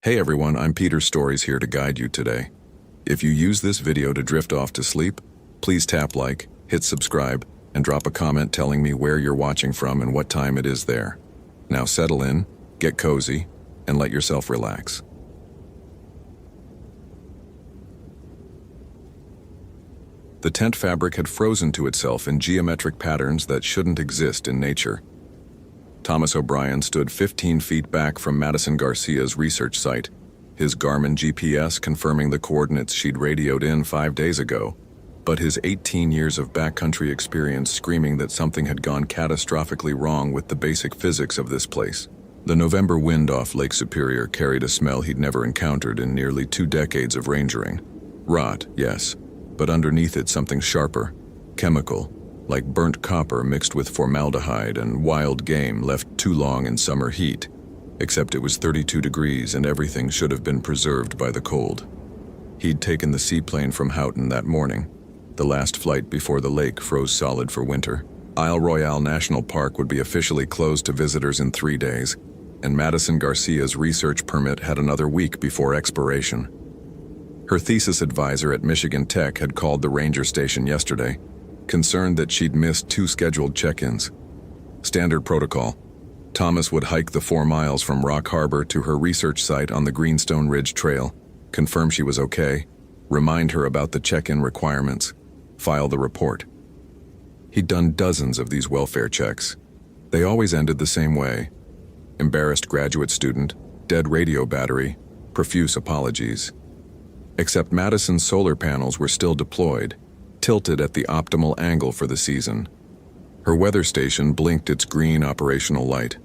Hey everyone, I'm Peter Stories here to guide you today. If you use this video to drift off to sleep, please tap like, hit subscribe, and drop a comment telling me where you're watching from and what time it is there. Now settle in, get cozy, and let yourself relax. The tent fabric had frozen to itself in geometric patterns that shouldn't exist in nature. Thomas O'Brien stood 15 feet back from Madison Garcia's research site, his Garmin GPS confirming the coordinates she'd radioed in 5 days ago, but his 18 years of backcountry experience screaming that something had gone catastrophically wrong with the basic physics of this place. The November wind off Lake Superior carried a smell he'd never encountered in nearly 2 decades of rangering. Rot, yes, but underneath it something sharper, chemical, like burnt copper mixed with formaldehyde and wild game left too long in summer heat, except it was 32 degrees and everything should have been preserved by the cold. He'd taken the seaplane from Houghton that morning, the last flight before the lake froze solid for winter. Isle Royale National Park would be officially closed to visitors in 3 days, and Madison Garcia's research permit had another week before expiration. Her thesis advisor at Michigan Tech had called the ranger station yesterday, concerned that she'd missed 2 scheduled check-ins. Standard protocol. Thomas would hike the 4 miles from Rock Harbor to her research site on the Greenstone Ridge Trail, confirm she was okay, remind her about the check-in requirements, file the report. He'd done dozens of these welfare checks. They always ended the same way. Embarrassed graduate student, dead radio battery, profuse apologies. Except Madison's solar panels were still deployed, tilted at the optimal angle for the season. Her weather station blinked its green operational light.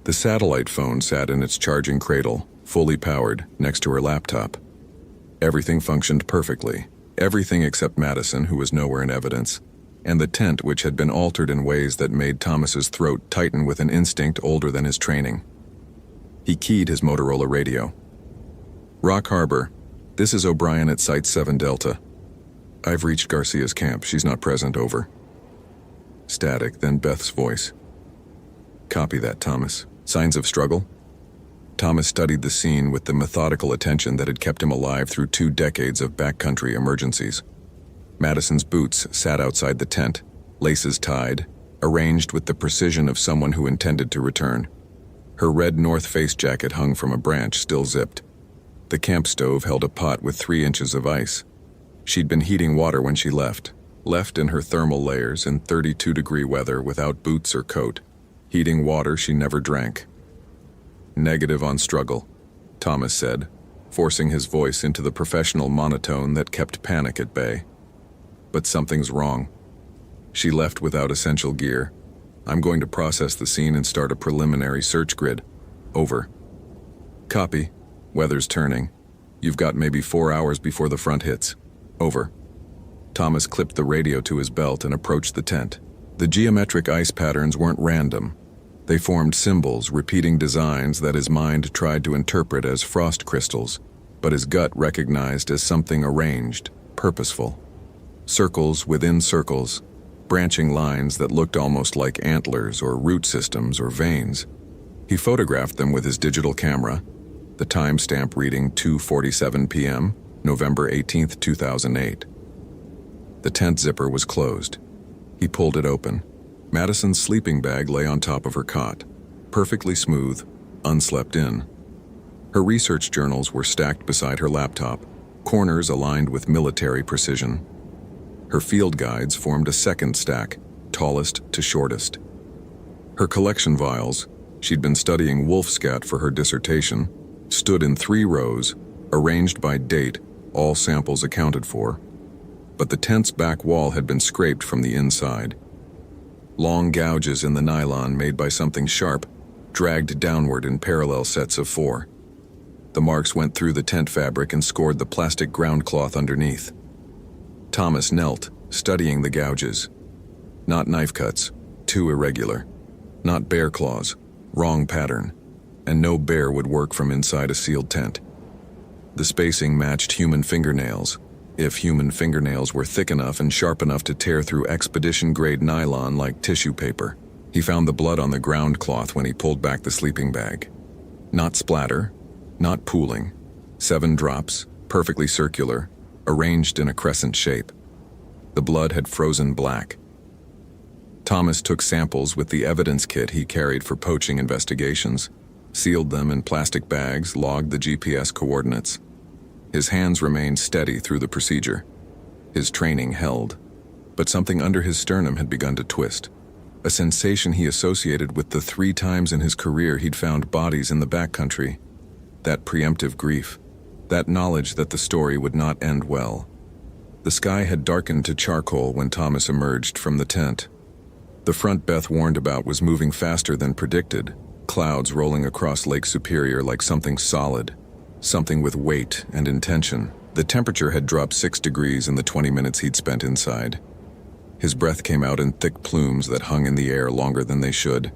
The satellite phone sat in its charging cradle, fully powered, next to her laptop. Everything functioned perfectly. Everything except Madison, who was nowhere in evidence, and the tent, which had been altered in ways that made Thomas's throat tighten with an instinct older than his training. He keyed his Motorola radio. Rock Harbor, this is O'Brien at Site 7 Delta. I've reached Garcia's camp. She's not present, over. Static, then Beth's voice. Copy that, Thomas. Signs of struggle? Thomas studied the scene with the methodical attention that had kept him alive through 2 decades of backcountry emergencies. Madison's boots sat outside the tent, laces tied, arranged with the precision of someone who intended to return. Her red North Face jacket hung from a branch, still zipped. The camp stove held a pot with 3 inches of ice. She'd been heating water when she left in her thermal layers in 32-degree weather without boots or coat, heating water she never drank. Negative on struggle, Thomas said, forcing his voice into the professional monotone that kept panic at bay. But something's wrong. She left without essential gear. I'm going to process the scene and start a preliminary search grid. Over. Copy. Weather's turning. You've got maybe 4 hours before the front hits. Over. Thomas clipped the radio to his belt and approached the tent. The geometric ice patterns weren't random. They formed symbols, repeating designs that his mind tried to interpret as frost crystals, but his gut recognized as something arranged, purposeful. Circles within circles, branching lines that looked almost like antlers or root systems or veins. He photographed them with his digital camera, the timestamp reading 2:47 p.m., November 18, 2008. The tent zipper was closed. He pulled it open. Madison's sleeping bag lay on top of her cot, perfectly smooth, unslept in. Her research journals were stacked beside her laptop, corners aligned with military precision. Her field guides formed a second stack, tallest to shortest. Her collection vials, she'd been studying wolf scat for her dissertation, stood in 3 rows, arranged by date, all samples accounted for. But the tent's back wall had been scraped from the inside. Long gouges in the nylon made by something sharp, dragged downward in parallel sets of 4. The marks went through the tent fabric and scored the plastic ground cloth underneath. Thomas knelt, studying the gouges. Not knife cuts, too irregular. Not bear claws, wrong pattern. And no bear would work from inside a sealed tent. The spacing matched human fingernails, if human fingernails were thick enough and sharp enough to tear through expedition-grade nylon like tissue paper. He found the blood on the ground cloth when he pulled back the sleeping bag. Not splatter, not pooling. 7 drops, perfectly circular, arranged in a crescent shape. The blood had frozen black. Thomas took samples with the evidence kit he carried for poaching investigations, sealed them in plastic bags, logged the GPS coordinates. His hands remained steady through the procedure. His training held, but something under his sternum had begun to twist. A sensation he associated with the 3 times in his career he'd found bodies in the backcountry. That preemptive grief, that knowledge that the story would not end well. The sky had darkened to charcoal when Thomas emerged from the tent. The front Beth warned about was moving faster than predicted, clouds rolling across Lake Superior like something solid, something with weight and intention. The temperature had dropped 6 degrees in the 20 minutes he'd spent inside. His breath came out in thick plumes that hung in the air longer than they should,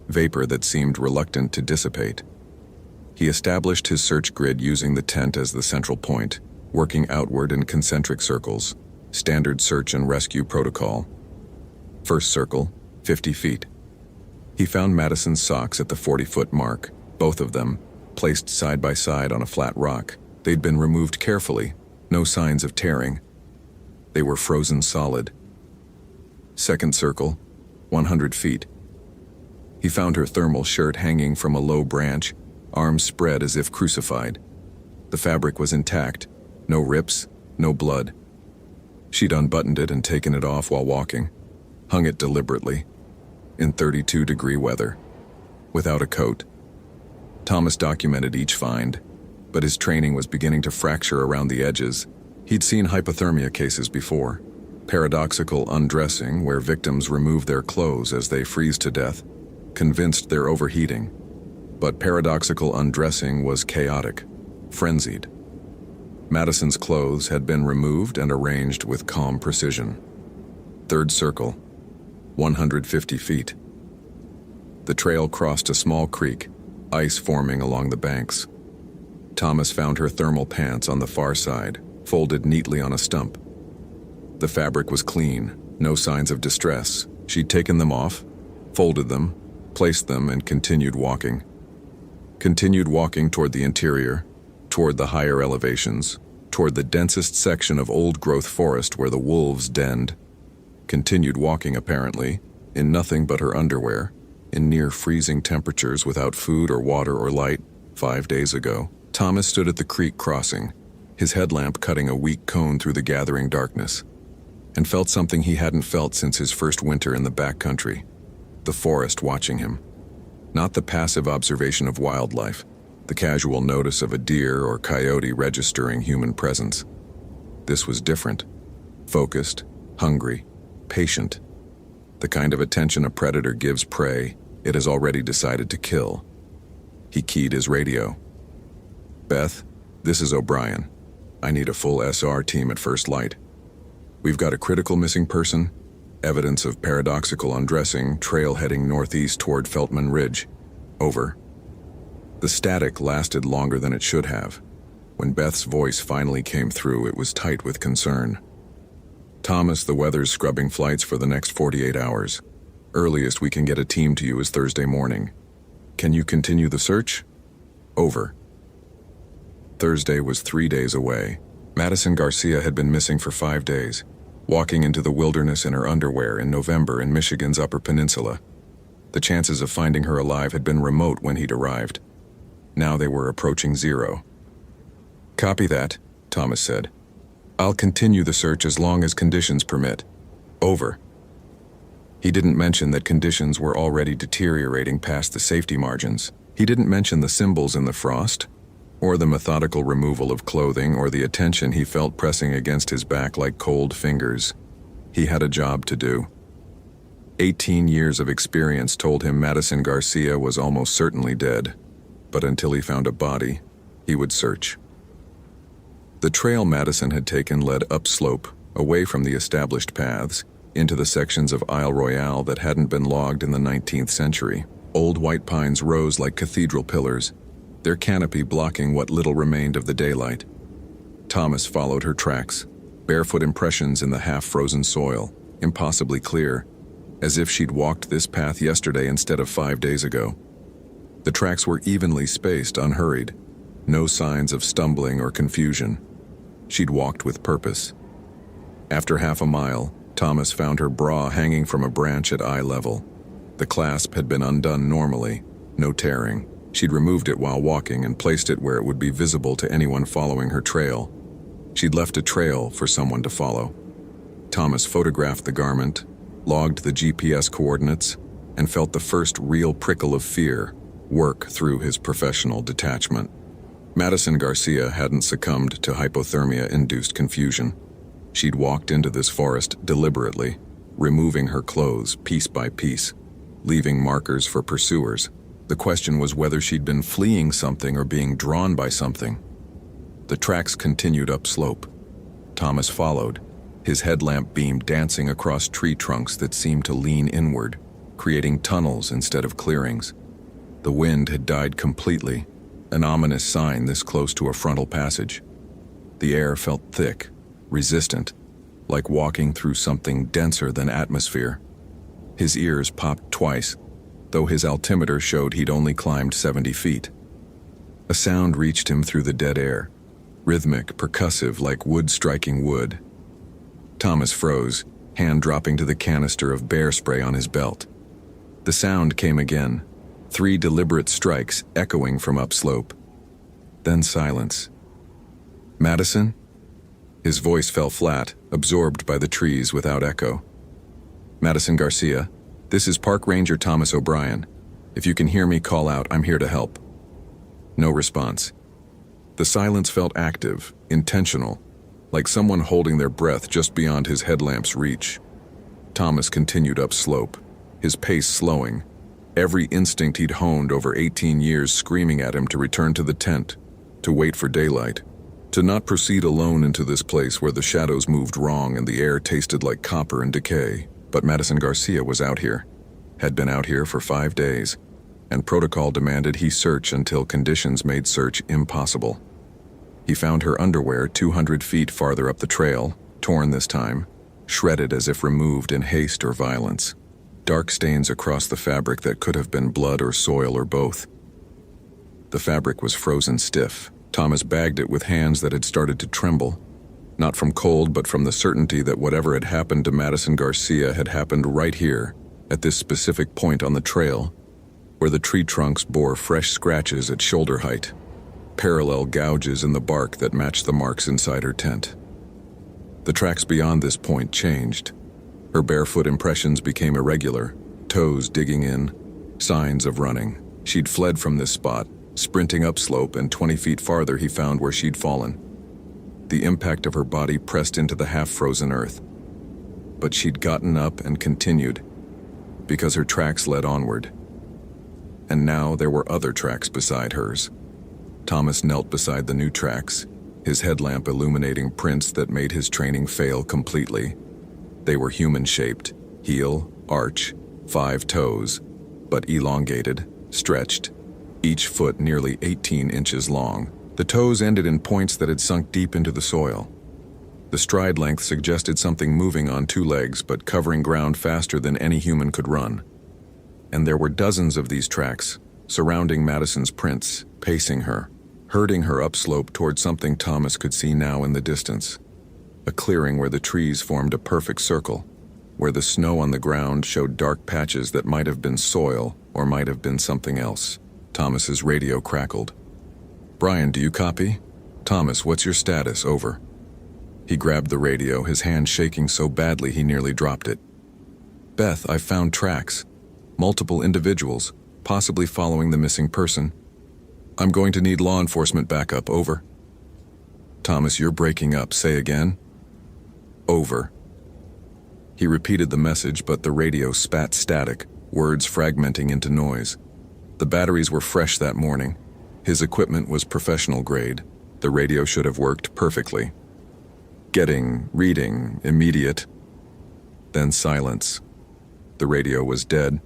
vapor that seemed reluctant to dissipate. He established his search grid using the tent as the central point, working outward in concentric circles, standard search and rescue protocol. First circle, 50 feet. He found Madison's socks at the 40-foot mark, both of them, placed side by side on a flat rock. They'd been removed carefully, no signs of tearing. They were frozen solid. Second circle, 100 feet. He found her thermal shirt hanging from a low branch, arms spread as if crucified. The fabric was intact, no rips, no blood. She'd unbuttoned it and taken it off while walking, hung it deliberately, in 32-degree weather, without a coat. Thomas documented each find, but his training was beginning to fracture around the edges. He'd seen hypothermia cases before, paradoxical undressing where victims remove their clothes as they freeze to death, convinced they're overheating. But paradoxical undressing was chaotic, frenzied. Madison's clothes had been removed and arranged with calm precision. Third circle, 150 feet. The trail crossed a small creek, ice forming along the banks. Thomas found her thermal pants on the far side, folded neatly on a stump. The fabric was clean, no signs of distress. She'd taken them off, folded them, placed them, and continued walking. Continued walking toward the interior, toward the higher elevations, toward the densest section of old-growth forest where the wolves denned. Continued walking, apparently, in nothing but her underwear, in near-freezing temperatures without food or water or light. 5 days ago, Thomas stood at the creek crossing, his headlamp cutting a weak cone through the gathering darkness, and felt something he hadn't felt since his first winter in the backcountry, the forest watching him. Not the passive observation of wildlife, the casual notice of a deer or coyote registering human presence. This was different, focused, hungry, patient, the kind of attention a predator gives prey it has already decided to kill. He keyed his radio. "Beth, this is O'Brien. I need a full SR team at first light. We've got a critical missing person, evidence of paradoxical undressing, trail heading northeast toward Feltman Ridge. Over." The static lasted longer than it should have. When Beth's voice finally came through, it was tight with concern. "Thomas, the weather's scrubbing flights for the next 48 hours. Earliest we can get a team to you is Thursday morning. Can you continue the search? Over." Thursday was 3 days away. Madison Garcia had been missing for 5 days, walking into the wilderness in her underwear in November in Michigan's Upper Peninsula. The chances of finding her alive had been remote when he'd arrived. Now they were approaching 0. "Copy that," Thomas said. "I'll continue the search as long as conditions permit. Over." He didn't mention that conditions were already deteriorating past the safety margins. He didn't mention the symbols in the frost, or the methodical removal of clothing, or the attention he felt pressing against his back like cold fingers. He had a job to do. 18 years of experience told him Madison Garcia was almost certainly dead, but until he found a body, he would search. The trail Madison had taken led upslope, away from the established paths, into the sections of Isle Royale that hadn't been logged in the 19th century. Old white pines rose like cathedral pillars, their canopy blocking what little remained of the daylight. Thomas followed her tracks, barefoot impressions in the half-frozen soil, impossibly clear, as if she'd walked this path yesterday instead of 5 days ago. The tracks were evenly spaced, unhurried. No signs of stumbling or confusion. She'd walked with purpose. After half a mile, Thomas found her bra hanging from a branch at eye level. The clasp had been undone normally, no tearing. She'd removed it while walking and placed it where it would be visible to anyone following her trail. She'd left a trail for someone to follow. Thomas photographed the garment, logged the GPS coordinates, and felt the first real prickle of fear work through his professional detachment. Madison Garcia hadn't succumbed to hypothermia-induced confusion. She'd walked into this forest deliberately, removing her clothes piece by piece, leaving markers for pursuers. The question was whether she'd been fleeing something or being drawn by something. The tracks continued upslope. Thomas followed, his headlamp beam dancing across tree trunks that seemed to lean inward, creating tunnels instead of clearings. The wind had died completely, an ominous sign this close to a frontal passage. The air felt thick, resistant, like walking through something denser than atmosphere. His ears popped twice, though his altimeter showed he'd only climbed 70 feet. A sound reached him through the dead air, rhythmic, percussive, like wood striking wood. Thomas froze, hand dropping to the canister of bear spray on his belt. The sound came again, 3 deliberate strikes echoing from upslope. Then silence. "Madison?" His voice fell flat, absorbed by the trees without echo. "Madison Garcia, this is Park Ranger Thomas O'Brien. If you can hear me, call out. I'm here to help." No response. The silence felt active, intentional, like someone holding their breath just beyond his headlamp's reach. Thomas continued upslope, his pace slowing, every instinct he'd honed over 18 years screaming at him to return to the tent, to wait for daylight, to not proceed alone into this place where the shadows moved wrong and the air tasted like copper and decay. But Madison Garcia was out here, had been out here for 5 days, and protocol demanded he search until conditions made search impossible. He found her underwear 200 feet farther up the trail, torn this time, shredded as if removed in haste or violence. Dark stains across the fabric that could have been blood or soil or both. The fabric was frozen stiff. Thomas bagged it with hands that had started to tremble, not from cold but from the certainty that whatever had happened to Madison Garcia had happened right here, at this specific point on the trail, where the tree trunks bore fresh scratches at shoulder height, parallel gouges in the bark that matched the marks inside her tent. The tracks beyond this point changed. Her barefoot impressions became irregular, toes digging in, signs of running. She'd fled from this spot, sprinting upslope, and 20 feet farther he found where she'd fallen. The impact of her body pressed into the half-frozen earth. But she'd gotten up and continued, because her tracks led onward. And now there were other tracks beside hers. Thomas knelt beside the new tracks, his headlamp illuminating prints that made his training fail completely. They were human-shaped, heel, arch, 5 toes, but elongated, stretched, each foot nearly 18 inches long. The toes ended in points that had sunk deep into the soil. The stride length suggested something moving on 2 legs but covering ground faster than any human could run. And there were dozens of these tracks, surrounding Madison's prints, pacing her, herding her upslope toward something Thomas could see now in the distance. A clearing where the trees formed a perfect circle, where the snow on the ground showed dark patches that might have been soil or might have been something else. Thomas's radio crackled. "Brian, do you copy? Thomas, what's your status? Over." He grabbed the radio, his hand shaking so badly he nearly dropped it. "Beth, I've found tracks. Multiple individuals, possibly following the missing person. I'm going to need law enforcement backup. Over." "Thomas, you're breaking up. Say again." "Over." He repeated the message, but the radio spat static, words fragmenting into noise. The batteries were fresh that morning. His equipment was professional grade. The radio should have worked perfectly. Reading, immediate. Then silence. The radio was dead.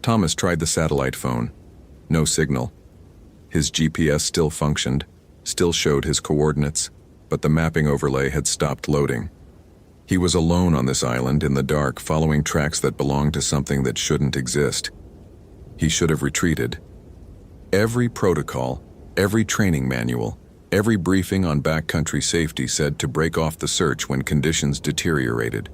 Thomas tried the satellite phone. No signal. His GPS still functioned, still showed his coordinates, but the mapping overlay had stopped loading. He was alone on this island in the dark, following tracks that belonged to something that shouldn't exist. He should have retreated. Every protocol, Every training manual, every briefing on backcountry safety said to break off the search when conditions deteriorated.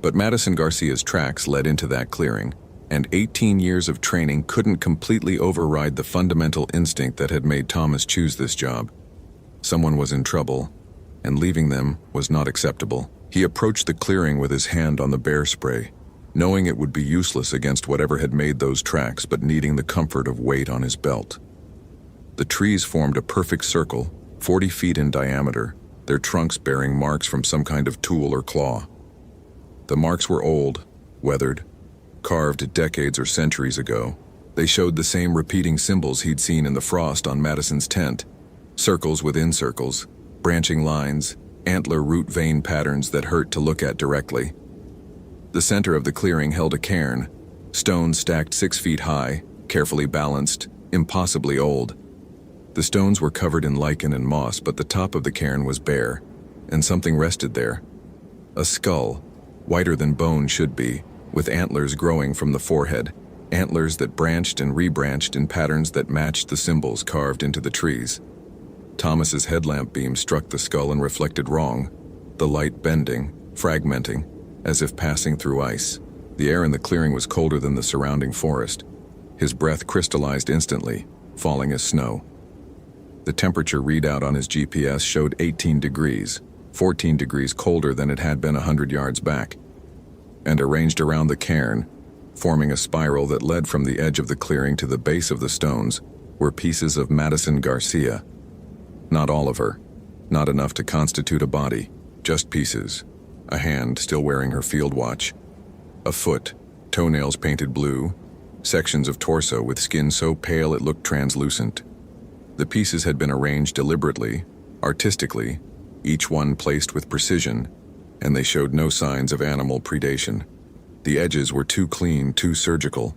But Madison Garcia's tracks led into that clearing, and 18 years of training couldn't completely override the fundamental instinct that had made Thomas choose this job. Someone was in trouble, and leaving them was not acceptable. He approached the clearing with his hand on the bear spray, knowing it would be useless against whatever had made those tracks, but needing the comfort of weight on his belt. The trees formed a perfect circle, 40 feet in diameter, their trunks bearing marks from some kind of tool or claw. The marks were old, weathered, carved decades or centuries ago. They showed the same repeating symbols he'd seen in the frost on Madison's tent: circles within circles, branching lines, antler root vein patterns that hurt to look at directly. The center of the clearing held a cairn, stones stacked 6 feet high, carefully balanced, impossibly old. The stones were covered in lichen and moss, but the top of the cairn was bare, and something rested there. A skull, whiter than bone should be, with antlers growing from the forehead, antlers that branched and rebranched in patterns that matched the symbols carved into the trees. Thomas's headlamp beam struck the skull and reflected wrong, the light bending, fragmenting, as if passing through ice. The air in the clearing was colder than the surrounding forest. His breath crystallized instantly, falling as snow. The temperature readout on his GPS showed 18 degrees, 14 degrees colder than it had been 100 yards back. And arranged around the cairn, forming a spiral that led from the edge of the clearing to the base of the stones, were pieces of Madison Garcia. Not all of her, not enough to constitute a body, just pieces. A hand still wearing her field watch, a foot, toenails painted blue, sections of torso with skin so pale it looked translucent. The pieces had been arranged deliberately, artistically, each one placed with precision, and they showed no signs of animal predation. The edges were too clean, too surgical.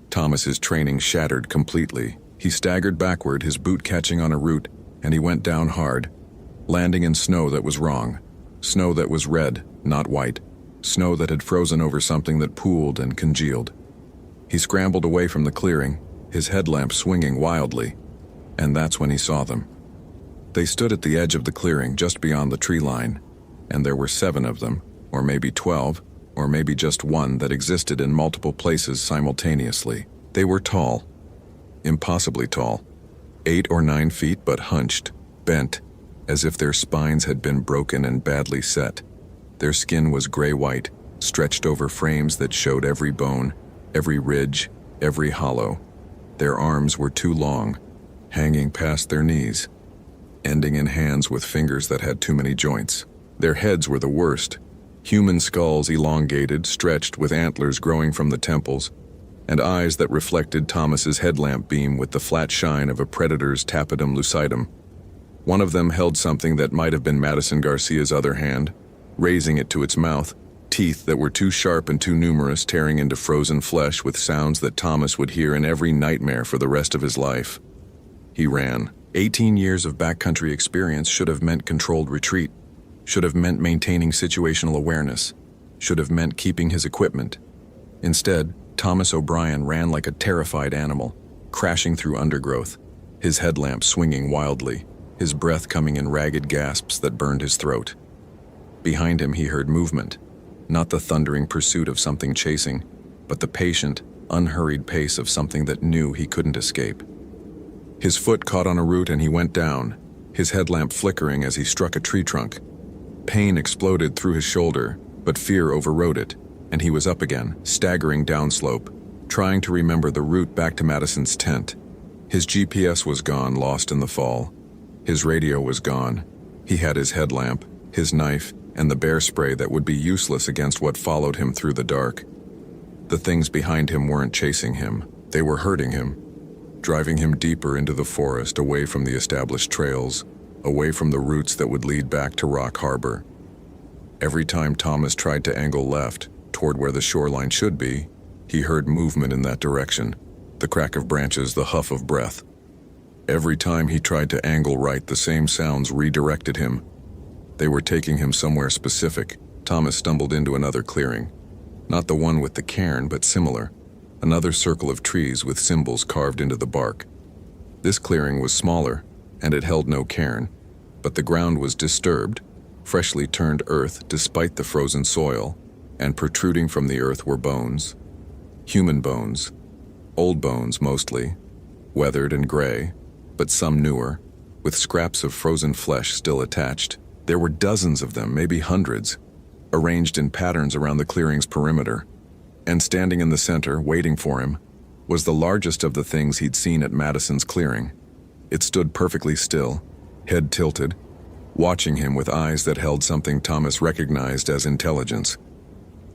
Thomas's training shattered completely. He staggered backward, his boot catching on a root, and he went down hard, landing in snow that was wrong. Snow that was red, not white. Snow that had frozen over something that pooled and congealed. He scrambled away from the clearing, his headlamp swinging wildly, and that's when he saw them. They stood at the edge of the clearing just beyond the tree line, and there were 7 of them, or maybe 12, or maybe just one that existed in multiple places simultaneously. They were tall, impossibly tall, 8 or 9 feet, but hunched, bent, as if their spines had been broken and badly set. Their skin was gray-white, stretched over frames that showed every bone, every ridge, every hollow. Their arms were too long, hanging past their knees, ending in hands with fingers that had too many joints. Their heads were the worst, human skulls elongated, stretched with antlers growing from the temples, and eyes that reflected Thomas's headlamp beam with the flat shine of a predator's tapetum lucidum. One of them held something that might have been Madison Garcia's other hand, raising it to its mouth, teeth that were too sharp and too numerous, tearing into frozen flesh with sounds that Thomas would hear in every nightmare for the rest of his life. He ran. 18 years of backcountry experience should have meant controlled retreat, should have meant maintaining situational awareness, should have meant keeping his equipment. Instead, Thomas O'Brien ran like a terrified animal, crashing through undergrowth, his headlamp swinging wildly, his breath coming in ragged gasps that burned his throat. Behind him he heard movement, not the thundering pursuit of something chasing, but the patient, unhurried pace of something that knew he couldn't escape. His foot caught on a root and he went down, his headlamp flickering as he struck a tree trunk. Pain exploded through his shoulder, but fear overrode it, and he was up again, staggering downslope, trying to remember the route back to Madison's tent. His GPS was gone, lost in the fall. His radio was gone. He had his headlamp, his knife, and the bear spray that would be useless against what followed him through the dark. The things behind him weren't chasing him. They were hurting him, driving him deeper into the forest, away from the established trails, away from the routes that would lead back to Rock Harbor. Every time Thomas tried to angle left, toward where the shoreline should be, he heard movement in that direction, the crack of branches, the huff of breath. Every time he tried to angle right, the same sounds redirected him. They were taking him somewhere specific. Thomas stumbled into another clearing. Not the one with the cairn, but similar. Another circle of trees with symbols carved into the bark. This clearing was smaller, and it held no cairn, but the ground was disturbed, freshly turned earth despite the frozen soil, and protruding from the earth were bones. Human bones, old bones mostly, weathered and gray, but some newer, with scraps of frozen flesh still attached. There were dozens of them, maybe hundreds, arranged in patterns around the clearing's perimeter. And standing in the center, waiting for him, was the largest of the things he'd seen at Madison's clearing. It stood perfectly still, head tilted, watching him with eyes that held something Thomas recognized as intelligence.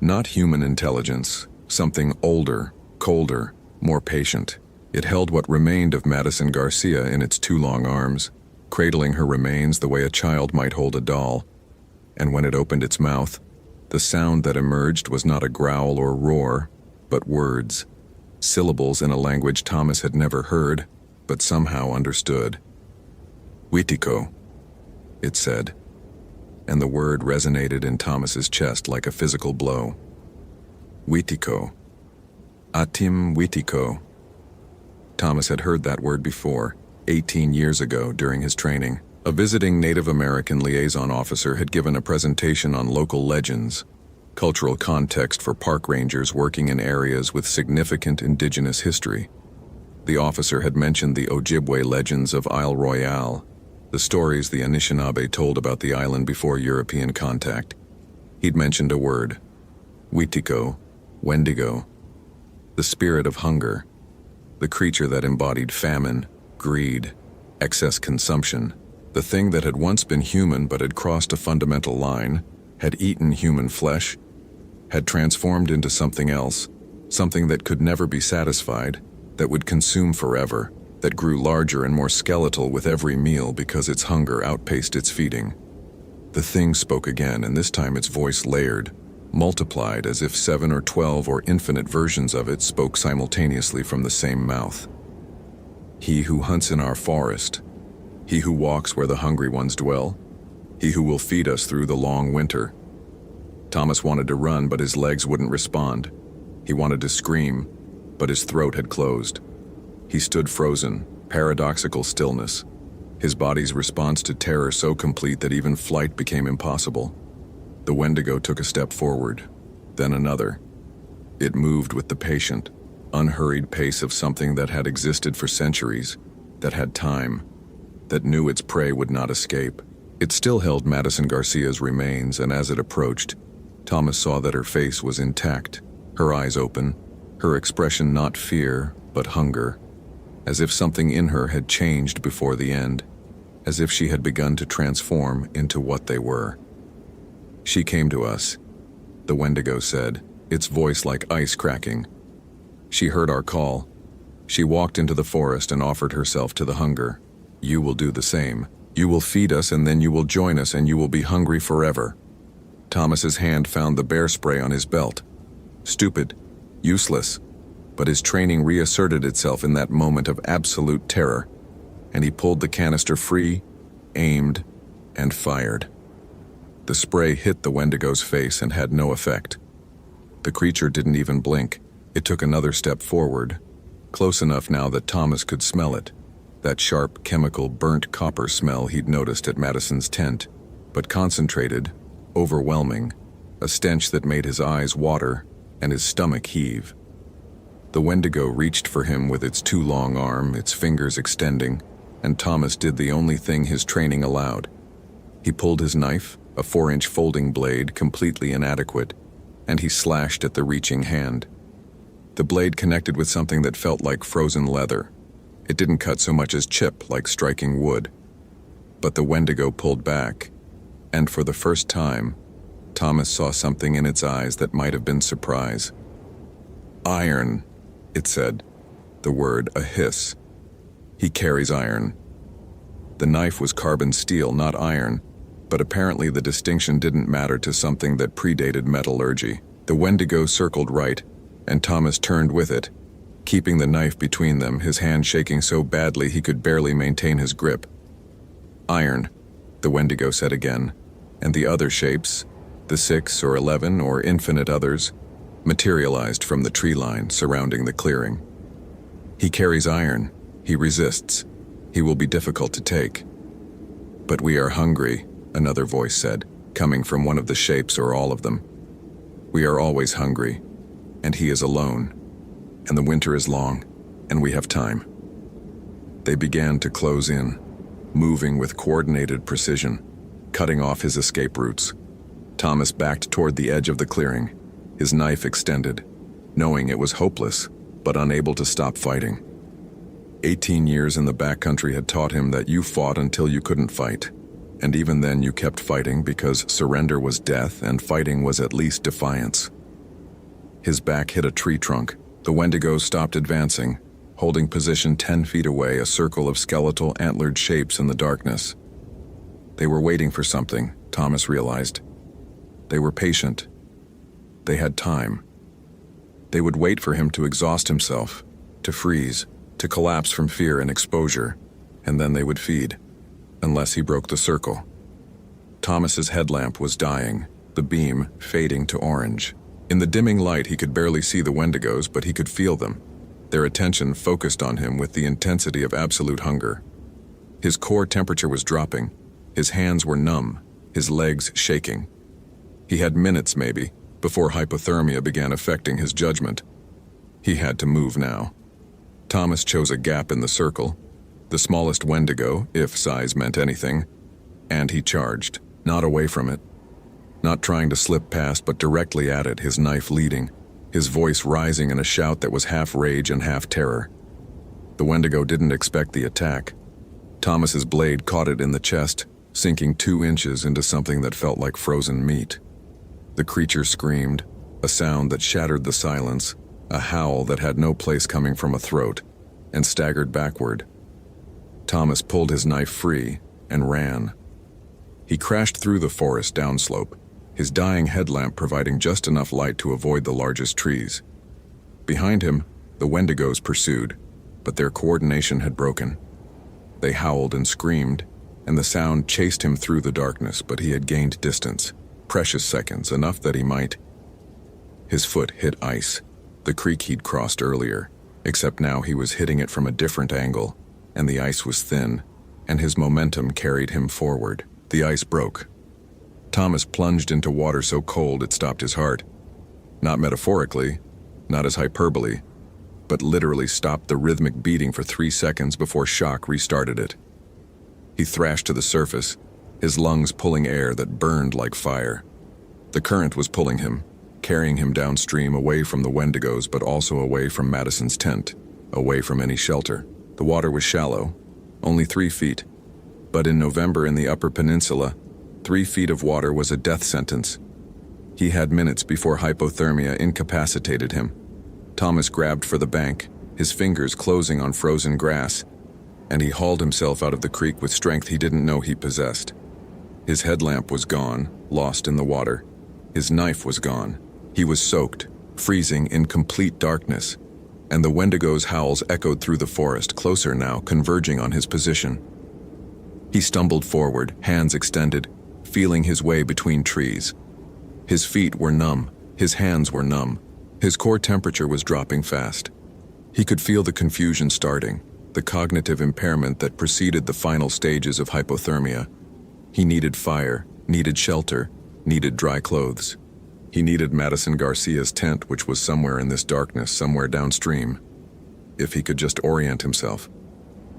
Not human intelligence, something older, colder, more patient. It held what remained of Madison Garcia in its two long arms, cradling her remains the way a child might hold a doll. And when it opened its mouth, the sound that emerged was not a growl or roar, but words, syllables in a language Thomas had never heard, but somehow understood. Witiko, it said, and the word resonated in Thomas's chest like a physical blow. Witiko. Atim Witiko. Thomas had heard that word before, 18 years ago during his training. A visiting Native American liaison officer had given a presentation on local legends, cultural context for park rangers working in areas with significant indigenous history. The officer had mentioned the Ojibwe legends of Isle Royale, the stories the Anishinaabe told about the island before European contact. He'd mentioned a word, Witiko, Wendigo, the spirit of hunger, the creature that embodied famine, greed, excess consumption. The thing that had once been human but had crossed a fundamental line, had eaten human flesh, had transformed into something else, something that could never be satisfied, that would consume forever, that grew larger and more skeletal with every meal because its hunger outpaced its feeding. The thing spoke again, and this time its voice layered, multiplied as if 7 or 12 or infinite versions of it spoke simultaneously from the same mouth. He who hunts in our forest, he who walks where the hungry ones dwell, he who will feed us through the long winter. Thomas wanted to run, but his legs wouldn't respond. He wanted to scream, but his throat had closed. He stood frozen, paradoxical stillness, his body's response to terror so complete that even flight became impossible. The Wendigo took a step forward, then another. It moved with the patient, unhurried pace of something that had existed for centuries, that had time, that knew its prey would not escape. It still held Madison Garcia's remains, and as it approached, Thomas saw that her face was intact, her eyes open, her expression not fear, but hunger, as if something in her had changed before the end, as if she had begun to transform into what they were. She came to us, the Wendigo said, its voice like ice cracking. She heard our call. She walked into the forest and offered herself to the hunger. You will do the same. You will feed us, and then you will join us, and you will be hungry forever. Thomas's hand found the bear spray on his belt. Stupid, useless, but his training reasserted itself in that moment of absolute terror, and he pulled the canister free, aimed, and fired. The spray hit the Wendigo's face and had no effect. The creature didn't even blink. It took another step forward, close enough now that Thomas could smell it. That sharp, chemical, burnt copper smell he'd noticed at Madison's tent, but concentrated, overwhelming, a stench that made his eyes water and his stomach heave. The Wendigo reached for him with its too long arm, its fingers extending, and Thomas did the only thing his training allowed. He pulled his knife, a 4-inch folding blade completely inadequate, and he slashed at the reaching hand. The blade connected with something that felt like frozen leather. It didn't cut so much as chip, like striking wood. But the Wendigo pulled back, and for the first time, Thomas saw something in its eyes that might have been surprise. Iron, it said, the word a hiss. He carries iron. The knife was carbon steel, not iron, but apparently the distinction didn't matter to something that predated metallurgy. The Wendigo circled right, and Thomas turned with it, keeping the knife between them, his hand shaking so badly he could barely maintain his grip. Iron, the Wendigo said again, and the other shapes, the 6 or 11 or infinite others, materialized from the tree line surrounding the clearing. He carries iron, he resists, He will be difficult to take. But we are hungry, another voice said, coming from one of the shapes or all of them. We are always hungry, and he is alone, and the winter is long, and we have time. They began to close in, moving with coordinated precision, cutting off his escape routes. Thomas backed toward the edge of the clearing, his knife extended, knowing it was hopeless, but unable to stop fighting. 18 years in the backcountry had taught him that you fought until you couldn't fight, and even then you kept fighting because surrender was death and fighting was at least defiance. His back hit a tree trunk. The Wendigos stopped advancing, holding position 10 feet away, a circle of skeletal antlered shapes in the darkness. They were waiting for something, Thomas realized. They were patient. They had time. They would wait for him to exhaust himself, to freeze, to collapse from fear and exposure, and then they would feed, unless he broke the circle. Thomas's headlamp was dying, the beam fading to orange. In the dimming light, he could barely see the Wendigos, but he could feel them, their attention focused on him with the intensity of absolute hunger. His core temperature was dropping, his hands were numb, his legs shaking. He had minutes, maybe, before hypothermia began affecting his judgment. He had to move now. Thomas chose a gap in the circle, the smallest Wendigo, if size meant anything, and he charged, not away from it, not trying to slip past but directly at it, his knife leading, his voice rising in a shout that was half rage and half terror. The Wendigo didn't expect the attack. Thomas's blade caught it in the chest, sinking 2 inches into something that felt like frozen meat. The creature screamed, a sound that shattered the silence, a howl that had no place coming from a throat, and staggered backward. Thomas pulled his knife free and ran. He crashed through the forest downslope, his dying headlamp providing just enough light to avoid the largest trees. Behind him, the Wendigos pursued, but their coordination had broken. They howled and screamed, and the sound chased him through the darkness, but he had gained distance, precious seconds, enough that he might. His foot hit ice, the creek he'd crossed earlier, except now he was hitting it from a different angle, and the ice was thin, and his momentum carried him forward. The ice broke. Thomas plunged into water so cold it stopped his heart. Not metaphorically, not as hyperbole, but literally stopped the rhythmic beating for 3 seconds before shock restarted it. He thrashed to the surface, his lungs pulling air that burned like fire. The current was pulling him, carrying him downstream away from the Wendigos but also away from Madison's tent, away from any shelter. The water was shallow, only 3 feet, but in November in the Upper Peninsula, 3 feet of water was a death sentence. He had minutes before hypothermia incapacitated him. Thomas grabbed for the bank, his fingers closing on frozen grass, and he hauled himself out of the creek with strength he didn't know he possessed. His headlamp was gone, lost in the water. His knife was gone. He was soaked, freezing in complete darkness, and the Wendigo's howls echoed through the forest, closer now, converging on his position. He stumbled forward, hands extended, feeling his way between trees. His feet were numb, his hands were numb, his core temperature was dropping fast. He could feel the confusion starting, the cognitive impairment that preceded the final stages of hypothermia. He needed fire, needed shelter, needed dry clothes. He needed Madison Garcia's tent, which was somewhere in this darkness, somewhere downstream. If he could just orient himself,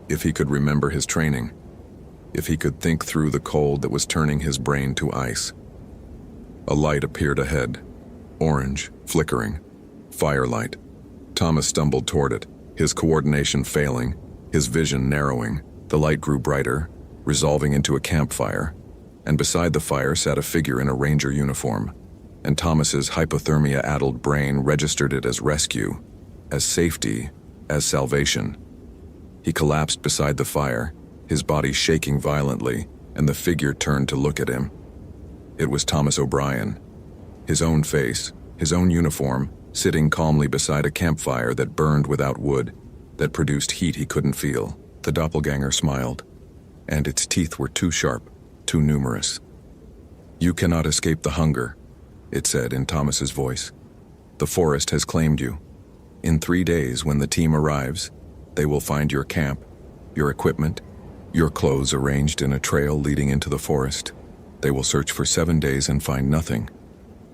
if he could remember his training, if he could think through the cold that was turning his brain to ice. A light appeared ahead, orange, flickering, firelight. Thomas stumbled toward it, his coordination failing, his vision narrowing. The light grew brighter, resolving into a campfire, and beside the fire sat a figure in a ranger uniform, and Thomas's hypothermia-addled brain registered it as rescue, as safety, as salvation. He collapsed beside the fire, his body shaking violently, and the figure turned to look at him. It was Thomas O'Brien, his own face, his own uniform, sitting calmly beside a campfire that burned without wood, that produced heat he couldn't feel. The doppelganger smiled, and its teeth were too sharp, too numerous. "You cannot escape the hunger," it said in Thomas's voice. "The forest has claimed you. In 3 days, when the team arrives, they will find your camp, your equipment, your clothes arranged in a trail leading into the forest. They will search for 7 days and find nothing.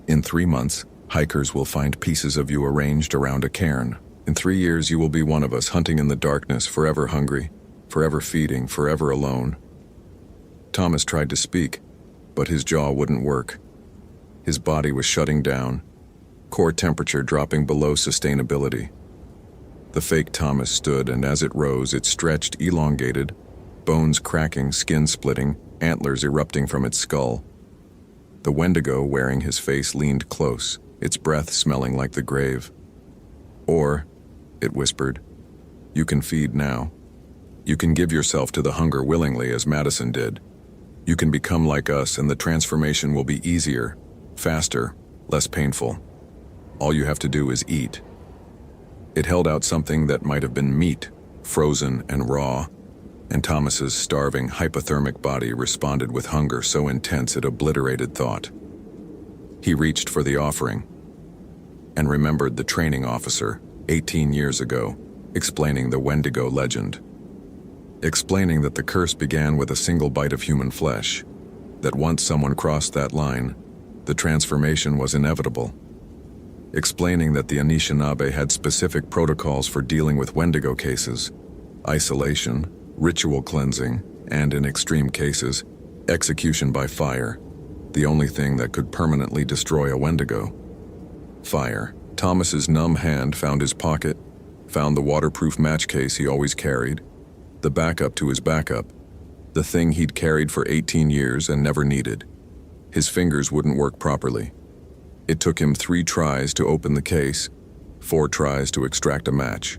In 3 months, hikers will find pieces of you arranged around a cairn. In 3 years, you will be one of us hunting in the darkness, forever hungry, forever feeding, forever alone. Thomas tried to speak, but his jaw wouldn't work. His body was shutting down, core temperature dropping below sustainability. The fake Thomas stood, and as it rose, it stretched, elongated, bones cracking, skin splitting, antlers erupting from its skull. The Wendigo, wearing his face, leaned close, its breath smelling like the grave. "Or," it whispered, "you can feed now. You can give yourself to the hunger willingly as Madison did. You can become like us, and the transformation will be easier, faster, less painful. All you have to do is eat." It held out something that might have been meat, frozen and raw, and Thomas's starving, hypothermic body responded with hunger so intense it obliterated thought. He reached for the offering and remembered the training officer, 18 years ago, explaining the Wendigo legend. Explaining that the curse began with a single bite of human flesh, that once someone crossed that line, the transformation was inevitable. Explaining that the Anishinaabe had specific protocols for dealing with Wendigo cases: isolation, ritual cleansing, and in extreme cases, execution by fire, the only thing that could permanently destroy a Wendigo. Fire. Thomas's numb hand found his pocket, found the waterproof match case he always carried, the backup to his backup, the thing he'd carried for 18 years and never needed. His fingers wouldn't work properly. It took him 3 tries to open the case, 4 tries to extract a match.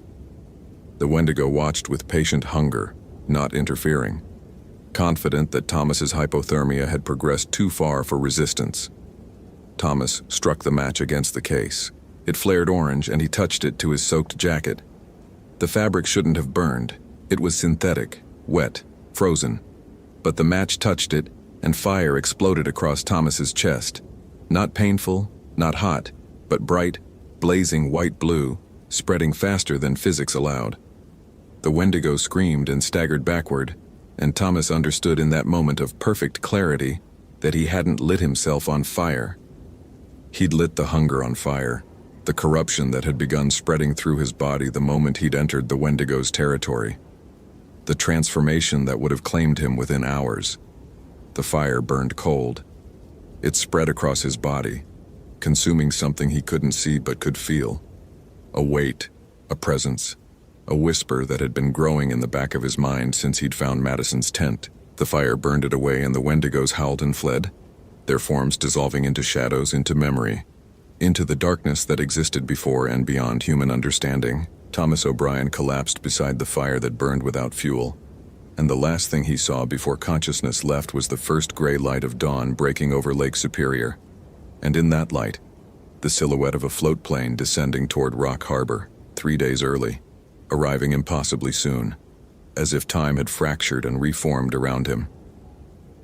The Wendigo watched with patient hunger, not interfering, confident that Thomas's hypothermia had progressed too far for resistance. Thomas struck the match against the case. It flared orange, and he touched it to his soaked jacket. The fabric shouldn't have burned. It was synthetic, wet, frozen. But the match touched it, and fire exploded across Thomas's chest. Not painful, not hot, but bright, blazing white-blue, spreading faster than physics allowed. The Wendigo screamed and staggered backward, and Thomas understood in that moment of perfect clarity that he hadn't lit himself on fire. He'd lit the hunger on fire, the corruption that had begun spreading through his body the moment he'd entered the Wendigo's territory. The transformation that would have claimed him within hours. The fire burned cold. It spread across his body, consuming something he couldn't see but could feel. A weight, a presence, a whisper that had been growing in the back of his mind since he'd found Madison's tent. The fire burned it away, and the Wendigos howled and fled, their forms dissolving into shadows, into memory, into the darkness that existed before and beyond human understanding. Thomas O'Brien collapsed beside the fire that burned without fuel, and the last thing he saw before consciousness left was the first gray light of dawn breaking over Lake Superior, and in that light, the silhouette of a float plane descending toward Rock Harbor, 3 days early, arriving impossibly soon, as if time had fractured and reformed around him.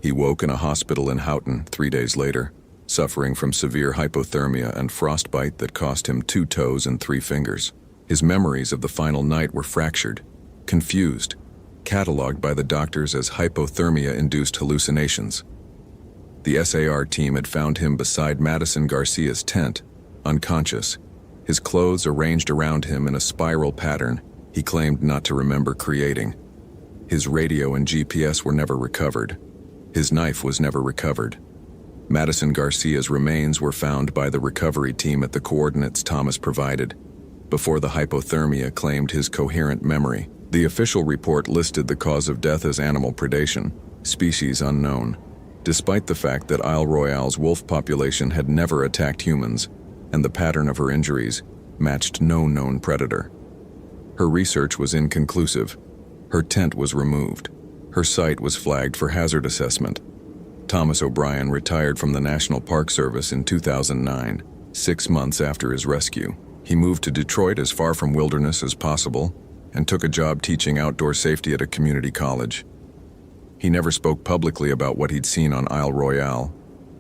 He woke in a hospital in Houghton 3 days later, suffering from severe hypothermia and frostbite that cost him 2 toes and 3 fingers. His memories of the final night were fractured, confused, cataloged by the doctors as hypothermia-induced hallucinations. The SAR team had found him beside Madison Garcia's tent, unconscious, his clothes arranged around him in a spiral pattern he claimed not to remember creating. His radio and GPS were never recovered. His knife was never recovered. Madison Garcia's remains were found by the recovery team at the coordinates Thomas provided, before the hypothermia claimed his coherent memory. The official report listed the cause of death as animal predation, species unknown, despite the fact that Isle Royale's wolf population had never attacked humans, and the pattern of her injuries matched no known predator. Her research was inconclusive. Her tent was removed. Her site was flagged for hazard assessment. Thomas O'Brien retired from the National Park Service in 2009, 6 months after his rescue. He moved to Detroit as far from wilderness as possible and took a job teaching outdoor safety at a community college. He never spoke publicly about what he'd seen on Isle Royale,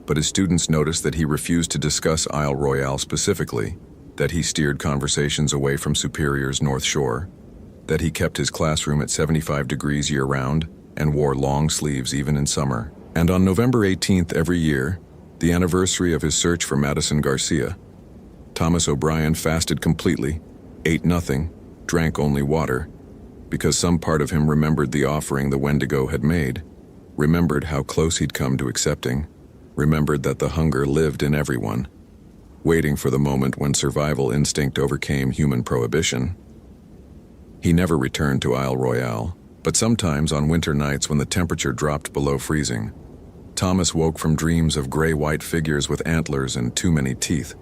but his students noticed that he refused to discuss Isle Royale specifically, that he steered conversations away from Superior's North Shore, that he kept his classroom at 75 degrees year-round and wore long sleeves even in summer. And on November 18th every year, the anniversary of his search for Madison Garcia, Thomas O'Brien fasted completely, ate nothing, drank only water, because some part of him remembered the offering the Wendigo had made, remembered how close he'd come to accepting, remembered that the hunger lived in everyone, waiting for the moment when survival instinct overcame human prohibition. He never returned to Isle Royale, but sometimes on winter nights when the temperature dropped below freezing, Thomas woke from dreams of gray-white figures with antlers and too many teeth,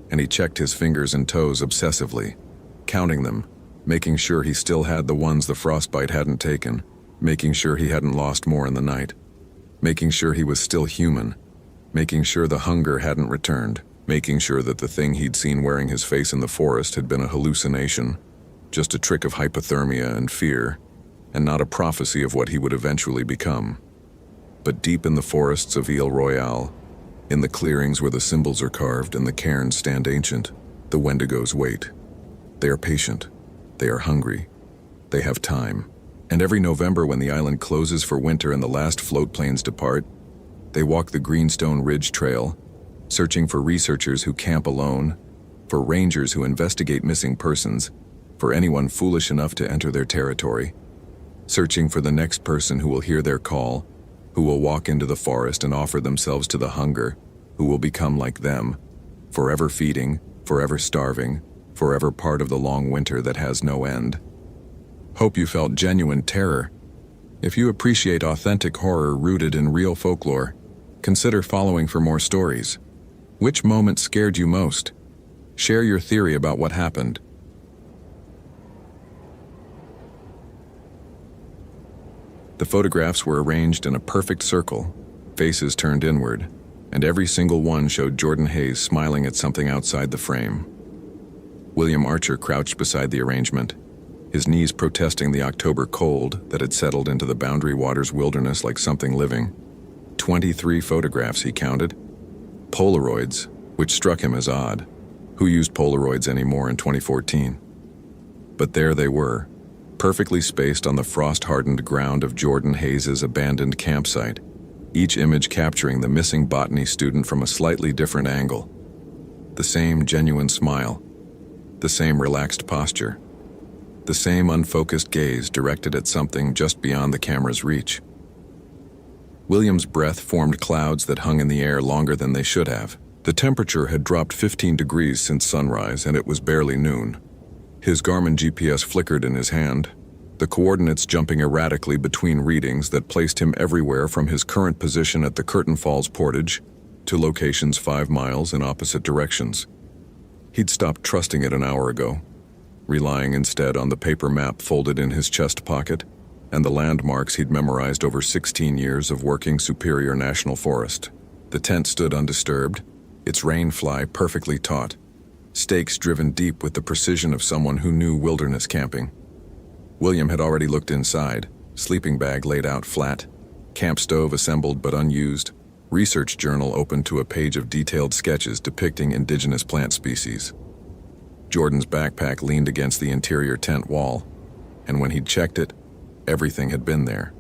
and he checked his fingers and toes obsessively, counting them, making sure he still had the ones the frostbite hadn't taken, making sure he hadn't lost more in the night, making sure he was still human, making sure the hunger hadn't returned, making sure that the thing he'd seen wearing his face in the forest had been a hallucination, just a trick of hypothermia and fear, and not a prophecy of what he would eventually become. But deep in the forests of Isle Royale, in the clearings where the symbols are carved and the cairns stand ancient, the Wendigos wait. They are patient. They are hungry. They have time. And every November when the island closes for winter and the last float planes depart, they walk the Greenstone Ridge Trail, searching for researchers who camp alone, for rangers who investigate missing persons, for anyone foolish enough to enter their territory, searching for the next person who will hear their call, who will walk into the forest and offer themselves to the hunger, who will become like them, forever feeding, forever starving, forever part of the long winter that has no end. Hope you felt genuine terror. If you appreciate authentic horror rooted in real folklore, consider following for more stories. Which moment scared you most? Share your theory about what happened. The photographs were arranged in a perfect circle, faces turned inward, and every single one showed Jordan Hayes smiling at something outside the frame. William Archer crouched beside the arrangement, his knees protesting the October cold that had settled into the Boundary Waters wilderness like something living. 23 photographs he counted. Polaroids, which struck him as odd. Who used Polaroids anymore in 2014? But there they were, perfectly spaced on the frost-hardened ground of Jordan Hayes' abandoned campsite, each image capturing the missing botany student from a slightly different angle. The same genuine smile, the same relaxed posture, the same unfocused gaze directed at something just beyond the camera's reach. William's breath formed clouds that hung in the air longer than they should have. The temperature had dropped 15 degrees since sunrise, and it was barely noon. His Garmin GPS flickered in his hand, the coordinates jumping erratically between readings that placed him everywhere from his current position at the Curtain Falls Portage to locations 5 miles in opposite directions. He'd stopped trusting it an hour ago, relying instead on the paper map folded in his chest pocket and the landmarks he'd memorized over 16 years of working Superior National Forest. The tent stood undisturbed, its rain fly perfectly taut, stakes driven deep with the precision of someone who knew wilderness camping. William had already looked inside, sleeping bag laid out flat, camp stove assembled but unused, research journal open to a page of detailed sketches depicting indigenous plant species. Jordan's backpack leaned against the interior tent wall, and when he'd checked it, everything had been there.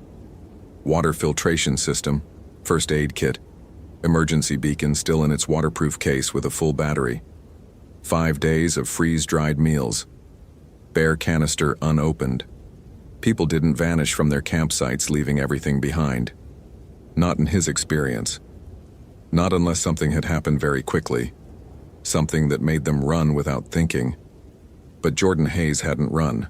Water filtration system, first aid kit, emergency beacon still in its waterproof case with a full battery, 5 days of freeze-dried meals, bare canister unopened. People didn't vanish from their campsites leaving everything behind. Not in his experience. Not unless something had happened very quickly. Something that made them run without thinking. But Jordan Hayes hadn't run.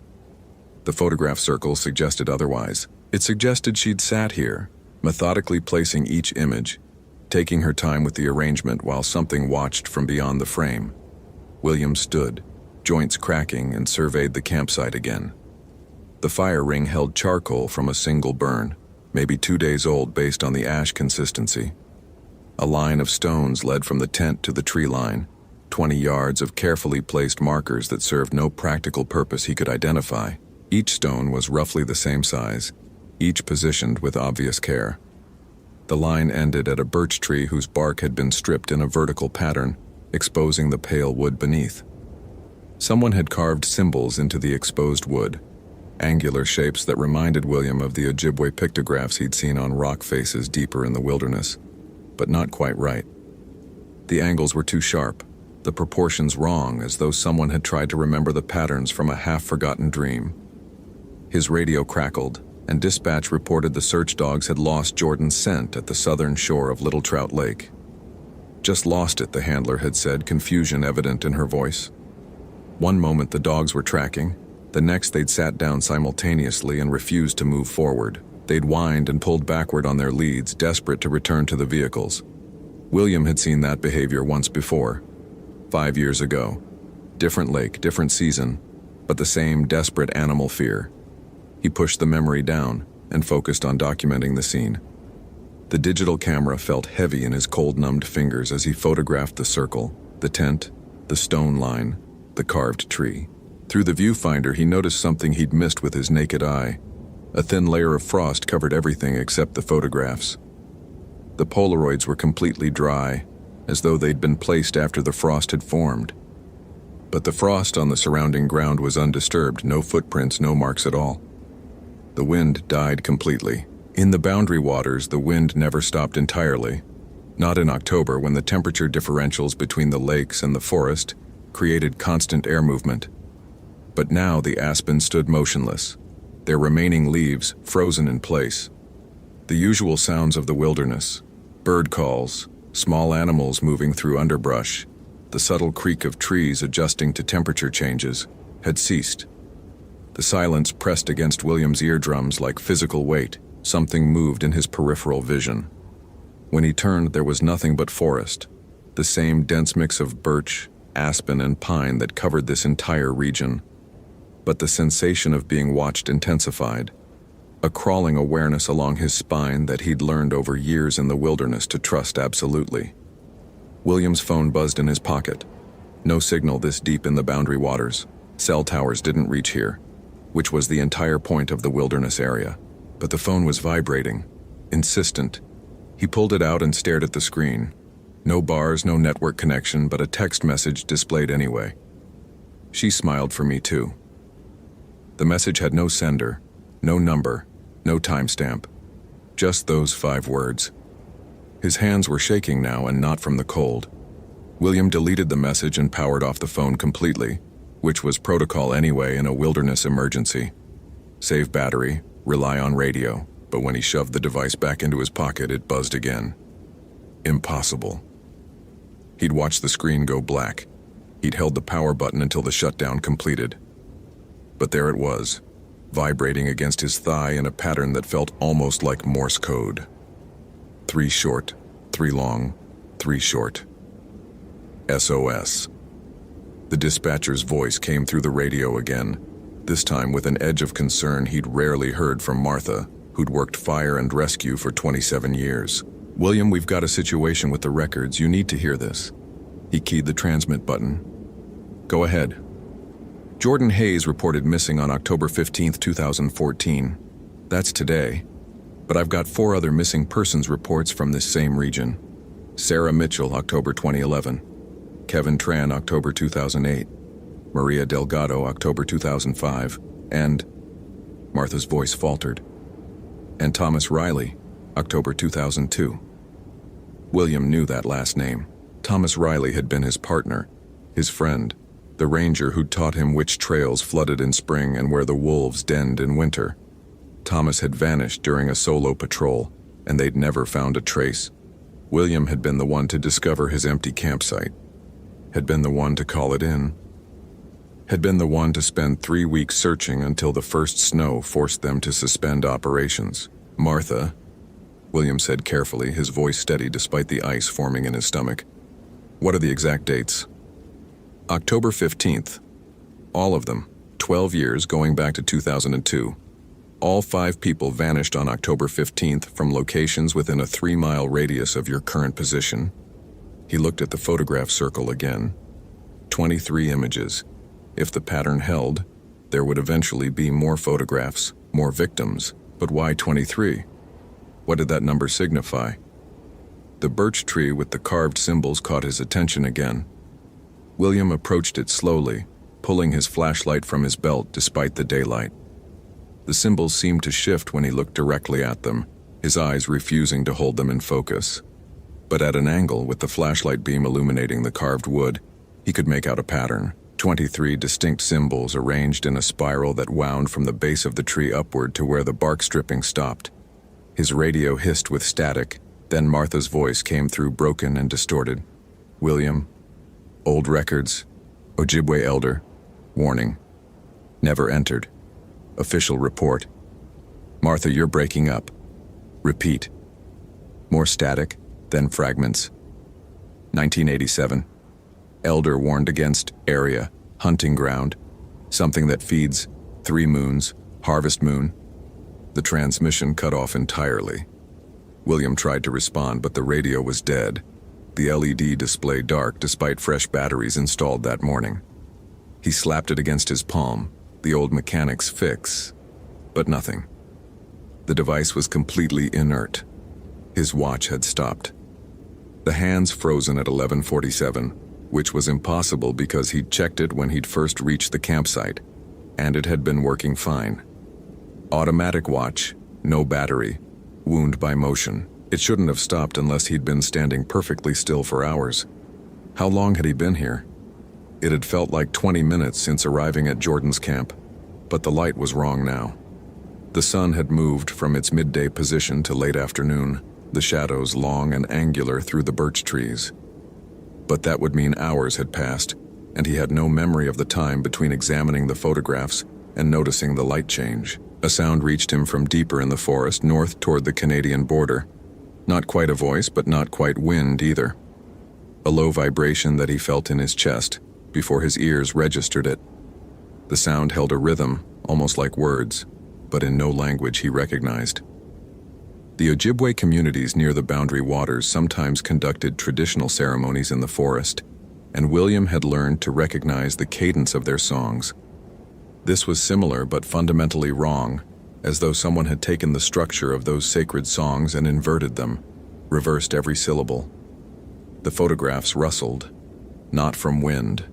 The photograph circle suggested otherwise. It suggested she'd sat here, methodically placing each image, taking her time with the arrangement while something watched from beyond the frame. William stood, joints cracking, and surveyed the campsite again. The fire ring held charcoal from a single burn, maybe 2 days old based on the ash consistency. A line of stones led from the tent to the tree line, 20 yards of carefully placed markers that served no practical purpose he could identify. Each stone was roughly the same size, each positioned with obvious care. The line ended at a birch tree whose bark had been stripped in a vertical pattern, exposing the pale wood beneath. Someone had carved symbols into the exposed wood, angular shapes that reminded William of the Ojibwe pictographs he'd seen on rock faces deeper in the wilderness, but not quite right. The angles were too sharp, the proportions wrong, as though someone had tried to remember the patterns from a half-forgotten dream. His radio crackled, and dispatch reported the search dogs had lost Jordan's scent at the southern shore of Little Trout Lake. "Just lost it," the handler had said, confusion evident in her voice. One moment the dogs were tracking, the next they'd sat down simultaneously and refused to move forward. They'd whined and pulled backward on their leads, desperate to return to the vehicles. William had seen that behavior once before, 5 years ago. Different lake, different season, but the same desperate animal fear. He pushed the memory down and focused on documenting the scene. The digital camera felt heavy in his cold-numbed fingers as he photographed the circle, the tent, the stone line, the carved tree. Through the viewfinder, he noticed something he'd missed with his naked eye. A thin layer of frost covered everything except the photographs. The Polaroids were completely dry, as though they'd been placed after the frost had formed. But the frost on the surrounding ground was undisturbed, no footprints, no marks at all. The wind died completely. In the boundary waters, the wind never stopped entirely. Not in October, when the temperature differentials between the lakes and the forest created constant air movement. But now the aspen stood motionless, their remaining leaves frozen in place. The usual sounds of the wilderness, bird calls, small animals moving through underbrush, the subtle creak of trees adjusting to temperature changes, had ceased. The silence pressed against William's eardrums like physical weight. Something moved in his peripheral vision. When he turned, there was nothing but forest, the same dense mix of birch, aspen, and pine that covered this entire region. But the sensation of being watched intensified, a crawling awareness along his spine that he'd learned over years in the wilderness to trust absolutely. William's phone buzzed in his pocket. No signal this deep in the boundary waters. Cell towers didn't reach here, which was the entire point of the wilderness area. But the phone was vibrating, insistent. He pulled it out and stared at the screen. No bars, no network connection, but a text message displayed anyway. She smiled for me too. The message had no sender, no number, no timestamp. Just those 5 words. His hands were shaking now, and not from the cold. William deleted the message and powered off the phone completely, which was protocol anyway in a wilderness emergency. Save battery, rely on radio, but when he shoved the device back into his pocket, it buzzed again. Impossible. He'd watched the screen go black. He'd held the power button until the shutdown completed. But there it was, vibrating against his thigh in a pattern that felt almost like Morse code. 3 short, 3 long, 3 short. SOS. The dispatcher's voice came through the radio again, this time with an edge of concern he'd rarely heard from Martha, who'd worked fire and rescue for 27 years. "William, we've got a situation with the records. You need to hear this." He keyed the transmit button. "Go ahead." Jordan Hayes reported missing on October 15, 2014. That's today. But I've got 4 other missing persons reports from this same region. Sarah Mitchell, October 2011. Kevin Tran, October 2008. Maria Delgado, October 2005. And... Martha's voice faltered. And Thomas Riley, October 2002. William knew that last name. Thomas Riley had been his partner, his friend, the ranger who'd taught him which trails flooded in spring and where the wolves denned in winter. Thomas had vanished during a solo patrol, and they'd never found a trace. William had been the one to discover his empty campsite, had been the one to call it in, had been the one to spend 3 weeks searching until the first snow forced them to suspend operations. "Martha," William said carefully, his voice steady despite the ice forming in his stomach. "What are the exact dates?" "October 15th. All of them, 12 years going back to 2002. All 5 people vanished on October 15th from locations within a 3-mile radius of your current position." He looked at the photograph circle again. 23 images. If the pattern held, there would eventually be more photographs, more victims. But why 23? What did that number signify? The birch tree with the carved symbols caught his attention again. William approached it slowly, pulling his flashlight from his belt despite the daylight. The symbols seemed to shift when he looked directly at them, his eyes refusing to hold them in focus. But at an angle, with the flashlight beam illuminating the carved wood, he could make out a pattern. 23 distinct symbols arranged in a spiral that wound from the base of the tree upward to where the bark stripping stopped. His radio hissed with static, then Martha's voice came through broken and distorted. "William, old records, Ojibwe elder, warning, never entered. Official report. Martha, you're breaking up. Repeat." More static, then fragments. 1987. Elder warned against area, hunting ground, something that feeds 3 moons, harvest moon. The transmission cut off entirely. William tried to respond, but the radio was dead. The LED display dark despite fresh batteries installed that morning. He slapped it against his palm, the old mechanic's fix, but nothing. The device was completely inert. His watch had stopped. The hands frozen at 11:47, which was impossible because he'd checked it when he'd first reached the campsite, and it had been working fine. Automatic watch, no battery, wound by motion. It shouldn't have stopped unless he'd been standing perfectly still for hours. How long had he been here? It had felt like 20 minutes since arriving at Jordan's camp, but the light was wrong now. The sun had moved from its midday position to late afternoon, the shadows long and angular through the birch trees. But that would mean hours had passed, and he had no memory of the time between examining the photographs and noticing the light change. A sound reached him from deeper in the forest north toward the Canadian border. Not quite a voice, but not quite wind either. A low vibration that he felt in his chest before his ears registered it. The sound held a rhythm, almost like words, but in no language he recognized. The Ojibwe communities near the Boundary Waters sometimes conducted traditional ceremonies in the forest, and William had learned to recognize the cadence of their songs. This was similar but fundamentally wrong, as though someone had taken the structure of those sacred songs and inverted them, reversed every syllable. The photographs rustled, not from wind.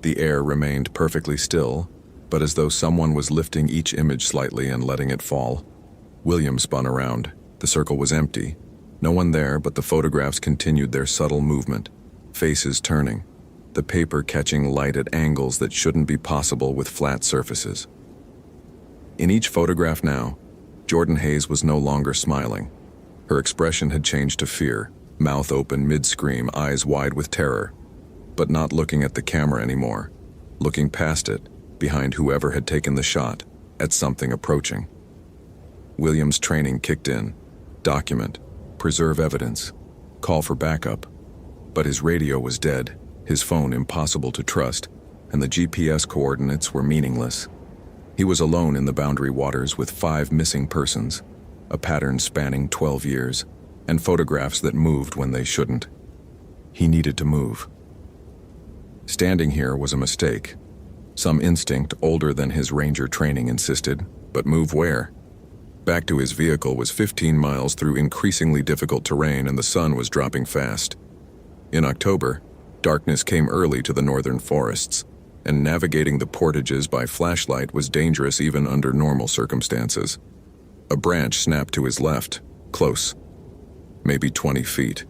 The air remained perfectly still, but as though someone was lifting each image slightly and letting it fall. William spun around. The circle was empty. No one there, but the photographs continued their subtle movement, faces turning, the paper catching light at angles that shouldn't be possible with flat surfaces. In each photograph now, Jordan Hayes was no longer smiling. Her expression had changed to fear, mouth open mid-scream, eyes wide with terror, but not looking at the camera anymore, looking past it, behind whoever had taken the shot, at something approaching. William's training kicked in. Document, preserve evidence, call for backup. But his radio was dead, his phone impossible to trust, and the GPS coordinates were meaningless. He was alone in the Boundary Waters with 5 missing persons, a pattern spanning 12 years, and photographs that moved when they shouldn't. He needed to move. Standing here was a mistake. Some instinct older than his ranger training insisted, but move where? Back to his vehicle was 15 miles through increasingly difficult terrain, and the sun was dropping fast. In October, darkness came early to the northern forests, and navigating the portages by flashlight was dangerous even under normal circumstances. A branch snapped to his left, close, maybe 20 feet.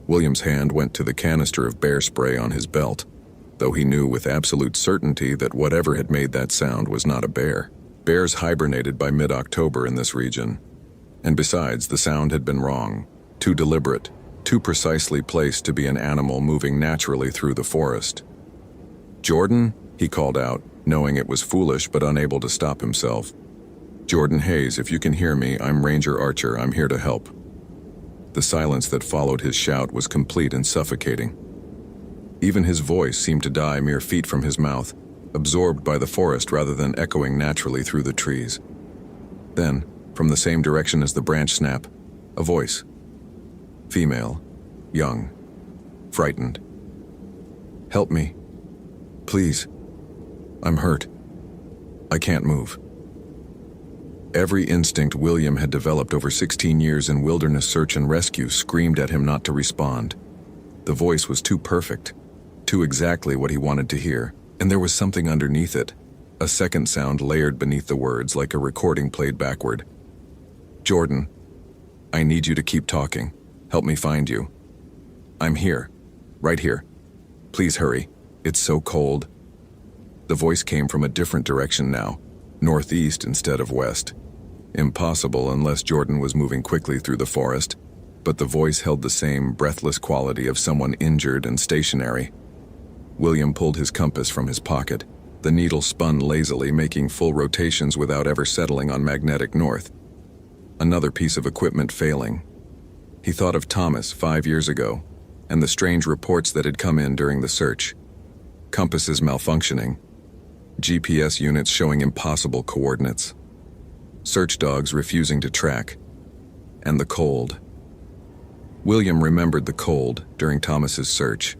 William's hand went to the canister of bear spray on his belt, though he knew with absolute certainty that whatever had made that sound was not a bear. Bears hibernated by mid-October in this region. And besides, the sound had been wrong, too deliberate, too precisely placed to be an animal moving naturally through the forest. "Jordan," he called out, knowing it was foolish but unable to stop himself. "Jordan Hayes, if you can hear me, I'm Ranger Archer. I'm here to help." The silence that followed his shout was complete and suffocating. Even his voice seemed to die mere feet from his mouth, absorbed by the forest rather than echoing naturally through the trees. Then, from the same direction as the branch snap, a voice. Female, young, frightened. "Help me. Please. I'm hurt. I can't move." Every instinct William had developed over 16 years in wilderness search and rescue screamed at him not to respond. The voice was too perfect, too exactly what he wanted to hear, and there was something underneath it, a A second sound layered beneath the words like a recording played backward. "Jordan, I need you to keep talking. Help me find you. I'm here. Right here. Please hurry. It's so cold." The voice came from a different direction now, northeast instead of west. Impossible unless Jordan was moving quickly through the forest, but the voice held the same breathless quality of someone injured and stationary. William pulled his compass from his pocket. The needle spun lazily, making full rotations without ever settling on magnetic north. Another piece of equipment failing. He thought of Thomas 5 years ago, and the strange reports that had come in during the search. Compasses malfunctioning. GPS units showing impossible coordinates. Search dogs refusing to track. And the cold. William remembered the cold during Thomas's search.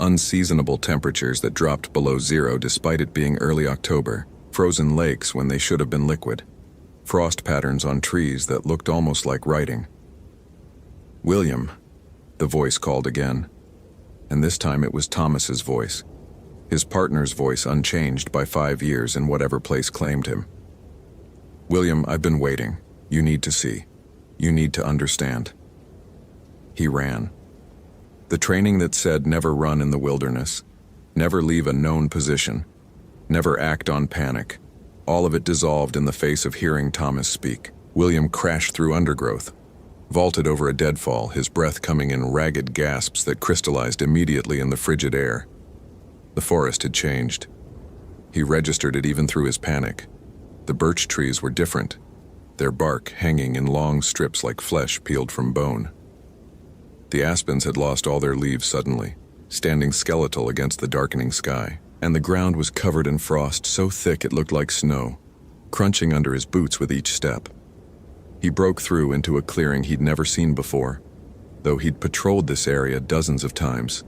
Unseasonable temperatures that dropped below zero despite it being early October. Frozen lakes when they should have been liquid. Frost patterns on trees that looked almost like writing. "William," the voice called again. And this time it was Thomas's voice. His partner's voice unchanged by 5 years in whatever place claimed him. "William, I've been waiting. You need to see. You need to understand." He ran. The training that said never run in the wilderness, never leave a known position, never act on panic, all of it dissolved in the face of hearing Thomas speak. William crashed through undergrowth, vaulted over a deadfall, his breath coming in ragged gasps that crystallized immediately in the frigid air. The forest had changed. He registered it even through his panic. The birch trees were different, their bark hanging in long strips like flesh peeled from bone. The aspens had lost all their leaves suddenly, standing skeletal against the darkening sky, and the ground was covered in frost so thick it looked like snow, crunching under his boots with each step. He broke through into a clearing he'd never seen before, though he'd patrolled this area dozens of times.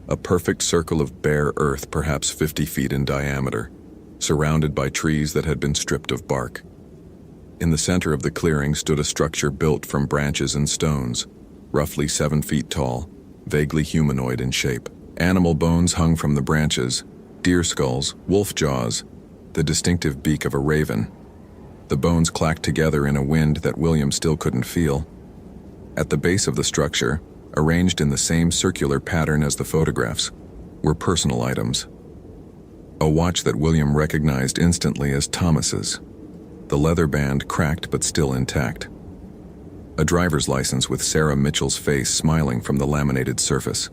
A perfect circle of bare earth, perhaps 50 feet in diameter, surrounded by trees that had been stripped of bark. In the center of the clearing stood a structure built from branches and stones, roughly 7 feet tall, vaguely humanoid in shape. Animal bones hung from the branches, deer skulls, wolf jaws, the distinctive beak of a raven. The bones clacked together in a wind that William still couldn't feel. At the base of the structure, arranged in the same circular pattern as the photographs, were personal items. A watch that William recognized instantly as Thomas's. The leather band cracked but still intact. A driver's license with Sarah Mitchell's face smiling from the laminated surface.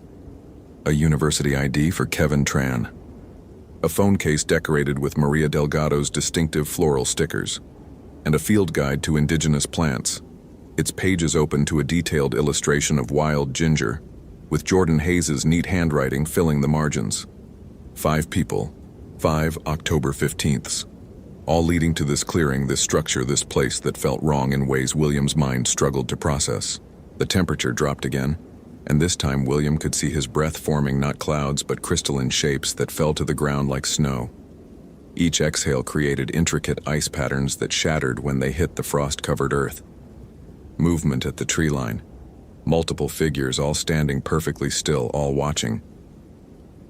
A university ID for Kevin Tran. A phone case decorated with Maria Delgado's distinctive floral stickers. And a field guide to indigenous plants, its pages open to a detailed illustration of wild ginger, with Jordan Hayes's neat handwriting filling the margins. 5 people, 5 October 15ths. All leading to this clearing, this structure, this place that felt wrong in ways William's mind struggled to process. The temperature dropped again, and this time William could see his breath forming not clouds but crystalline shapes that fell to the ground like snow. Each exhale created intricate ice patterns that shattered when they hit the frost-covered earth. Movement at the tree line. Multiple figures all standing perfectly still, all watching.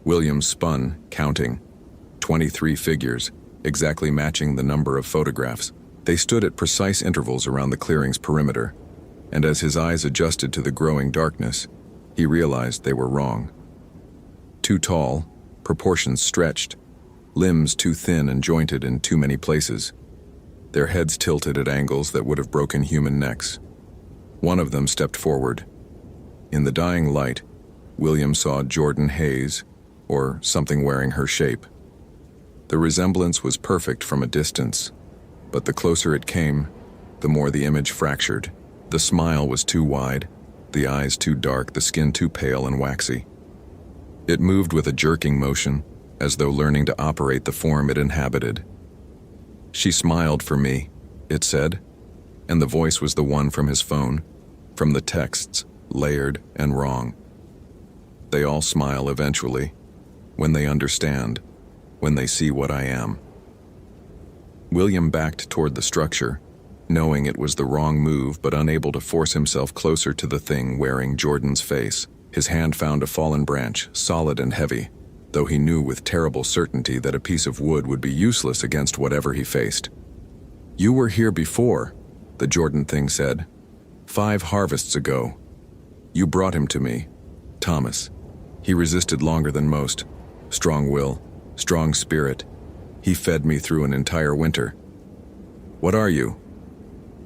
William spun, counting. 23 figures, exactly matching the number of photographs. They stood at precise intervals around the clearing's perimeter, and as his eyes adjusted to the growing darkness, he realized they were wrong. Too tall, proportions stretched, limbs too thin and jointed in too many places. Their heads tilted at angles that would have broken human necks. One of them stepped forward. In the dying light, William saw Jordan Hayes, or something wearing her shape. The resemblance was perfect from a distance, but the closer it came, the more the image fractured. The smile was too wide, the eyes too dark, the skin too pale and waxy. It moved with a jerking motion, as though learning to operate the form it inhabited. "She smiled for me," it said, and the voice was the one from his phone, from the texts, layered and wrong. They all smile eventually, when they understand, when they see what I am. William backed toward the structure, knowing it was the wrong move but unable to force himself closer to the thing wearing Jordan's face. His hand found a fallen branch, solid and heavy. though he knew with terrible certainty that a piece of wood would be useless against whatever he faced. "You were here before," the Jordan thing said. "5 harvests ago. You brought him to me, Thomas. He resisted longer than most. Strong will, strong spirit. He fed me through an entire winter." "What are you?"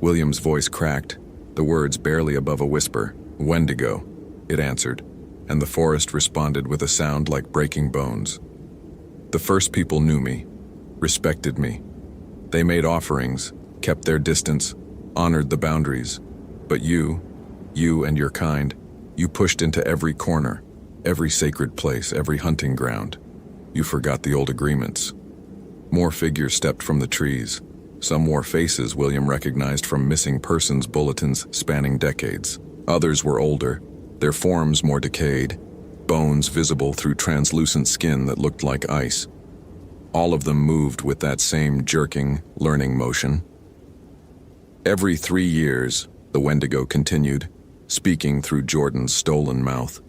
William's voice cracked, the words barely above a whisper. "Wendigo," it answered, and the forest responded with a sound like breaking bones. "The first people knew me, respected me. They made offerings, kept their distance, honored the boundaries. But you and your kind, you pushed into every corner, every sacred place, every hunting ground. You forgot the old agreements." More figures stepped from the trees. Some wore faces William recognized from missing persons bulletins spanning decades. Others were older, their forms more decayed, bones visible through translucent skin that looked like ice. All of them moved with that same jerking, learning motion. "Every 3 years," the Wendigo continued, speaking through Jordan's stolen mouth.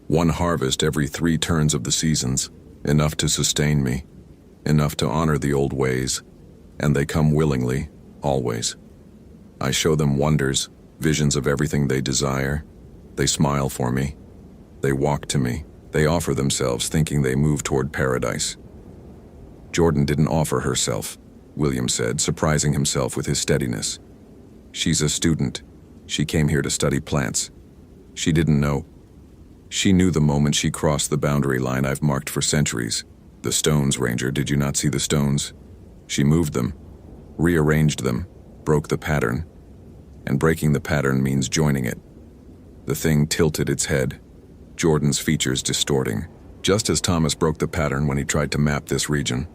"One harvest every 3 turns of the seasons, enough to sustain me, enough to honor the old ways, and they come willingly, always. I show them wonders, visions of everything they desire. They smile for me. They walk to me. They offer themselves, thinking they move toward paradise." "Jordan didn't offer herself," William said, surprising himself with his steadiness. "She's a student. She came here to study plants. She didn't know. She knew the moment she crossed the boundary line I've marked for centuries. The stones, Ranger, did you not see the stones? She moved them, rearranged them, broke the pattern. And breaking the pattern means joining it." The thing tilted its head, Jordan's features distorting, just as Thomas broke the pattern when he tried to map this region.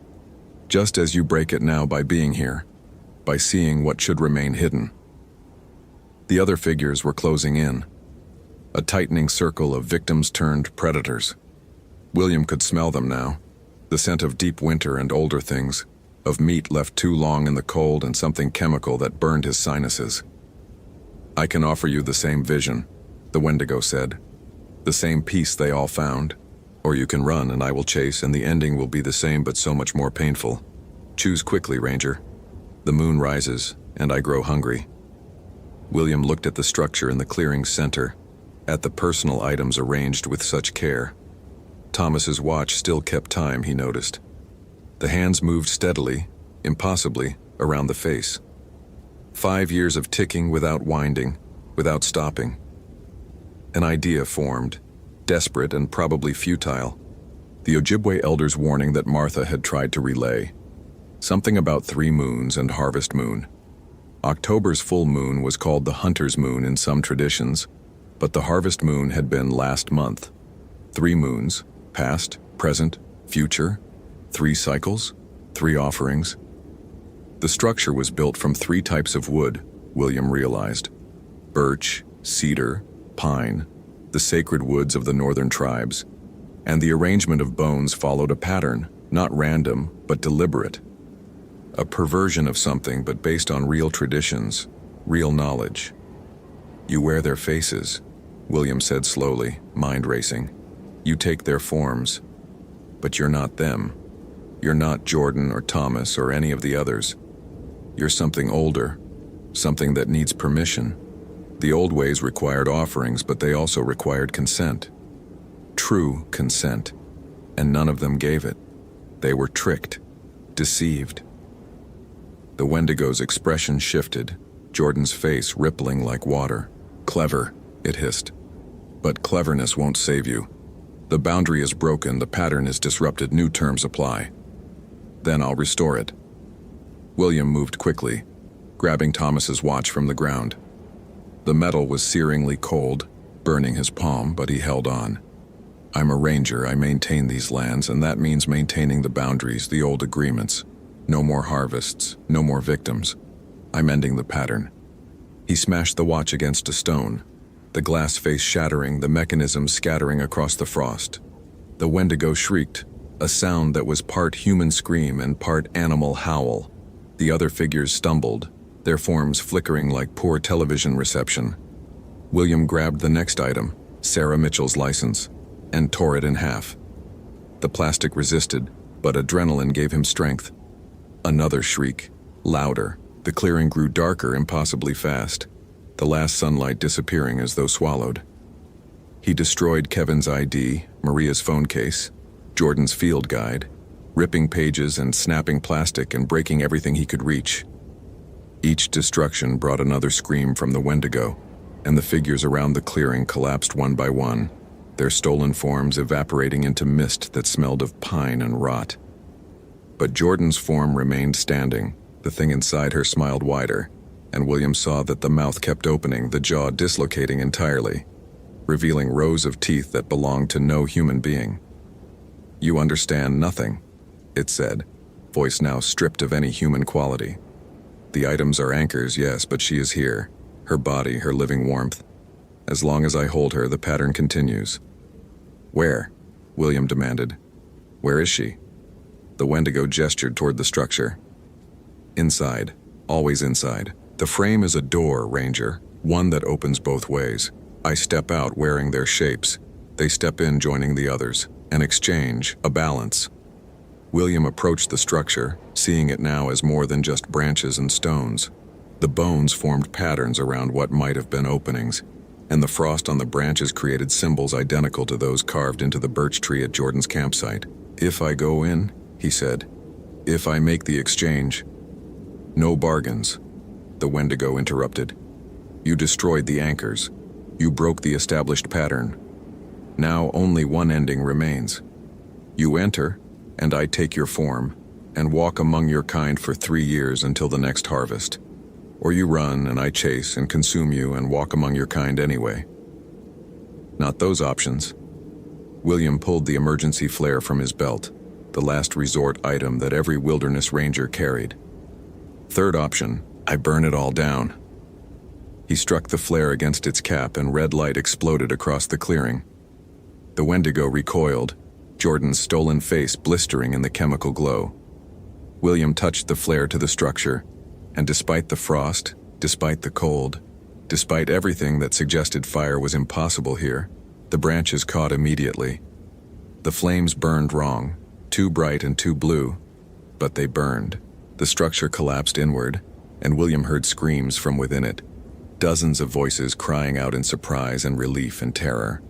Just as you break it now by being here, by seeing what should remain hidden. The other figures were closing in, a tightening circle of victims turned predators. William could smell them now, the scent of deep winter and older things, of meat left too long in the cold and something chemical that burned his sinuses. "I can offer you the same vision," the Wendigo said. "The same peace they all found. Or you can run and I will chase, and the ending will be the same but so much more painful. Choose quickly, Ranger. The moon rises, and I grow hungry." William looked at the structure in the clearing's center, at the personal items arranged with such care. Thomas's watch still kept time, he noticed. The hands moved steadily, impossibly, around the face. 5 years of ticking without winding, without stopping. An idea formed, desperate and probably futile. The Ojibwe elder's warning that Martha had tried to relay. Something about 3 moons and harvest moon. October's full moon was called the hunter's moon in some traditions, but the harvest moon had been last month. 3 moons, past, present, future, 3 cycles, 3 offerings. The structure was built from 3 types of wood, William realized. Birch, cedar, pine, the sacred woods of the northern tribes, and the arrangement of bones followed a pattern, not random, but deliberate. A perversion of something, but based on real traditions, real knowledge. "You wear their faces," William said slowly, mind racing. "You take their forms, but you're not them. You're not Jordan or Thomas or any of the others. You're something older, something that needs permission. The old ways required offerings, but they also required consent. True consent, and none of them gave it. They were tricked, deceived." The Wendigo's expression shifted, Jordan's face rippling like water. "Clever," it hissed. "But cleverness won't save you. The boundary is broken, the pattern is disrupted, new terms apply. Then I'll restore it." William moved quickly, grabbing Thomas's watch from the ground. The metal was searingly cold, burning his palm, but he held on. "I'm a ranger, I maintain these lands, and that means maintaining the boundaries, the old agreements. No more harvests, no more victims. I'm ending the pattern." He smashed the watch against a stone, the glass face shattering, the mechanism scattering across the frost. The Wendigo shrieked, a sound that was part human scream and part animal howl. The other figures stumbled, their forms flickering like poor television reception. William grabbed the next item, Sarah Mitchell's license, and tore it in half. The plastic resisted, but adrenaline gave him strength. Another shriek, louder. The clearing grew darker impossibly fast, the last sunlight disappearing as though swallowed. He destroyed Kevin's ID, Maria's phone case, Jordan's field guide, ripping pages and snapping plastic and breaking everything he could reach. Each destruction brought another scream from the Wendigo, and the figures around the clearing collapsed one by one, their stolen forms evaporating into mist that smelled of pine and rot. But Jordan's form remained standing. The thing inside her smiled wider, and William saw that the mouth kept opening, the jaw dislocating entirely, revealing rows of teeth that belonged to no human being. "You understand nothing," it said, voice now stripped of any human quality. "The items are anchors, yes, but she is here, her body, her living warmth. As long as I hold her, the pattern continues." "Where?" William demanded. "Where is she?" The Wendigo gestured toward the structure. "Inside, always inside. The frame is a door, Ranger, one that opens both ways. I step out wearing their shapes. They step in joining the others. An exchange, a balance." William approached the structure, seeing it now as more than just branches and stones. The bones formed patterns around what might have been openings, and the frost on the branches created symbols identical to those carved into the birch tree at Jordan's campsite. "If I go in," he said, "if I make the exchange." "No bargains," the Wendigo interrupted. "You destroyed the anchors. You broke the established pattern. Now only one ending remains. You enter, and I take your form, and walk among your kind for 3 years until the next harvest. Or you run, and I chase and consume you and walk among your kind anyway." Not those options. William pulled the emergency flare from his belt, the last resort item that every wilderness ranger carried. "Third option, I burn it all down." He struck the flare against its cap and red light exploded across the clearing. The Wendigo recoiled, Jordan's stolen face blistering in the chemical glow. William touched the flare to the structure, and despite the frost, despite the cold, despite everything that suggested fire was impossible here, the branches caught immediately. The flames burned wrong, too bright and too blue, but they burned. The structure collapsed inward, and William heard screams from within it, dozens of voices crying out in surprise and relief and terror.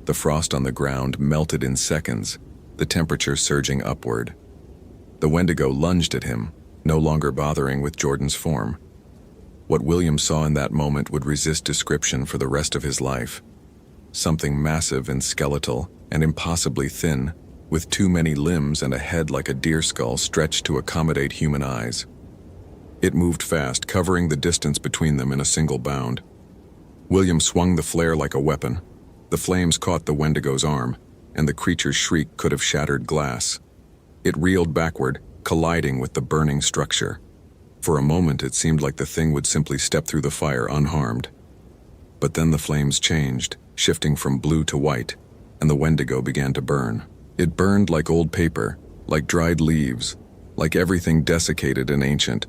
The frost on the ground melted in seconds, the temperature surging upward. The Wendigo lunged at him, no longer bothering with Jordan's form. What William saw in that moment would resist description for the rest of his life. Something massive and skeletal and impossibly thin, with too many limbs and a head like a deer skull stretched to accommodate human eyes. It moved fast, covering the distance between them in a single bound. William swung the flare like a weapon. The flames caught the Wendigo's arm, and the creature's shriek could have shattered glass. It reeled backward, colliding with the burning structure. For a moment it seemed like the thing would simply step through the fire unharmed. But then the flames changed, shifting from blue to white, and the Wendigo began to burn. It burned like old paper, like dried leaves, like everything desiccated and ancient.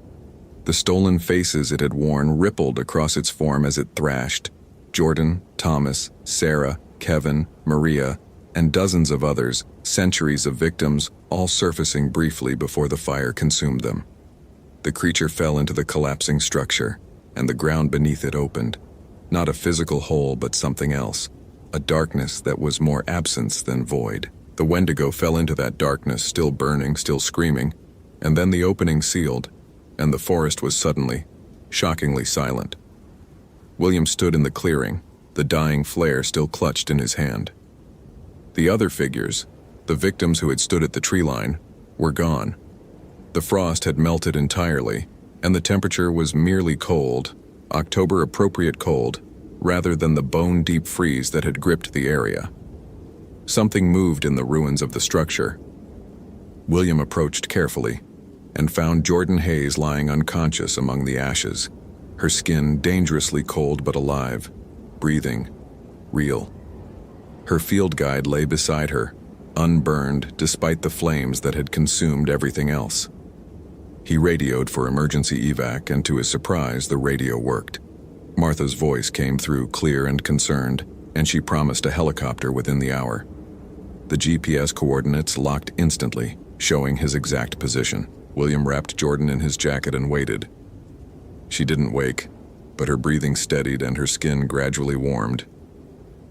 The stolen faces it had worn rippled across its form as it thrashed. Jordan, Thomas, Sarah, Kevin, Maria, and dozens of others, centuries of victims, all surfacing briefly before the fire consumed them. The creature fell into the collapsing structure, and the ground beneath it opened. Not a physical hole, but something else. A darkness that was more absence than void. The Wendigo fell into that darkness, still burning, still screaming, and then the opening sealed, and the forest was suddenly, shockingly silent. William stood in the clearing, the dying flare still clutched in his hand. The other figures, the victims who had stood at the tree line, were gone. The frost had melted entirely, and the temperature was merely cold, October-appropriate cold, rather than the bone-deep freeze that had gripped the area. Something moved in the ruins of the structure. William approached carefully, and found Jordan Hayes lying unconscious among the ashes, her skin dangerously cold but alive, breathing, real. Her field guide lay beside her, unburned despite the flames that had consumed everything else. He radioed for emergency evac, and to his surprise, the radio worked. Martha's voice came through clear and concerned, and she promised a helicopter within the hour. The GPS coordinates locked instantly, showing his exact position. William wrapped Jordan in his jacket and waited. She didn't wake, but her breathing steadied and her skin gradually warmed.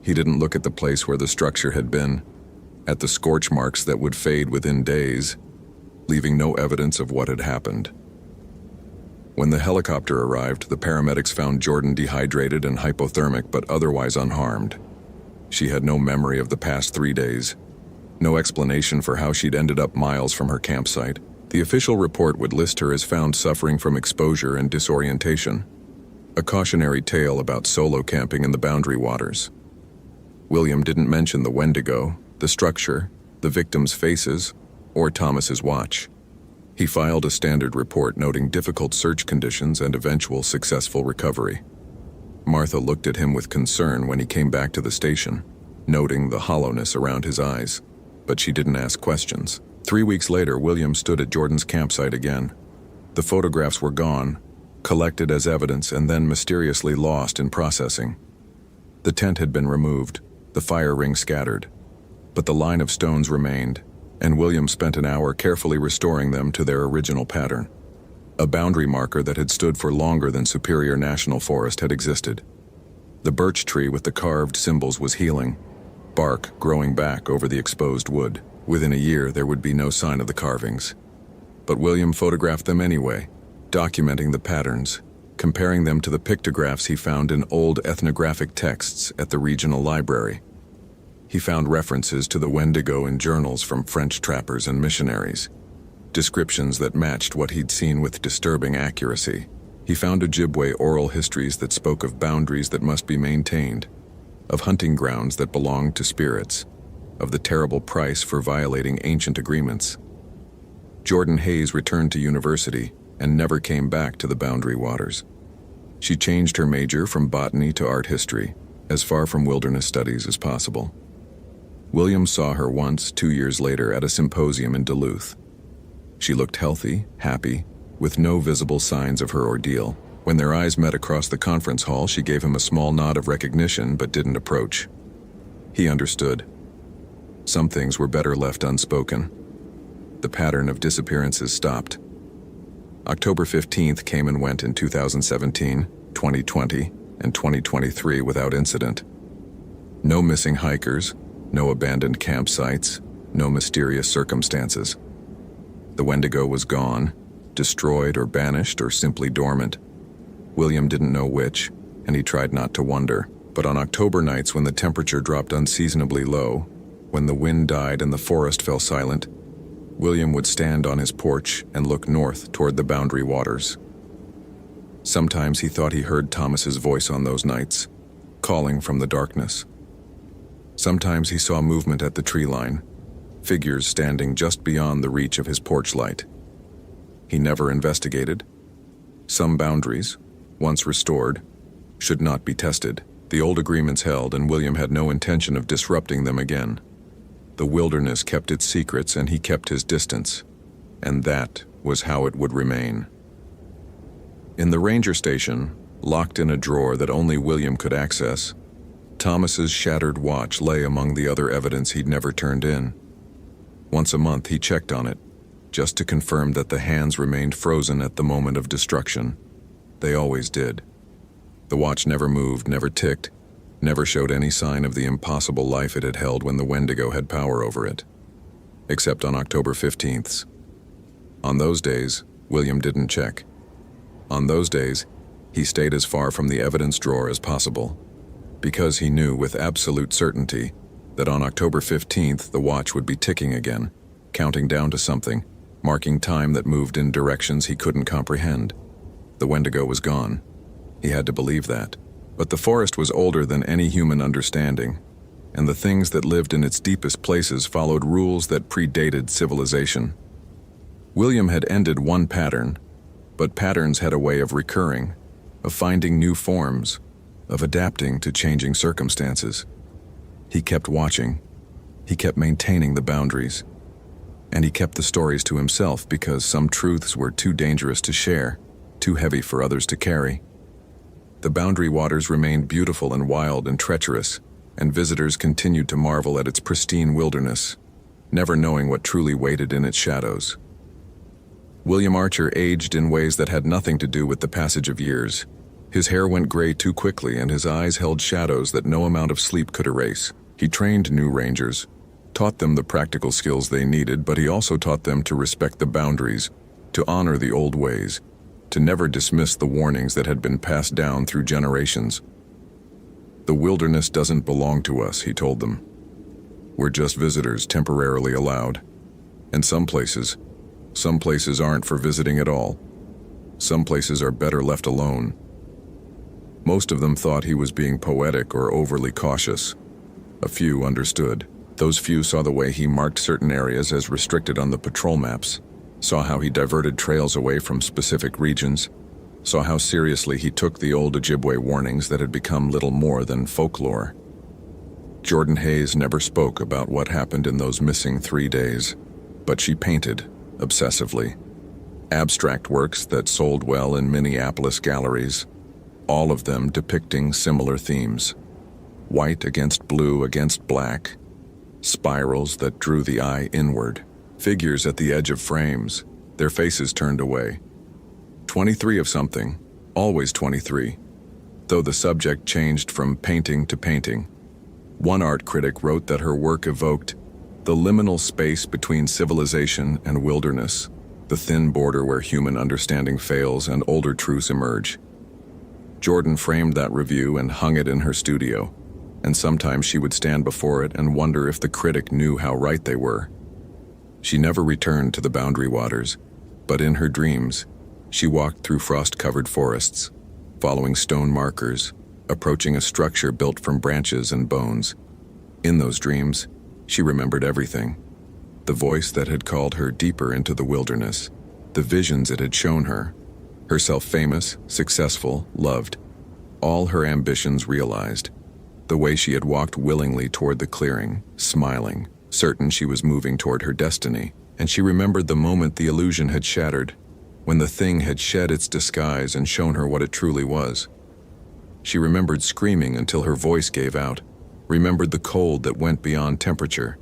He didn't look at the place where the structure had been, at the scorch marks that would fade within days, leaving no evidence of what had happened. When the helicopter arrived, the paramedics found Jordan dehydrated and hypothermic but otherwise unharmed. She had no memory of the past 3 days, no explanation for how she'd ended up miles from her campsite. The official report would list her as found suffering from exposure and disorientation, a cautionary tale about solo camping in the Boundary Waters. William didn't mention the Wendigo, the structure, the victims' faces, or Thomas's watch. He filed a standard report noting difficult search conditions and eventual successful recovery. Martha looked at him with concern when he came back to the station, noting the hollowness around his eyes, but she didn't ask questions. 3 weeks later, William stood at Jordan's campsite again. The photographs were gone, collected as evidence and then mysteriously lost in processing. The tent had been removed, the fire ring scattered, but the line of stones remained, and William spent an hour carefully restoring them to their original pattern. A boundary marker that had stood for longer than Superior National Forest had existed. The birch tree with the carved symbols was healing, bark growing back over the exposed wood. Within a year, there would be no sign of the carvings. But William photographed them anyway, documenting the patterns, comparing them to the pictographs he found in old ethnographic texts at the regional library. He found references to the Wendigo in journals from French trappers and missionaries, descriptions that matched what he'd seen with disturbing accuracy. He found Ojibwe oral histories that spoke of boundaries that must be maintained, of hunting grounds that belonged to spirits, of the terrible price for violating ancient agreements. Jordan Hayes returned to university and never came back to the Boundary Waters. She changed her major from botany to art history, as far from wilderness studies as possible. William saw her once, 2 years later, at a symposium in Duluth. She looked healthy, happy, with no visible signs of her ordeal. When their eyes met across the conference hall, she gave him a small nod of recognition but didn't approach. He understood. Some things were better left unspoken. The pattern of disappearances stopped. October 15th came and went in 2017, 2020, and 2023 without incident. No missing hikers, no abandoned campsites, no mysterious circumstances. The Wendigo was gone, destroyed or banished or simply dormant. William didn't know which, and he tried not to wonder. But on October nights when the temperature dropped unseasonably low, when the wind died and the forest fell silent, William would stand on his porch and look north toward the Boundary Waters. Sometimes he thought he heard Thomas's voice on those nights, calling from the darkness. Sometimes he saw movement at the tree line, figures standing just beyond the reach of his porch light. He never investigated. Some boundaries, once restored, should not be tested. The old agreements held, and William had no intention of disrupting them again. The wilderness kept its secrets and he kept his distance, and that was how it would remain. In the ranger station, locked in a drawer that only William could access, Thomas's shattered watch lay among the other evidence he'd never turned in. Once a month he checked on it, just to confirm that the hands remained frozen at the moment of destruction. They always did. The watch never moved, never ticked, never showed any sign of the impossible life it had held when the Wendigo had power over it. Except on October 15th. On those days, William didn't check. On those days, he stayed as far from the evidence drawer as possible, because he knew with absolute certainty that on October 15th the watch would be ticking again, counting down to something, marking time that moved in directions he couldn't comprehend. The Wendigo was gone. He had to believe that. But the forest was older than any human understanding, and the things that lived in its deepest places followed rules that predated civilization. William had ended one pattern, but patterns had a way of recurring, of finding new forms, of adapting to changing circumstances. He kept watching. He kept maintaining the boundaries. And he kept the stories to himself because some truths were too dangerous to share, too heavy for others to carry. The Boundary Waters remained beautiful and wild and treacherous, and visitors continued to marvel at its pristine wilderness. never knowing what truly waited in its shadows. William Archer aged in ways that had nothing to do with the passage of years. His hair went gray too quickly, and his eyes held shadows that no amount of sleep could erase. He trained new Rangers, taught them the practical skills they needed, but he also taught them to respect the boundaries, to honor the old ways, to never dismiss the warnings that had been passed down through generations. "The wilderness doesn't belong to us," he told them. "We're just visitors temporarily allowed. And some places aren't for visiting at all. Some places are better left alone." Most of them thought he was being poetic or overly cautious. A few understood. Those few saw the way he marked certain areas as restricted on the patrol maps, saw how he diverted trails away from specific regions, saw how seriously he took the old Ojibwe warnings that had become little more than folklore. Jordan Hayes never spoke about what happened in those missing 3 days, but she painted, obsessively. Abstract works that sold well in Minneapolis galleries, all of them depicting similar themes. White against blue against black, spirals that drew the eye inward, figures at the edge of frames, their faces turned away. 23 of something, always 23, though the subject changed from painting to painting. One art critic wrote that her work evoked the liminal space between civilization and wilderness, the thin border where human understanding fails and older truths emerge. Jordan framed that review and hung it in her studio, and sometimes she would stand before it and wonder if the critic knew how right they were. She never returned to the boundary waters, but in her dreams, she walked through frost-covered forests, following stone markers, approaching a structure built from branches and bones. In those dreams, she remembered everything. The voice that had called her deeper into the wilderness, the visions it had shown her, herself famous, successful, loved, all her ambitions realized. The way she had walked willingly toward the clearing, smiling, certain she was moving toward her destiny, and she remembered the moment the illusion had shattered, when the thing had shed its disguise and shown her what it truly was. She remembered screaming until her voice gave out, remembered the cold that went beyond temperature,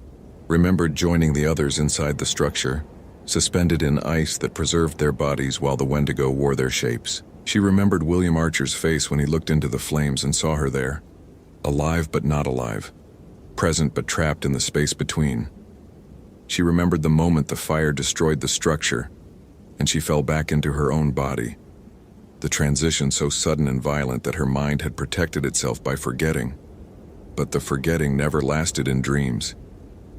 remembered joining the others inside the structure, suspended in ice that preserved their bodies while the Wendigo wore their shapes. She remembered William Archer's face when he looked into the flames and saw her there, alive but not alive, present but trapped in the space between. She remembered the moment the fire destroyed the structure, and she fell back into her own body. The transition so sudden and violent that her mind had protected itself by forgetting. But the forgetting never lasted in dreams.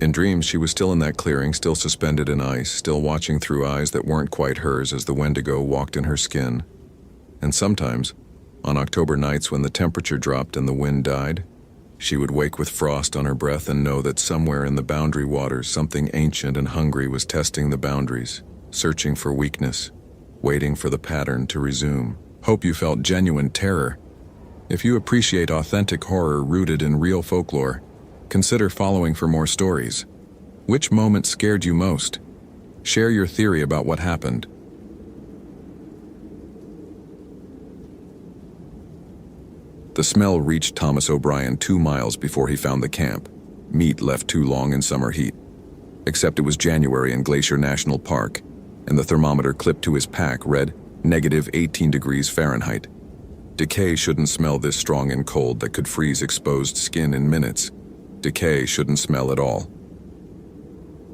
In dreams, she was still in that clearing, still suspended in ice, still watching through eyes that weren't quite hers as the Wendigo walked in her skin. And sometimes, on October nights when the temperature dropped and the wind died, she would wake with frost on her breath and know that somewhere in the boundary waters something ancient and hungry was testing the boundaries, searching for weakness, waiting for the pattern to resume. Hope you felt genuine terror. If you appreciate authentic horror rooted in real folklore, consider following for more stories. Which moment scared you most? Share your theory about what happened. The smell reached Thomas O'Brien 2 miles before he found the camp. Meat left too long in summer heat. Except it was January in Glacier National Park, and the thermometer clipped to his pack read -18 degrees Fahrenheit. Decay shouldn't smell this strong and cold that could freeze exposed skin in minutes. Decay shouldn't smell at all.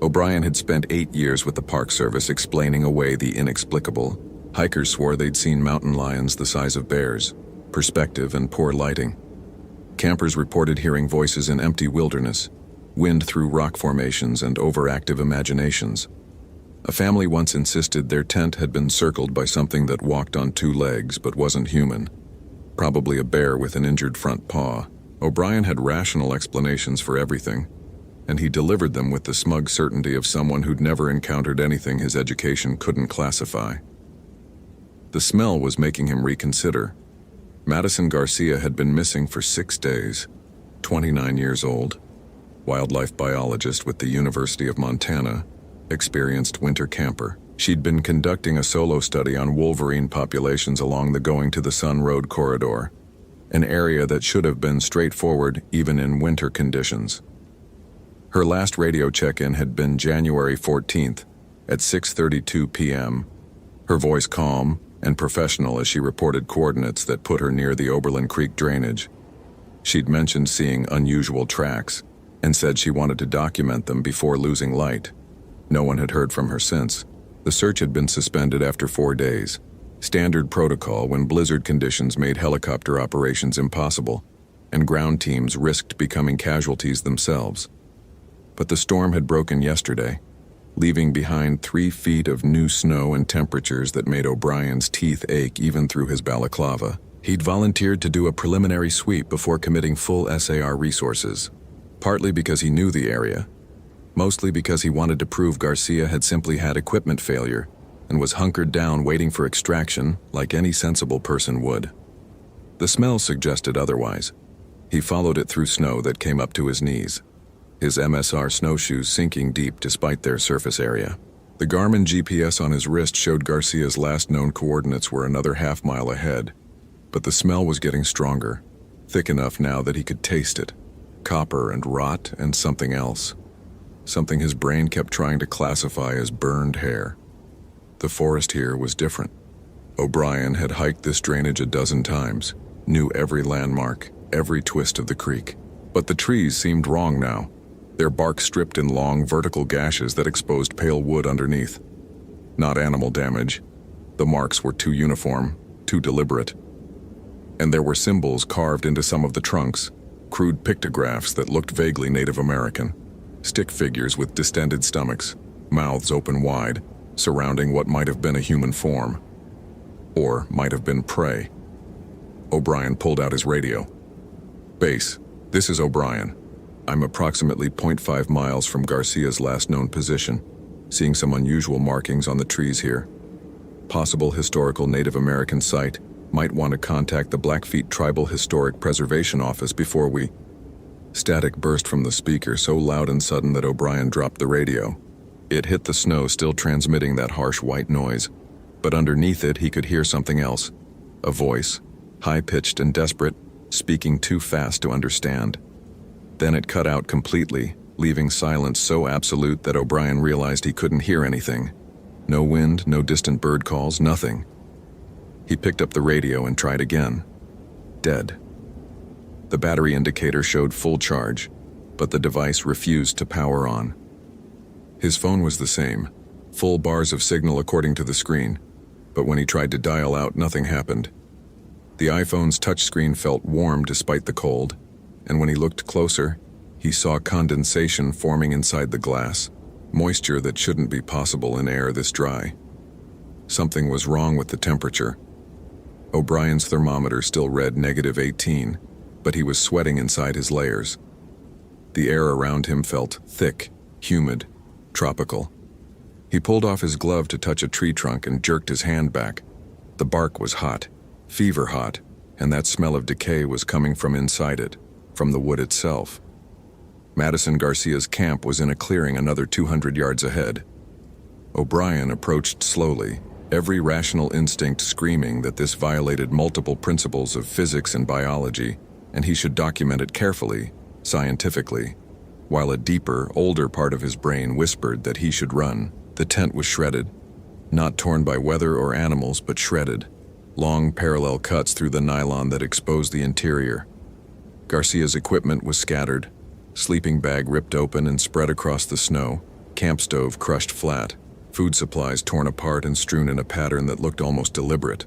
O'Brien had spent 8 years with the Park Service explaining away the inexplicable. Hikers swore they'd seen mountain lions the size of bears, perspective and poor lighting. Campers reported hearing voices in empty wilderness, wind through rock formations and overactive imaginations. A family once insisted their tent had been circled by something that walked on 2 legs but wasn't human, probably a bear with an injured front paw. O'Brien had rational explanations for everything, and he delivered them with the smug certainty of someone who'd never encountered anything his education couldn't classify. The smell was making him reconsider. Madison Garcia had been missing for 6 days, 29 years old, wildlife biologist with the University of Montana, experienced winter camper. She'd been conducting a solo study on wolverine populations along the Going to the Sun Road corridor, an area that should have been straightforward even in winter conditions. Her last radio check-in had been January 14th at 6:32 p.m., her voice calm and professional as she reported coordinates that put her near the Oberlin Creek drainage. She'd mentioned seeing unusual tracks and said she wanted to document them before losing light. No one had heard from her since. The search had been suspended after 4 days, standard protocol when blizzard conditions made helicopter operations impossible and ground teams risked becoming casualties themselves. But the storm had broken yesterday, leaving behind 3 feet of new snow and temperatures that made O'Brien's teeth ache even through his balaclava. He'd volunteered to do a preliminary sweep before committing full SAR resources, partly because he knew the area, mostly because he wanted to prove Garcia had simply had equipment failure and was hunkered down waiting for extraction like any sensible person would. The smell suggested otherwise. He followed it through snow that came up to his knees, his MSR snowshoes sinking deep despite their surface area. The Garmin GPS on his wrist showed Garcia's last known coordinates were another half-mile ahead, but the smell was getting stronger, thick enough now that he could taste it. Copper and rot and something else. Something his brain kept trying to classify as burned hair. The forest here was different. O'Brien had hiked this drainage a dozen times, knew every landmark, every twist of the creek. But the trees seemed wrong now, their bark stripped in long vertical gashes that exposed pale wood underneath. Not animal damage. The marks were too uniform, too deliberate. And there were symbols carved into some of the trunks, crude pictographs that looked vaguely Native American. Stick figures with distended stomachs, mouths open wide, surrounding what might have been a human form. Or might have been prey. O'Brien pulled out his radio. "Base, this is O'Brien. I'm approximately 0.5 miles from Garcia's last known position, seeing some unusual markings on the trees here. Possible historical Native American site. Might want to contact the Blackfeet Tribal Historic Preservation Office before we..." Static burst from the speaker so loud and sudden that O'Brien dropped the radio. It hit the snow, still transmitting that harsh white noise, but underneath it he could hear something else. A voice, high-pitched and desperate, speaking too fast to understand. Then it cut out completely, leaving silence so absolute that O'Brien realized he couldn't hear anything. No wind, no distant bird calls, nothing. He picked up the radio and tried again. Dead. The battery indicator showed full charge, but the device refused to power on. His phone was the same, full bars of signal according to the screen, but when he tried to dial out, nothing happened. The iPhone's touchscreen felt warm despite the cold, and when he looked closer, he saw condensation forming inside the glass, moisture that shouldn't be possible in air this dry. Something was wrong with the temperature. O'Brien's thermometer still read -18, but he was sweating inside his layers. The air around him felt thick, humid, tropical. He pulled off his glove to touch a tree trunk and jerked his hand back. The bark was hot, fever hot, and that smell of decay was coming from inside it, from the wood itself. Madison Garcia's camp was in a clearing another 200 yards ahead. O'Brien approached slowly, every rational instinct screaming that this violated multiple principles of physics and biology, and he should document it carefully, scientifically, while a deeper, older part of his brain whispered that he should run. The tent was shredded, not torn by weather or animals, but shredded, long parallel cuts through the nylon that exposed the interior. Garcia's equipment was scattered, sleeping bag ripped open and spread across the snow, camp stove crushed flat, food supplies torn apart and strewn in a pattern that looked almost deliberate.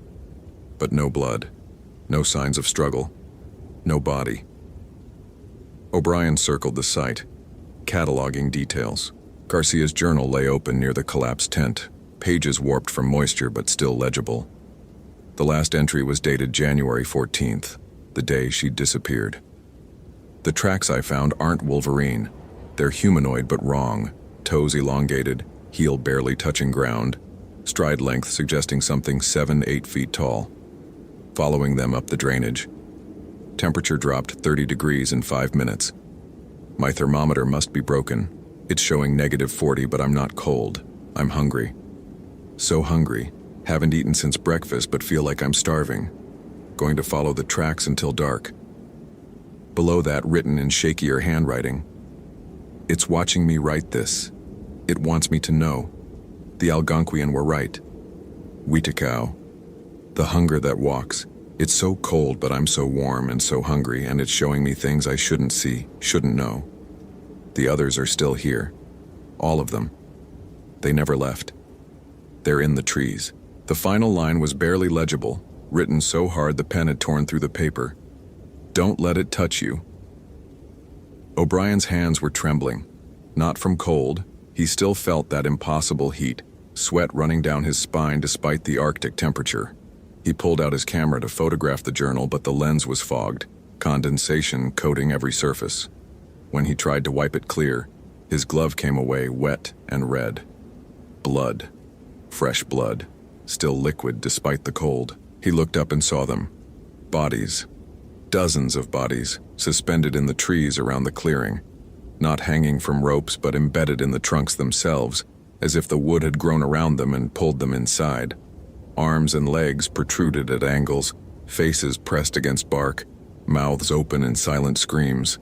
But no blood, no signs of struggle, no body. O'Brien circled the site, cataloging details. Garcia's journal lay open near the collapsed tent, pages warped from moisture but still legible. The last entry was dated January 14th, the day she'd disappeared. "The tracks I found aren't Wolverine. They're humanoid but wrong, toes elongated, heel barely touching ground, stride length suggesting something 7-8 feet tall. Following them up the drainage. Temperature dropped 30 degrees in 5 minutes. My thermometer must be broken. It's showing -40, but I'm not cold. I'm hungry. So hungry. Haven't eaten since breakfast, but feel like I'm starving. Going to follow the tracks until dark." Below that, written in shakier handwriting, It's watching me write this. It wants me to know. The Algonquian were right. Witikau. The hunger that walks. It's so cold, but I'm so warm and so hungry, and it's showing me things I shouldn't see, shouldn't know. The others are still here. All of them. They never left. They're in the trees. The final line was barely legible, written so hard the pen had torn through the paper. Don't let it touch you. O'Brien's hands were trembling. Not from cold. He still felt that impossible heat, sweat running down his spine despite the Arctic temperature. He pulled out his camera to photograph the journal, but the lens was fogged, condensation coating every surface. When he tried to wipe it clear, his glove came away wet and red. Blood. Fresh blood. Still liquid despite the cold. He looked up and saw them. Bodies. Dozens of bodies, suspended in the trees around the clearing. Not hanging from ropes, but embedded in the trunks themselves, as if the wood had grown around them and pulled them inside. Arms and legs protruded at angles, faces pressed against bark, mouths open in silent screams.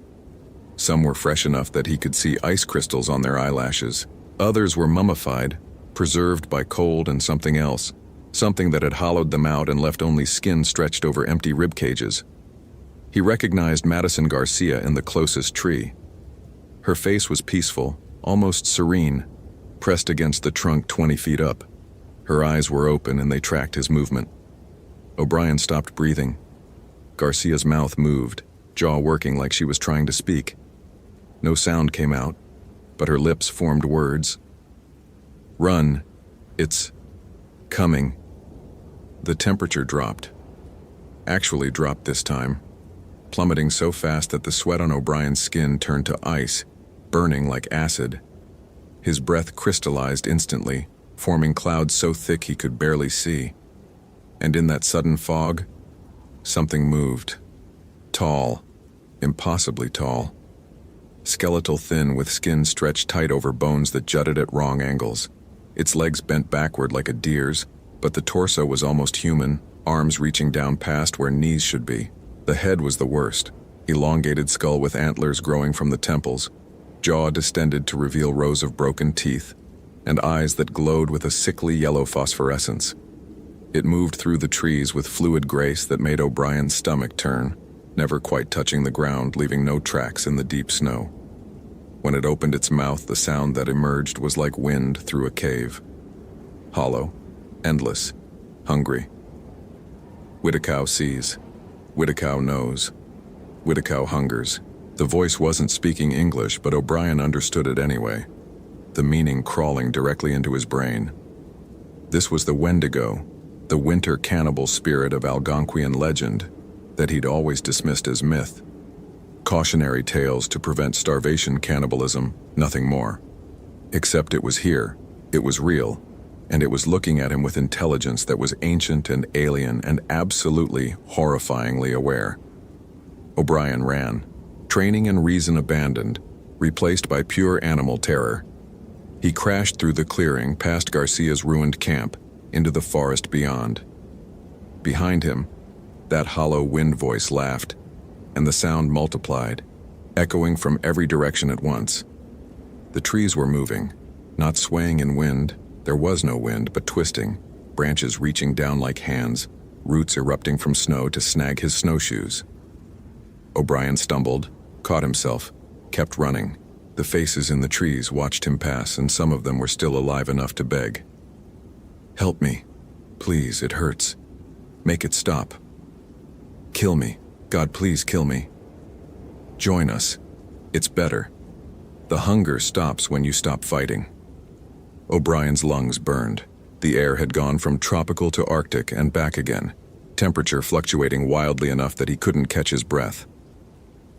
Some were fresh enough that he could see ice crystals on their eyelashes. Others were mummified, preserved by cold and something else, something that had hollowed them out and left only skin stretched over empty rib cages. He recognized Madison Garcia in the closest tree. Her face was peaceful, almost serene, pressed against the trunk 20 feet up. Her eyes were open and they tracked his movement. O'Brien stopped breathing. Garcia's mouth moved, jaw working like she was trying to speak. No sound came out, but her lips formed words. Run. It's coming. The temperature dropped. Actually dropped this time, plummeting so fast that the sweat on O'Brien's skin turned to ice, burning like acid. His breath crystallized instantly, forming clouds so thick he could barely see. And in that sudden fog, something moved. Tall, impossibly tall. Skeletal thin with skin stretched tight over bones that jutted at wrong angles. Its legs bent backward like a deer's, but the torso was almost human, arms reaching down past where knees should be. The head was the worst. Elongated skull with antlers growing from the temples, jaw distended to reveal rows of broken teeth, and eyes that glowed with a sickly yellow phosphorescence. It moved through the trees with fluid grace that made O'Brien's stomach turn, never quite touching the ground, leaving no tracks in the deep snow. When it opened its mouth, the sound that emerged was like wind through a cave. Hollow, endless, hungry. Witikau sees. Witikau knows. Witikau hungers. The voice wasn't speaking English, but O'Brien understood it anyway, the meaning crawling directly into his brain. This was the Wendigo, the winter cannibal spirit of Algonquian legend that he'd always dismissed as myth. Cautionary tales to prevent starvation cannibalism, nothing more. Except it was here, it was real, and it was looking at him with intelligence that was ancient and alien and absolutely horrifyingly aware. O'Brien ran, training and reason abandoned, replaced by pure animal terror. He crashed through the clearing past Garcia's ruined camp, into the forest beyond. Behind him, that hollow wind voice laughed, and the sound multiplied, echoing from every direction at once. The trees were moving, not swaying in wind. There was no wind, but twisting, branches reaching down like hands, roots erupting from snow to snag his snowshoes. O'Brien stumbled, caught himself, kept running. The faces in the trees watched him pass, and some of them were still alive enough to beg. Help me. Please, it hurts. Make it stop. Kill me. God, please kill me. Join us. It's better. The hunger stops when you stop fighting. O'Brien's lungs burned. The air had gone from tropical to Arctic and back again, temperature fluctuating wildly enough that he couldn't catch his breath.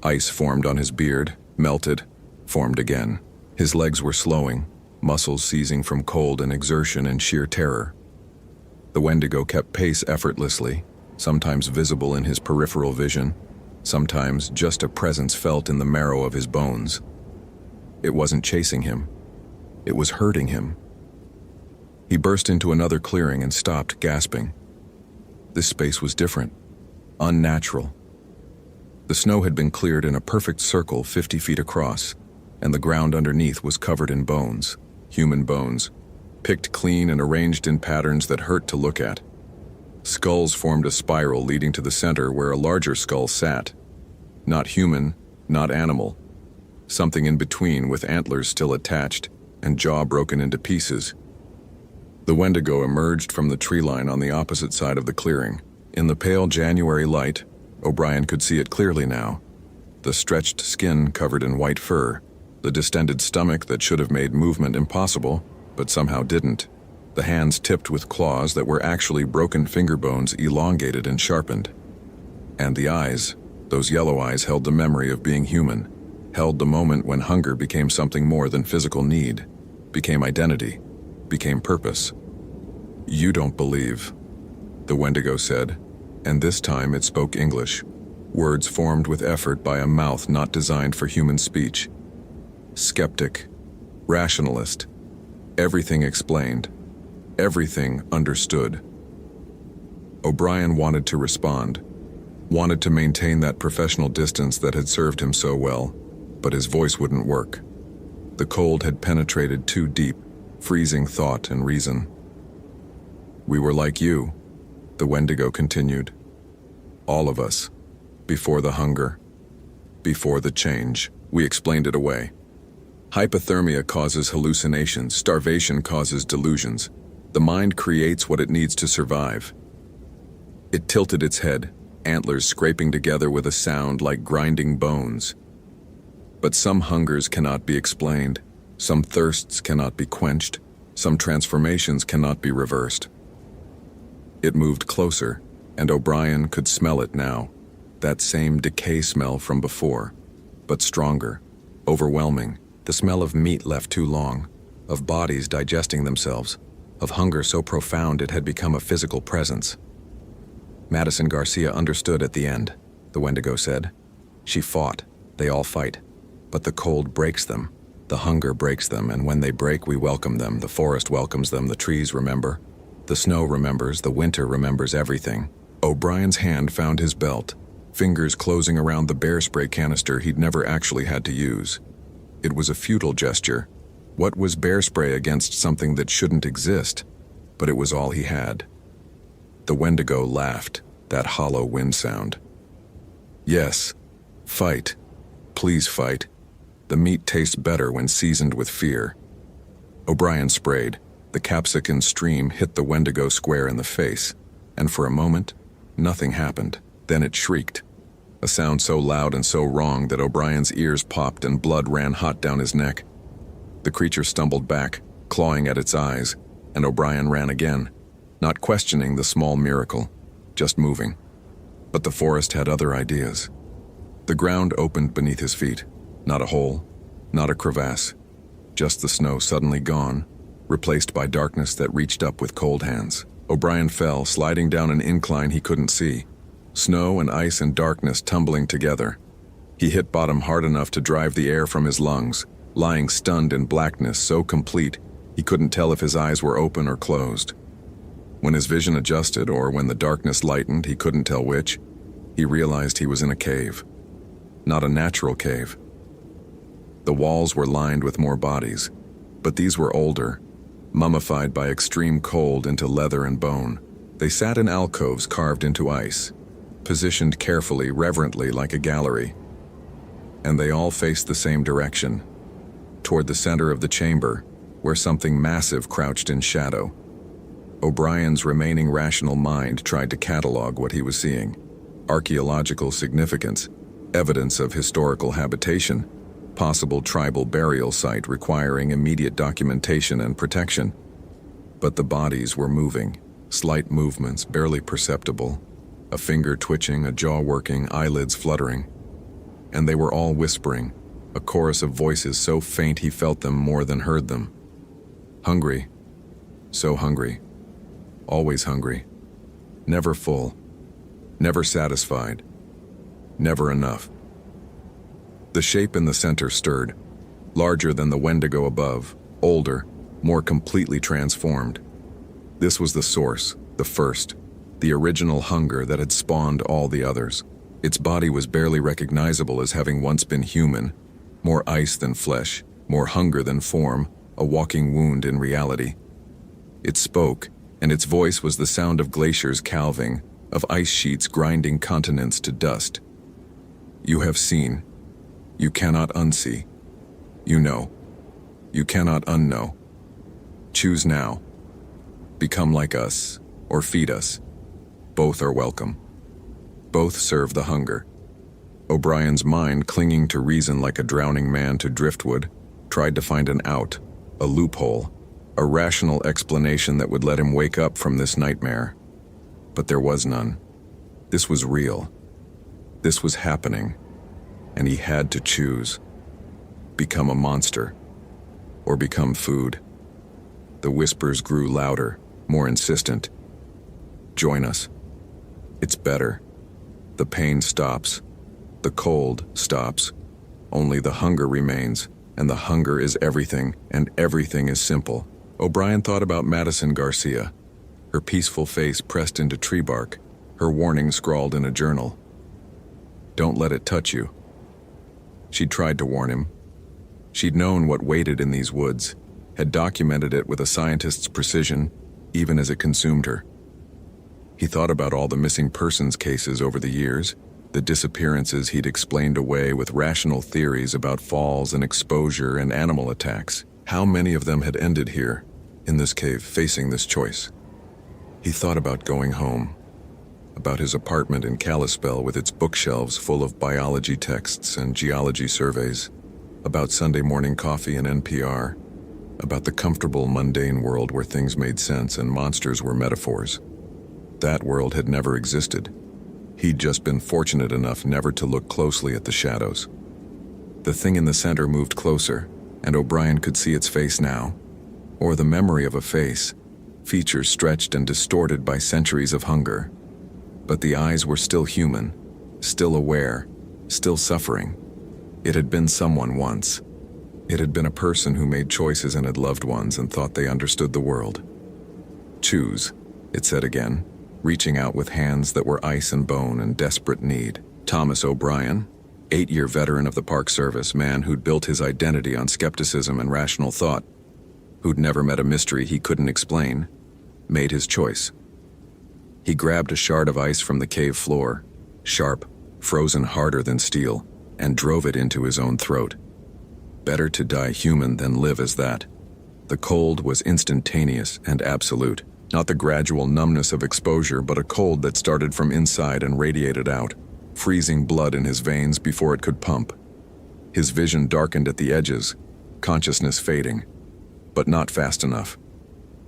Ice formed on his beard, melted, formed again. His legs were slowing, muscles seizing from cold and exertion and sheer terror. The Wendigo kept pace effortlessly, sometimes visible in his peripheral vision, sometimes just a presence felt in the marrow of his bones. It wasn't chasing him. It was hurting him. He burst into another clearing and stopped, gasping. This space was different, unnatural. The snow had been cleared in a perfect circle 50 feet across. and the ground underneath was covered in bones, human bones, picked clean and arranged in patterns that hurt to look at. Skulls formed a spiral leading to the center where a larger skull sat. Not human, not animal. Something in between with antlers still attached and jaw broken into pieces. The Wendigo emerged from the tree line on the opposite side of the clearing. In the pale January light, O'Brien could see it clearly now. The stretched skin covered in white fur, the distended stomach that should have made movement impossible, but somehow didn't. The hands tipped with claws that were actually broken finger bones elongated and sharpened. And the eyes, those yellow eyes, held the memory of being human, held the moment when hunger became something more than physical need, became identity, became purpose. "You don't believe," the Wendigo said, and this time it spoke English, words formed with effort by a mouth not designed for human speech. Skeptic, rationalist, everything explained, everything understood. O'Brien wanted to respond, wanted to maintain that professional distance that had served him so well, but his voice wouldn't work. The cold had penetrated too deep, freezing thought and reason. "We were like you," the Wendigo continued. "All of us. Before the hunger. Before the change." We explained it away. Hypothermia causes hallucinations. Starvation causes delusions. The mind creates what it needs to survive. It tilted its head, antlers scraping together with a sound like grinding bones. But some hungers cannot be explained. Some thirsts cannot be quenched. Some transformations cannot be reversed. It moved closer, and O'Brien could smell it now. That same decay smell from before, but stronger, overwhelming. The smell of meat left too long, of bodies digesting themselves, of hunger so profound it had become a physical presence. Madison Garcia understood at the end, the Wendigo said. She fought. They all fight. But the cold breaks them. The hunger breaks them, and when they break, we welcome them. The forest welcomes them. The trees remember. The snow remembers. The winter remembers everything. O'Brien's hand found his belt, fingers closing around the bear spray canister he'd never actually had to use. It was a futile gesture. What was bear spray against something that shouldn't exist? But it was all he had. The Wendigo laughed, that hollow wind sound. "Yes, fight. Please fight. The meat tastes better when seasoned with fear." O'Brien sprayed. The capsicum stream hit the Wendigo square in the face, and for a moment, nothing happened. Then it shrieked. A sound so loud and so wrong that O'Brien's ears popped and blood ran hot down his neck. The creature stumbled back, clawing at its eyes, and O'Brien ran again, not questioning the small miracle, just moving. But the forest had other ideas. The ground opened beneath his feet. Not a hole, not a crevasse, just the snow suddenly gone, replaced by darkness that reached up with cold hands. O'Brien fell, sliding down an incline he couldn't see. Snow and ice and darkness tumbling together. He hit bottom hard enough to drive the air from his lungs, lying stunned in blackness so complete he couldn't tell if his eyes were open or closed. When his vision adjusted, or when the darkness lightened, he couldn't tell which, he realized he was in a cave. Not a natural cave. The walls were lined with more bodies, but these were older, mummified by extreme cold into leather and bone. They sat in alcoves carved into ice, positioned carefully, reverently like a gallery. And they all faced the same direction, toward the center of the chamber, where something massive crouched in shadow. O'Brien's remaining rational mind tried to catalog what he was seeing. Archaeological significance, evidence of historical habitation, possible tribal burial site requiring immediate documentation and protection. But the bodies were moving, slight movements barely perceptible, a finger twitching, a jaw working, eyelids fluttering. And they were all whispering, a chorus of voices so faint he felt them more than heard them. Hungry, so hungry, always hungry, never full, never satisfied, never enough. The shape in the center stirred, larger than the Wendigo above, older, more completely transformed. This was the source, the first, the original hunger that had spawned all the others. Its body was barely recognizable as having once been human, more ice than flesh, more hunger than form, a walking wound in reality. It spoke, and its voice was the sound of glaciers calving, of ice sheets grinding continents to dust. You have seen. You cannot unsee. You know. You cannot unknow. Choose now. Become like us, or feed us. Both are welcome. Both serve the hunger. O'Brien's mind, clinging to reason like a drowning man to driftwood, tried to find an out, a loophole, a rational explanation that would let him wake up from this nightmare. But there was none. This was real. This was happening, and he had to choose. Become a monster, or become food. The whispers grew louder, more insistent. Join us. It's better. The pain stops. The cold stops. Only the hunger remains, and the hunger is everything, and everything is simple. O'Brien thought about Madison Garcia, her peaceful face pressed into tree bark, her warning scrawled in a journal. Don't let it touch you. She'd tried to warn him. She'd known what waited in these woods, had documented it with a scientist's precision, even as it consumed her. He thought about all the missing persons cases over the years, the disappearances he'd explained away with rational theories about falls and exposure and animal attacks. How many of them had ended here, in this cave, facing this choice? He thought about going home, about his apartment in Kalispell with its bookshelves full of biology texts and geology surveys, about Sunday morning coffee and NPR, about the comfortable, mundane world where things made sense and monsters were metaphors. That world had never existed. He'd just been fortunate enough never to look closely at the shadows. The thing in the center moved closer, and O'Brien could see its face now, or the memory of a face, features stretched and distorted by centuries of hunger. But the eyes were still human, still aware, still suffering. It had been someone once. It had been a person who made choices and had loved ones and thought they understood the world. Choose, it said again, reaching out with hands that were ice and bone in desperate need. Thomas O'Brien, 8-year veteran of the Park Service, man who'd built his identity on skepticism and rational thought, who'd never met a mystery he couldn't explain, made his choice. He grabbed a shard of ice from the cave floor, sharp, frozen harder than steel, and drove it into his own throat. Better to die human than live as that. The cold was instantaneous and absolute, not the gradual numbness of exposure, but a cold that started from inside and radiated out, freezing blood in his veins before it could pump. His vision darkened at the edges, consciousness fading, but not fast enough.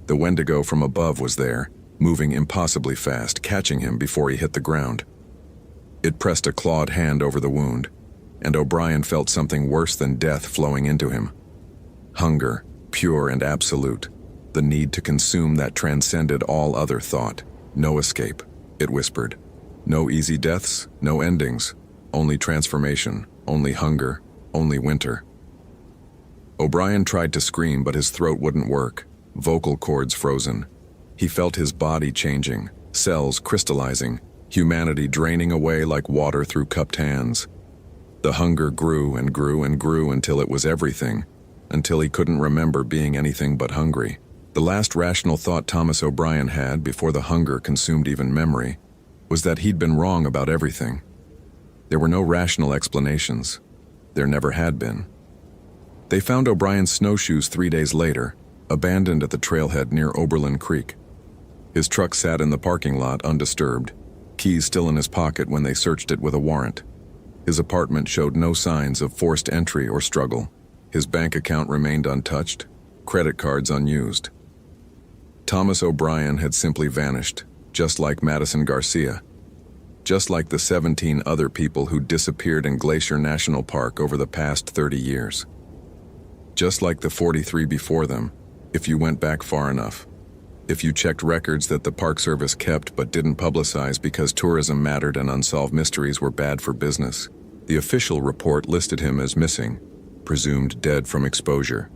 The Wendigo from above was there, moving impossibly fast, catching him before he hit the ground. It pressed a clawed hand over the wound, and O'Brien felt something worse than death flowing into him. Hunger, pure and absolute, the need to consume that transcended all other thought. No escape, it whispered. No easy deaths, no endings, only transformation, only hunger, only winter. O'Brien tried to scream, but his throat wouldn't work, vocal cords frozen. He felt his body changing, cells crystallizing, humanity draining away like water through cupped hands. The hunger grew and grew and grew until it was everything, until he couldn't remember being anything but hungry. The last rational thought Thomas O'Brien had before the hunger consumed even memory was that he'd been wrong about everything. There were no rational explanations. There never had been. They found O'Brien's snowshoes 3 days later, abandoned at the trailhead near Oberlin Creek. His truck sat in the parking lot undisturbed, keys still in his pocket when they searched it with a warrant. His apartment showed no signs of forced entry or struggle. His bank account remained untouched, credit cards unused. Thomas O'Brien had simply vanished, just like Madison Garcia, just like the 17 other people who disappeared in Glacier National Park over the past 30 years. Just like the 43 before them, if you went back far enough. If you checked records that the Park Service kept but didn't publicize because tourism mattered and unsolved mysteries were bad for business. The official report listed him as missing, presumed dead from exposure.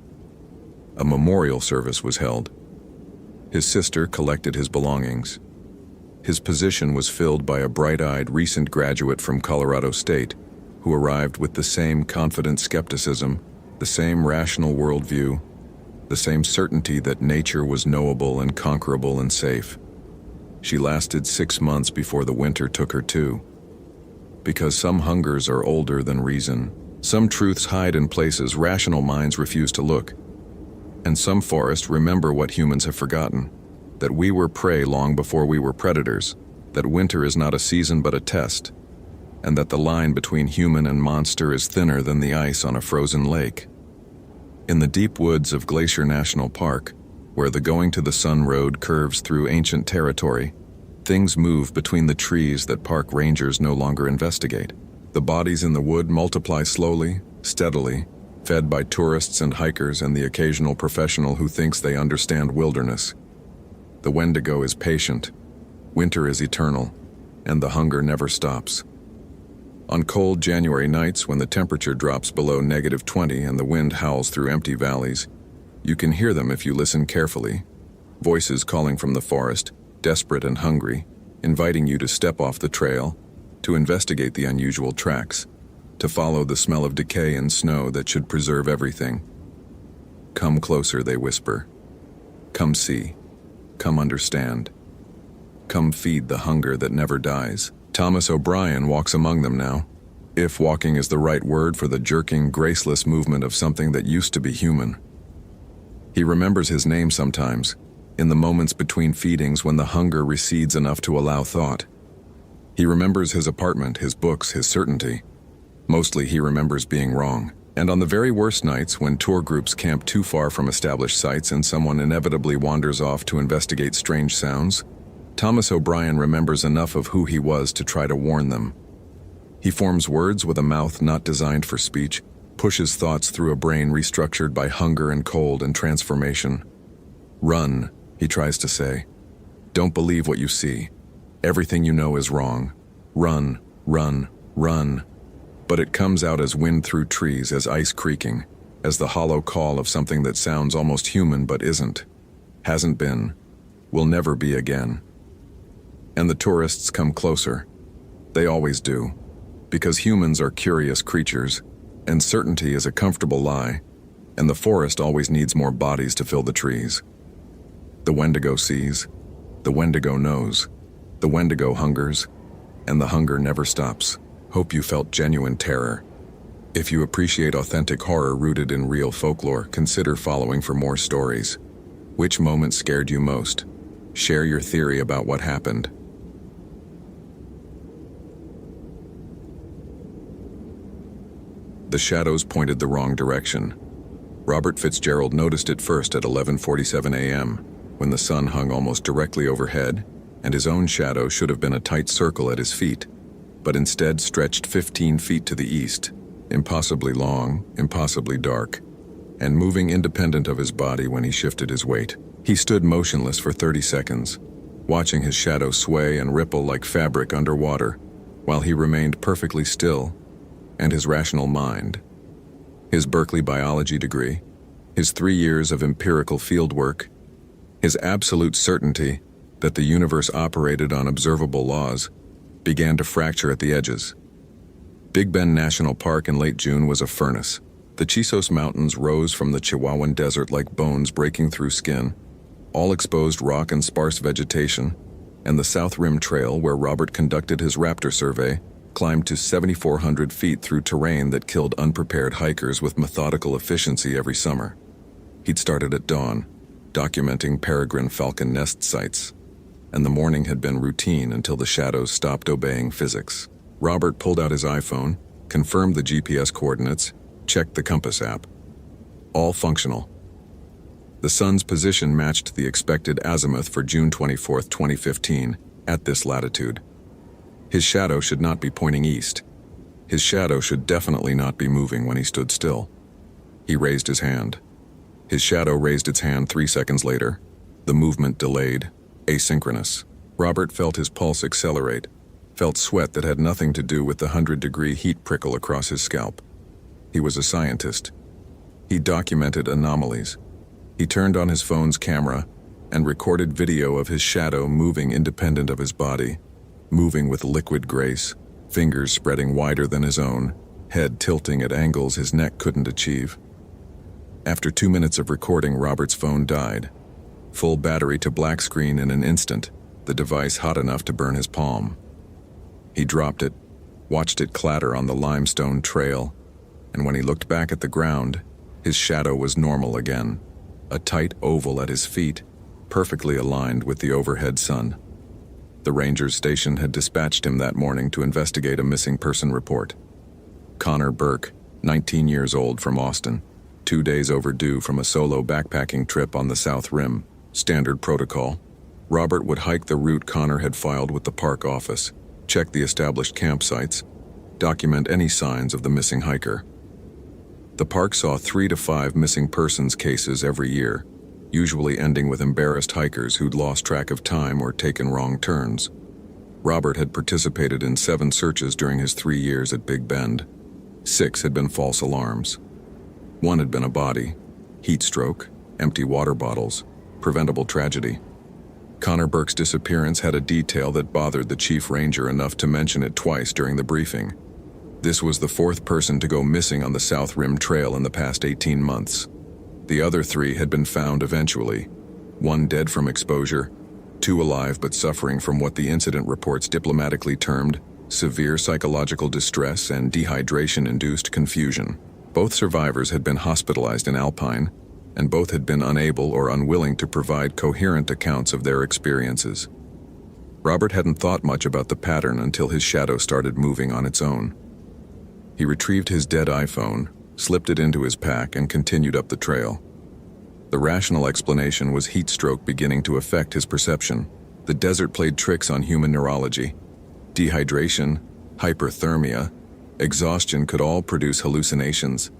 A memorial service was held. His sister collected his belongings. His position was filled by a bright-eyed recent graduate from Colorado State, who arrived with the same confident skepticism, the same rational worldview, the same certainty that nature was knowable and conquerable and safe. She lasted 6 months before the winter took her too. Because some hungers are older than reason, some truths hide in places rational minds refuse to look, and some forests remember what humans have forgotten, that we were prey long before we were predators, that winter is not a season but a test, and that the line between human and monster is thinner than the ice on a frozen lake. In the deep woods of Glacier National Park, where the Going to the Sun Road curves through ancient territory, things move between the trees that park rangers no longer investigate. The bodies in the wood multiply slowly, steadily, fed by tourists and hikers and the occasional professional who thinks they understand wilderness. The Wendigo is patient, winter is eternal, and the hunger never stops. On cold January nights when the temperature drops below -20 and the wind howls through empty valleys, you can hear them if you listen carefully. Voices calling from the forest, desperate and hungry, inviting you to step off the trail, to investigate the unusual tracks, to follow the smell of decay and snow that should preserve everything. Come closer, they whisper. Come see. Come understand. Come feed the hunger that never dies. Thomas O'Brien walks among them now, if walking is the right word for the jerking, graceless movement of something that used to be human. He remembers his name sometimes, in the moments between feedings when the hunger recedes enough to allow thought. He remembers his apartment, his books, his certainty. Mostly he remembers being wrong. And on the very worst nights when tour groups camp too far from established sites and someone inevitably wanders off to investigate strange sounds, Thomas O'Brien remembers enough of who he was to try to warn them. He forms words with a mouth not designed for speech, pushes thoughts through a brain restructured by hunger and cold and transformation. Run, he tries to say. Don't believe what you see. Everything you know is wrong. Run, run, run. But it comes out as wind through trees, as ice creaking, as the hollow call of something that sounds almost human but isn't, hasn't been, will never be again. And the tourists come closer. They always do, because humans are curious creatures, and certainty is a comfortable lie, and the forest always needs more bodies to fill the trees. The Wendigo sees, the Wendigo knows, the Wendigo hungers, and the hunger never stops. Hope you felt genuine terror. If you appreciate authentic horror rooted in real folklore, consider following for more stories. Which moment scared you most? Share your theory about what happened. The shadows pointed the wrong direction. Robert Fitzgerald noticed it first at 11:47 a.m., when the sun hung almost directly overhead, and his own shadow should have been a tight circle at his feet, but instead stretched 15 feet to the east, impossibly long, impossibly dark, and moving independent of his body when he shifted his weight. He stood motionless for 30 seconds, watching his shadow sway and ripple like fabric underwater, while he remained perfectly still, and his rational mind, his Berkeley biology degree, his 3 years of empirical fieldwork, his absolute certainty that the universe operated on observable laws, began to fracture at the edges. Big Bend National Park in late June was a furnace. The Chisos Mountains rose from the Chihuahuan Desert like bones breaking through skin, all exposed rock and sparse vegetation, and the South Rim Trail, where Robert conducted his raptor survey, climbed to 7,400 feet through terrain that killed unprepared hikers with methodical efficiency every summer. He'd started at dawn, documenting peregrine falcon nest sites, and the morning had been routine until the shadows stopped obeying physics. Robert pulled out his iPhone, confirmed the GPS coordinates, checked the compass app. All functional. The sun's position matched the expected azimuth for June 24, 2015, at this latitude. His shadow should not be pointing east. His shadow should definitely not be moving when he stood still. He raised his hand. His shadow raised its hand 3 seconds later. The movement delayed, asynchronous. Robert felt his pulse accelerate, felt sweat that had nothing to do with the 100-degree heat prickle across his scalp. He was a scientist. He documented anomalies. He turned on his phone's camera and recorded video of his shadow moving independent of his body, moving with liquid grace, fingers spreading wider than his own, head tilting at angles his neck couldn't achieve. After 2 minutes of recording, Robert's phone died. Full battery to black screen in an instant, the device hot enough to burn his palm. He dropped it, watched it clatter on the limestone trail, and when he looked back at the ground, his shadow was normal again, a tight oval at his feet, perfectly aligned with the overhead sun. The ranger's station had dispatched him that morning to investigate a missing person report. Connor Burke, 19 years old, from Austin, 2 days overdue from a solo backpacking trip on the South Rim. Standard protocol. Robert would hike the route Connor had filed with the park office, check the established campsites, document any signs of the missing hiker. The park saw 3 to 5 missing persons cases every year, usually ending with embarrassed hikers who'd lost track of time or taken wrong turns. Robert had participated in 7 searches during his 3 years at Big Bend. 6 had been false alarms. 1 had been a body, heat stroke, empty water bottles, preventable tragedy. Connor Burke's disappearance had a detail that bothered the chief ranger enough to mention it twice during the briefing. This was the 4th person to go missing on the South Rim Trail in the past 18 months. The other 3 had been found eventually, 1 dead from exposure, 2 alive but suffering from what the incident reports diplomatically termed severe psychological distress and dehydration-induced confusion. Both survivors had been hospitalized in Alpine, and both had been unable or unwilling to provide coherent accounts of their experiences. Robert hadn't thought much about the pattern until his shadow started moving on its own. He retrieved his dead iPhone, slipped it into his pack, and continued up the trail. The rational explanation was heat stroke beginning to affect his perception. The desert played tricks on human neurology. Dehydration, hyperthermia, exhaustion could all produce hallucinations.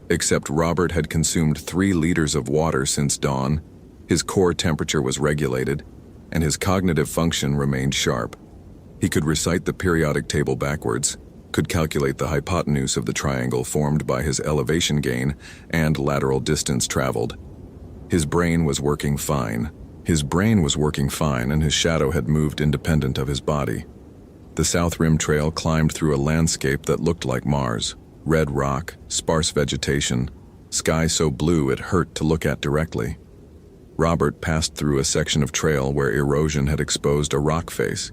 Except Robert had consumed 3 liters of water since dawn, his core temperature was regulated, and his cognitive function remained sharp. He could recite the periodic table backwards, could calculate the hypotenuse of the triangle formed by his elevation gain and lateral distance traveled. His brain was working fine. And his shadow had moved independent of his body. The South Rim Trail climbed through a landscape that looked like Mars. Red rock, sparse vegetation, sky so blue it hurt to look at directly. Robert passed through a section of trail where erosion had exposed a rock face,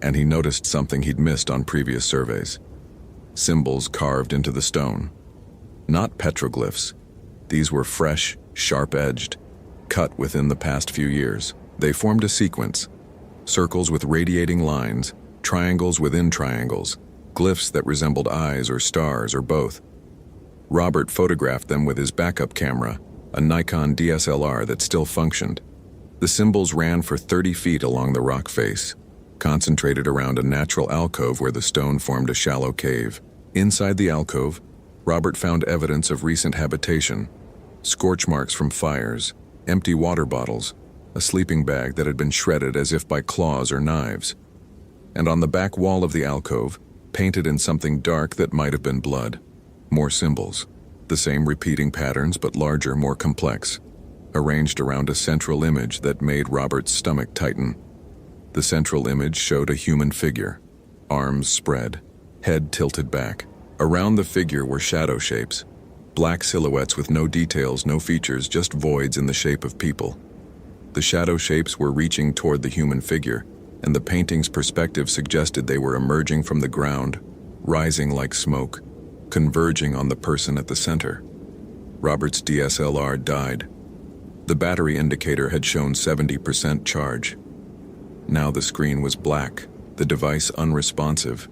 and he noticed something he'd missed on previous surveys. Symbols carved into the stone. Not petroglyphs. These were fresh, sharp-edged, cut within the past few years. They formed a sequence. Circles with radiating lines, triangles within triangles, glyphs that resembled eyes or stars or both. Robert photographed them with his backup camera, a Nikon DSLR that still functioned. The symbols ran for 30 feet along the rock face, concentrated around a natural alcove where the stone formed a shallow cave. Inside the alcove, Robert found evidence of recent habitation, scorch marks from fires, empty water bottles, a sleeping bag that had been shredded as if by claws or knives. And on the back wall of the alcove, painted in something dark that might have been blood, more symbols, the same repeating patterns but larger, more complex, arranged around a central image that made Robert's stomach tighten. The central image showed a human figure, arms spread, head tilted back. Around the figure were shadow shapes, black silhouettes with no details, no features, just voids in the shape of people. The shadow shapes were reaching toward the human figure, and the painting's perspective suggested they were emerging from the ground, rising like smoke, converging on the person at the center. Robert's DSLR died. The battery indicator had shown 70% charge. Now the screen was black, the device unresponsive.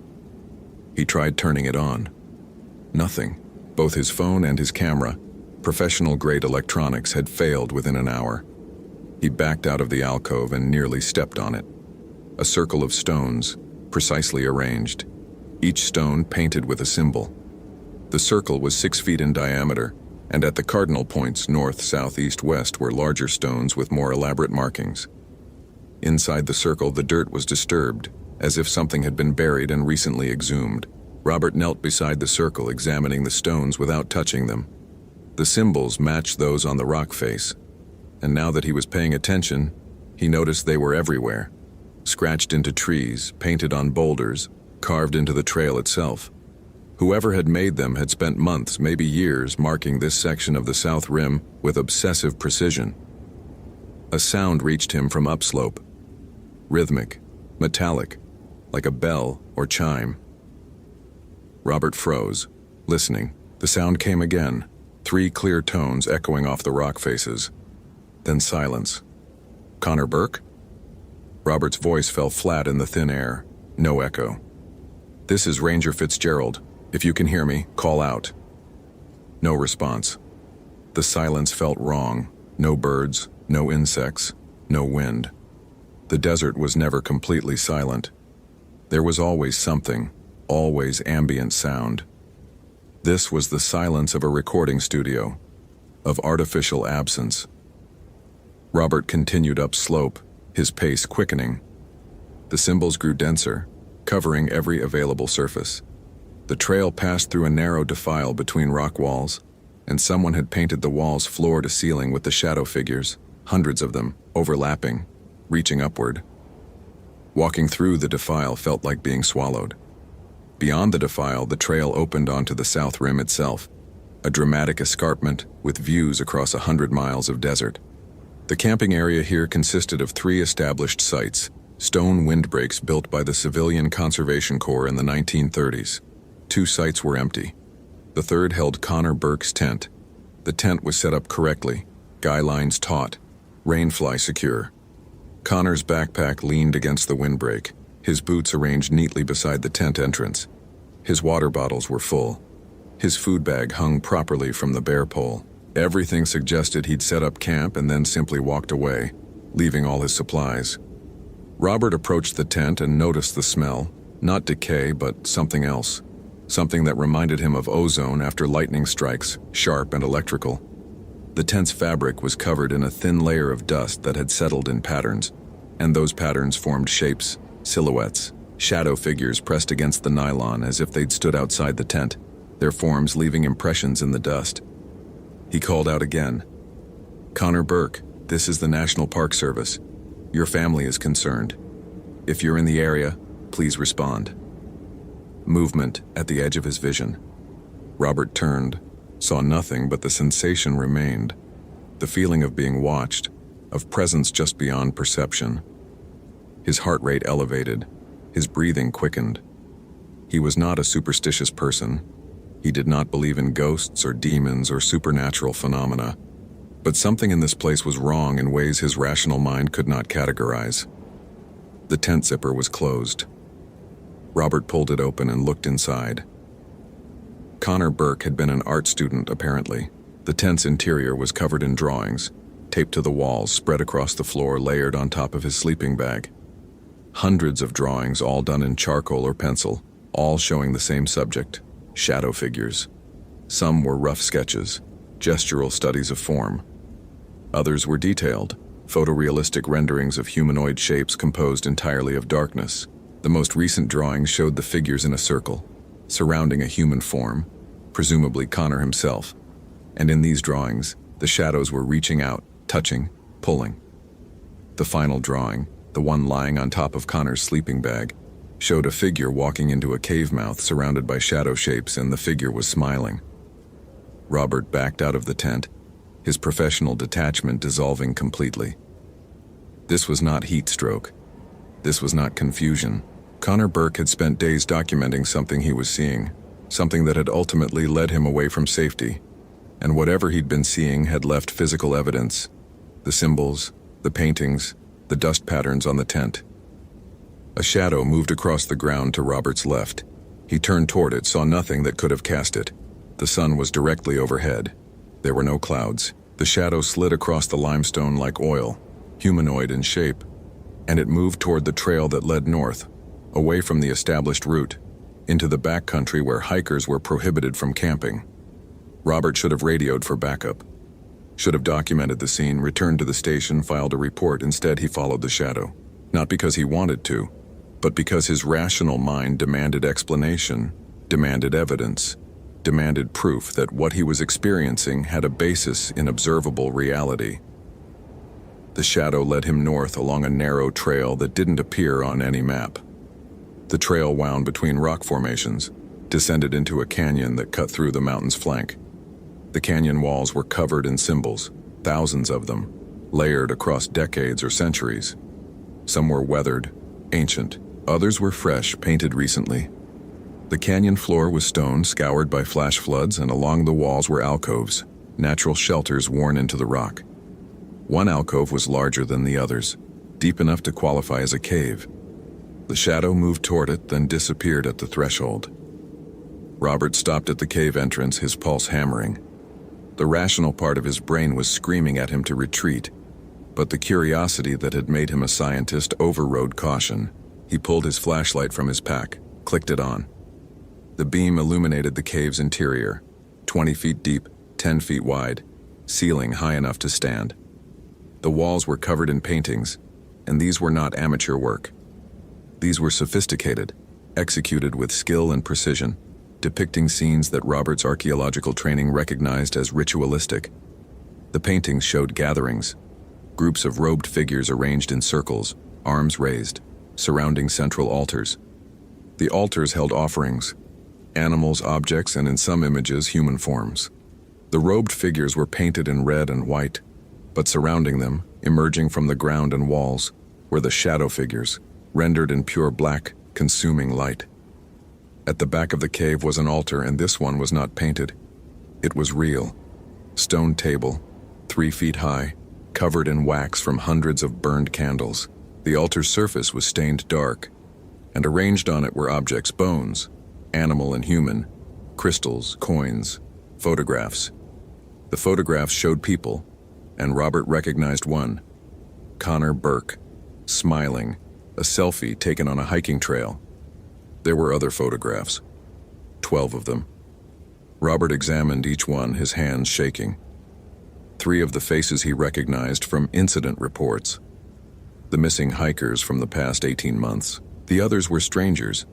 He tried turning it on. Nothing. Both his phone and his camera, professional-grade electronics, had failed within an hour. He backed out of the alcove and nearly stepped on it. A circle of stones, precisely arranged, each stone painted with a symbol. The circle was 6 feet in diameter, and at the cardinal points north, south, east, west were larger stones with more elaborate markings. Inside the circle, the dirt was disturbed, as if something had been buried and recently exhumed. Robert knelt beside the circle, examining the stones without touching them. The symbols matched those on the rock face, and now that he was paying attention, he noticed they were everywhere, scratched into trees, painted on boulders, carved into the trail itself. Whoever had made them had spent months, maybe years, marking this section of the South Rim with obsessive precision. A sound reached him from upslope. Rhythmic, metallic, like a bell or chime. Robert froze, listening. The sound came again, 3 clear tones echoing off the rock faces. Then silence. Connor Burke? Robert's voice fell flat in the thin air. No echo. This is Ranger Fitzgerald. If you can hear me, call out. No response. The silence felt wrong. No birds, no insects, no wind. The desert was never completely silent. There was always something, always ambient sound. This was the silence of a recording studio, of artificial absence. Robert continued upslope, his pace quickening. The symbols grew denser, covering every available surface. The trail passed through a narrow defile between rock walls, and someone had painted the walls floor to ceiling with the shadow figures, hundreds of them, overlapping, reaching upward. Walking through the defile felt like being swallowed. Beyond the defile, the trail opened onto the South Rim itself, a dramatic escarpment with views across 100 miles of desert. The camping area here consisted of 3 established sites, stone windbreaks built by the Civilian Conservation Corps in the 1930s. 2 sites were empty. The third held Connor Burke's tent. The tent was set up correctly, guy lines taut, rainfly secure. Connor's backpack leaned against the windbreak, his boots arranged neatly beside the tent entrance. His water bottles were full. His food bag hung properly from the bear pole. Everything suggested he'd set up camp and then simply walked away, leaving all his supplies. Robert approached the tent and noticed the smell, not decay, but something else. Something that reminded him of ozone after lightning strikes, sharp and electrical. The tent's fabric was covered in a thin layer of dust that had settled in patterns, and those patterns formed shapes, silhouettes, shadow figures pressed against the nylon as if they'd stood outside the tent, their forms leaving impressions in the dust. He called out again. Connor Burke, this is the National Park Service. Your family is concerned. If you're in the area, please respond. Movement at the edge of his vision. Robert turned, saw nothing, but the sensation remained. The feeling of being watched, of presence just beyond perception. His heart rate elevated, his breathing quickened. He was not a superstitious person. He did not believe in ghosts or demons or supernatural phenomena. But something in this place was wrong in ways his rational mind could not categorize. The tent zipper was closed. Robert pulled it open and looked inside. Connor Burke had been an art student, apparently. The tent's interior was covered in drawings, taped to the walls, spread across the floor, layered on top of his sleeping bag. Hundreds of drawings, all done in charcoal or pencil, all showing the same subject, shadow figures. Some were rough sketches, gestural studies of form. Others were detailed, photorealistic renderings of humanoid shapes composed entirely of darkness. The most recent drawings showed the figures in a circle, surrounding a human form, presumably Connor himself. And in these drawings, the shadows were reaching out, touching, pulling. The final drawing, the one lying on top of Connor's sleeping bag, showed a figure walking into a cave mouth surrounded by shadow shapes, and the figure was smiling. Robert backed out of the tent, his professional detachment dissolving completely. This was not heat stroke. This was not confusion. Connor Burke had spent days documenting something he was seeing, something that had ultimately led him away from safety. And whatever he'd been seeing had left physical evidence. The symbols, the paintings, the dust patterns on the tent. A shadow moved across the ground to Robert's left. He turned toward it, saw nothing that could have cast it. The sun was directly overhead. There were no clouds. The shadow slid across the limestone like oil, humanoid in shape, and it moved toward the trail that led north, away from the established route, into the backcountry where hikers were prohibited from camping. Robert should have radioed for backup. Should have documented the scene, returned to the station, filed a report. Instead, he followed the shadow. Not because he wanted to, but because his rational mind demanded explanation, demanded evidence, demanded proof that what he was experiencing had a basis in observable reality. The shadow led him north along a narrow trail that didn't appear on any map. The trail wound between rock formations, descended into a canyon that cut through the mountain's flank. The canyon walls were covered in symbols, thousands of them, layered across decades or centuries. Some were weathered, ancient, others were fresh, painted recently. The canyon floor was stone scoured by flash floods, and along the walls were alcoves, natural shelters worn into the rock. One alcove was larger than the others, deep enough to qualify as a cave. The shadow moved toward it, then disappeared at the threshold. Robert stopped at the cave entrance, his pulse hammering. The rational part of his brain was screaming at him to retreat, but the curiosity that had made him a scientist overrode caution. He pulled his flashlight from his pack, clicked it on. The beam illuminated the cave's interior, 20 feet deep, 10 feet wide, ceiling high enough to stand. The walls were covered in paintings, and these were not amateur work. These were sophisticated, executed with skill and precision, depicting scenes that Robert's archaeological training recognized as ritualistic. The paintings showed gatherings, groups of robed figures arranged in circles, arms raised, surrounding central altars. The altars held offerings, animals, objects, and in some images, human forms. The robed figures were painted in red and white, but surrounding them, emerging from the ground and walls, were the shadow figures, rendered in pure black, consuming light. At the back of the cave was an altar, and this one was not painted. It was real. Stone table, 3 feet high, covered in wax from hundreds of burned candles. The altar's surface was stained dark, and arranged on it were objects, bones, animal and human, crystals, coins, photographs. The photographs showed people, and Robert recognized one, Connor Burke, smiling, a selfie taken on a hiking trail. There were other photographs, 12 of them. Robert examined each one, his hands shaking. 3 of the faces he recognized from incident reports, the missing hikers from the past 18 months. The others were strangers,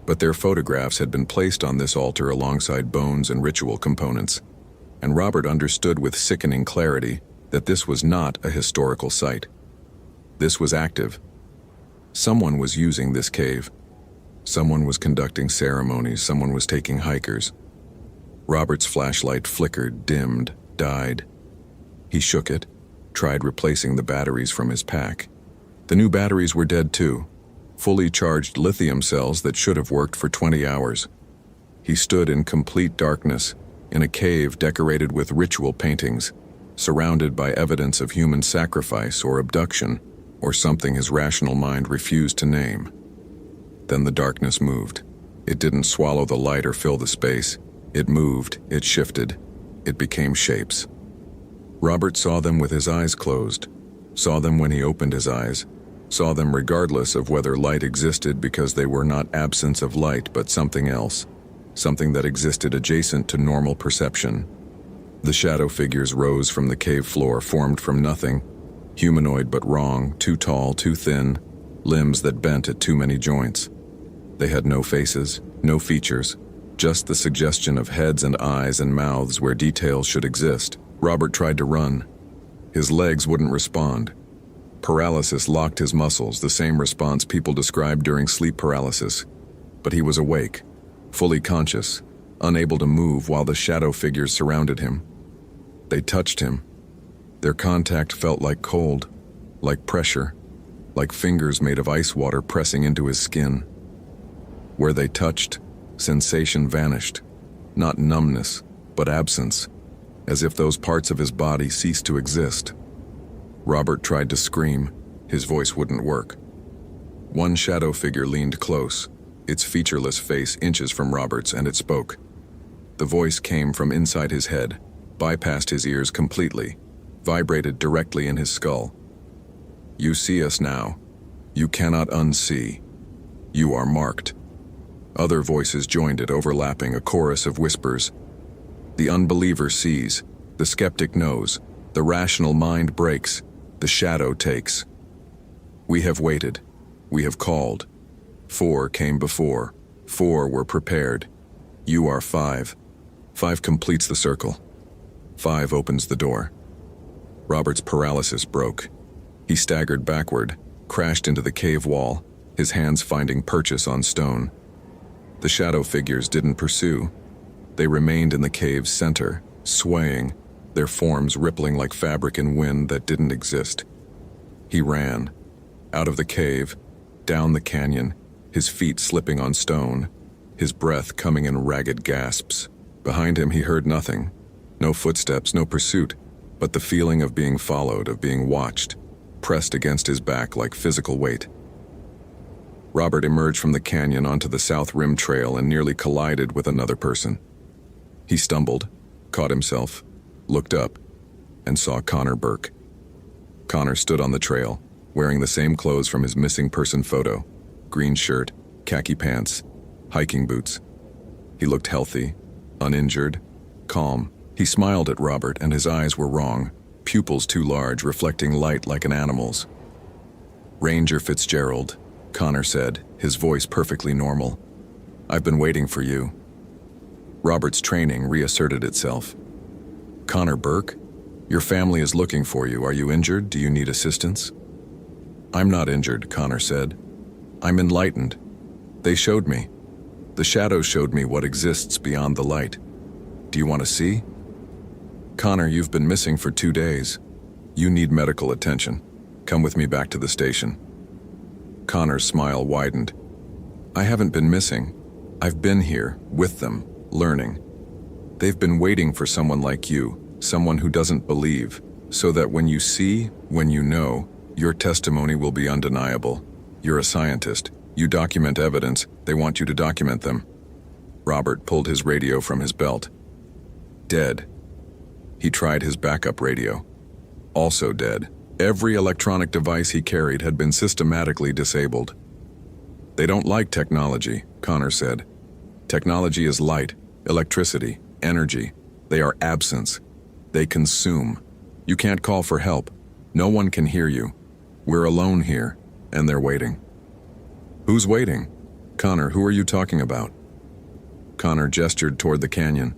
but their photographs had been placed on this altar alongside bones and ritual components, and Robert understood with sickening clarity that this was not a historical site. This was active. Someone was using this cave. Someone was conducting ceremonies, someone was taking hikers. Robert's flashlight flickered, dimmed, died. He shook it, tried replacing the batteries from his pack. The new batteries were dead too, fully charged lithium cells that should have worked for 20 hours. He stood in complete darkness, in a cave decorated with ritual paintings, surrounded by evidence of human sacrifice or abduction, or something his rational mind refused to name. Then the darkness moved. It didn't swallow the light or fill the space. It moved, it shifted, it became shapes. Robert saw them with his eyes closed, saw them when he opened his eyes, saw them regardless of whether light existed, because they were not absence of light but something else, something that existed adjacent to normal perception. The shadow figures rose from the cave floor, formed from nothing, humanoid but wrong, too tall, too thin, limbs that bent at too many joints. They had no faces, no features, just the suggestion of heads and eyes and mouths where details should exist. Robert tried to run. His legs wouldn't respond. Paralysis locked his muscles, the same response people describe during sleep paralysis. But he was awake, fully conscious, unable to move while the shadow figures surrounded him. They touched him. Their contact felt like cold, like pressure, like fingers made of ice water pressing into his skin. Where they touched, sensation vanished. Not numbness, but absence, as if those parts of his body ceased to exist. Robert tried to scream. His voice wouldn't work. One shadow figure leaned close, its featureless face inches from Robert's, and it spoke. The voice came from inside his head, bypassed his ears completely, vibrated directly in his skull. You see us now. You cannot unsee. You are marked. Other voices joined it, overlapping, a chorus of whispers. The unbeliever sees. The skeptic knows. The rational mind breaks. The shadow takes. We have waited. We have called. 4 came before. 4 were prepared. You are 5. 5 completes the circle. 5 opens the door. Robert's paralysis broke. He staggered backward, crashed into the cave wall, his hands finding purchase on stone. The shadow figures didn't pursue. They remained in the cave's center, swaying, their forms rippling like fabric in wind that didn't exist. He ran, out of the cave, down the canyon, his feet slipping on stone, his breath coming in ragged gasps. Behind him he heard nothing. No footsteps, no pursuit, but the feeling of being followed, of being watched, pressed against his back like physical weight. Robert emerged from the canyon onto the South Rim Trail and nearly collided with another person. He stumbled, caught himself, looked up, and saw Connor Burke. Connor stood on the trail, wearing the same clothes from his missing person photo: green shirt, khaki pants, hiking boots. He looked healthy, uninjured, calm. He smiled at Robert, and his eyes were wrong, pupils too large, reflecting light like an animal's. "Ranger Fitzgerald," Connor said, his voice perfectly normal. "I've been waiting for you." Robert's training reasserted itself. "Connor Burke? Your family is looking for you. Are you injured? Do you need assistance?" "I'm not injured," Connor said. "I'm enlightened. They showed me. The shadows showed me what exists beyond the light. Do you want to see?" "Connor, you've been missing for 2 days. You need medical attention. Come with me back to the station." Connor's smile widened. "I haven't been missing. I've been here, with them, learning. They've been waiting for someone like you, someone who doesn't believe, so that when you see, when you know, your testimony will be undeniable. You're a scientist. You document evidence. They want you to document them." Robert pulled his radio from his belt. Dead. He tried his backup radio. Also dead. Every electronic device he carried had been systematically disabled. "They don't like technology," Connor said. "Technology is light, electricity, energy. They are absence. They consume. You can't call for help. No one can hear you. We're alone here, and they're waiting." "Who's waiting?" "Connor, who are you talking about?" Connor gestured toward the canyon.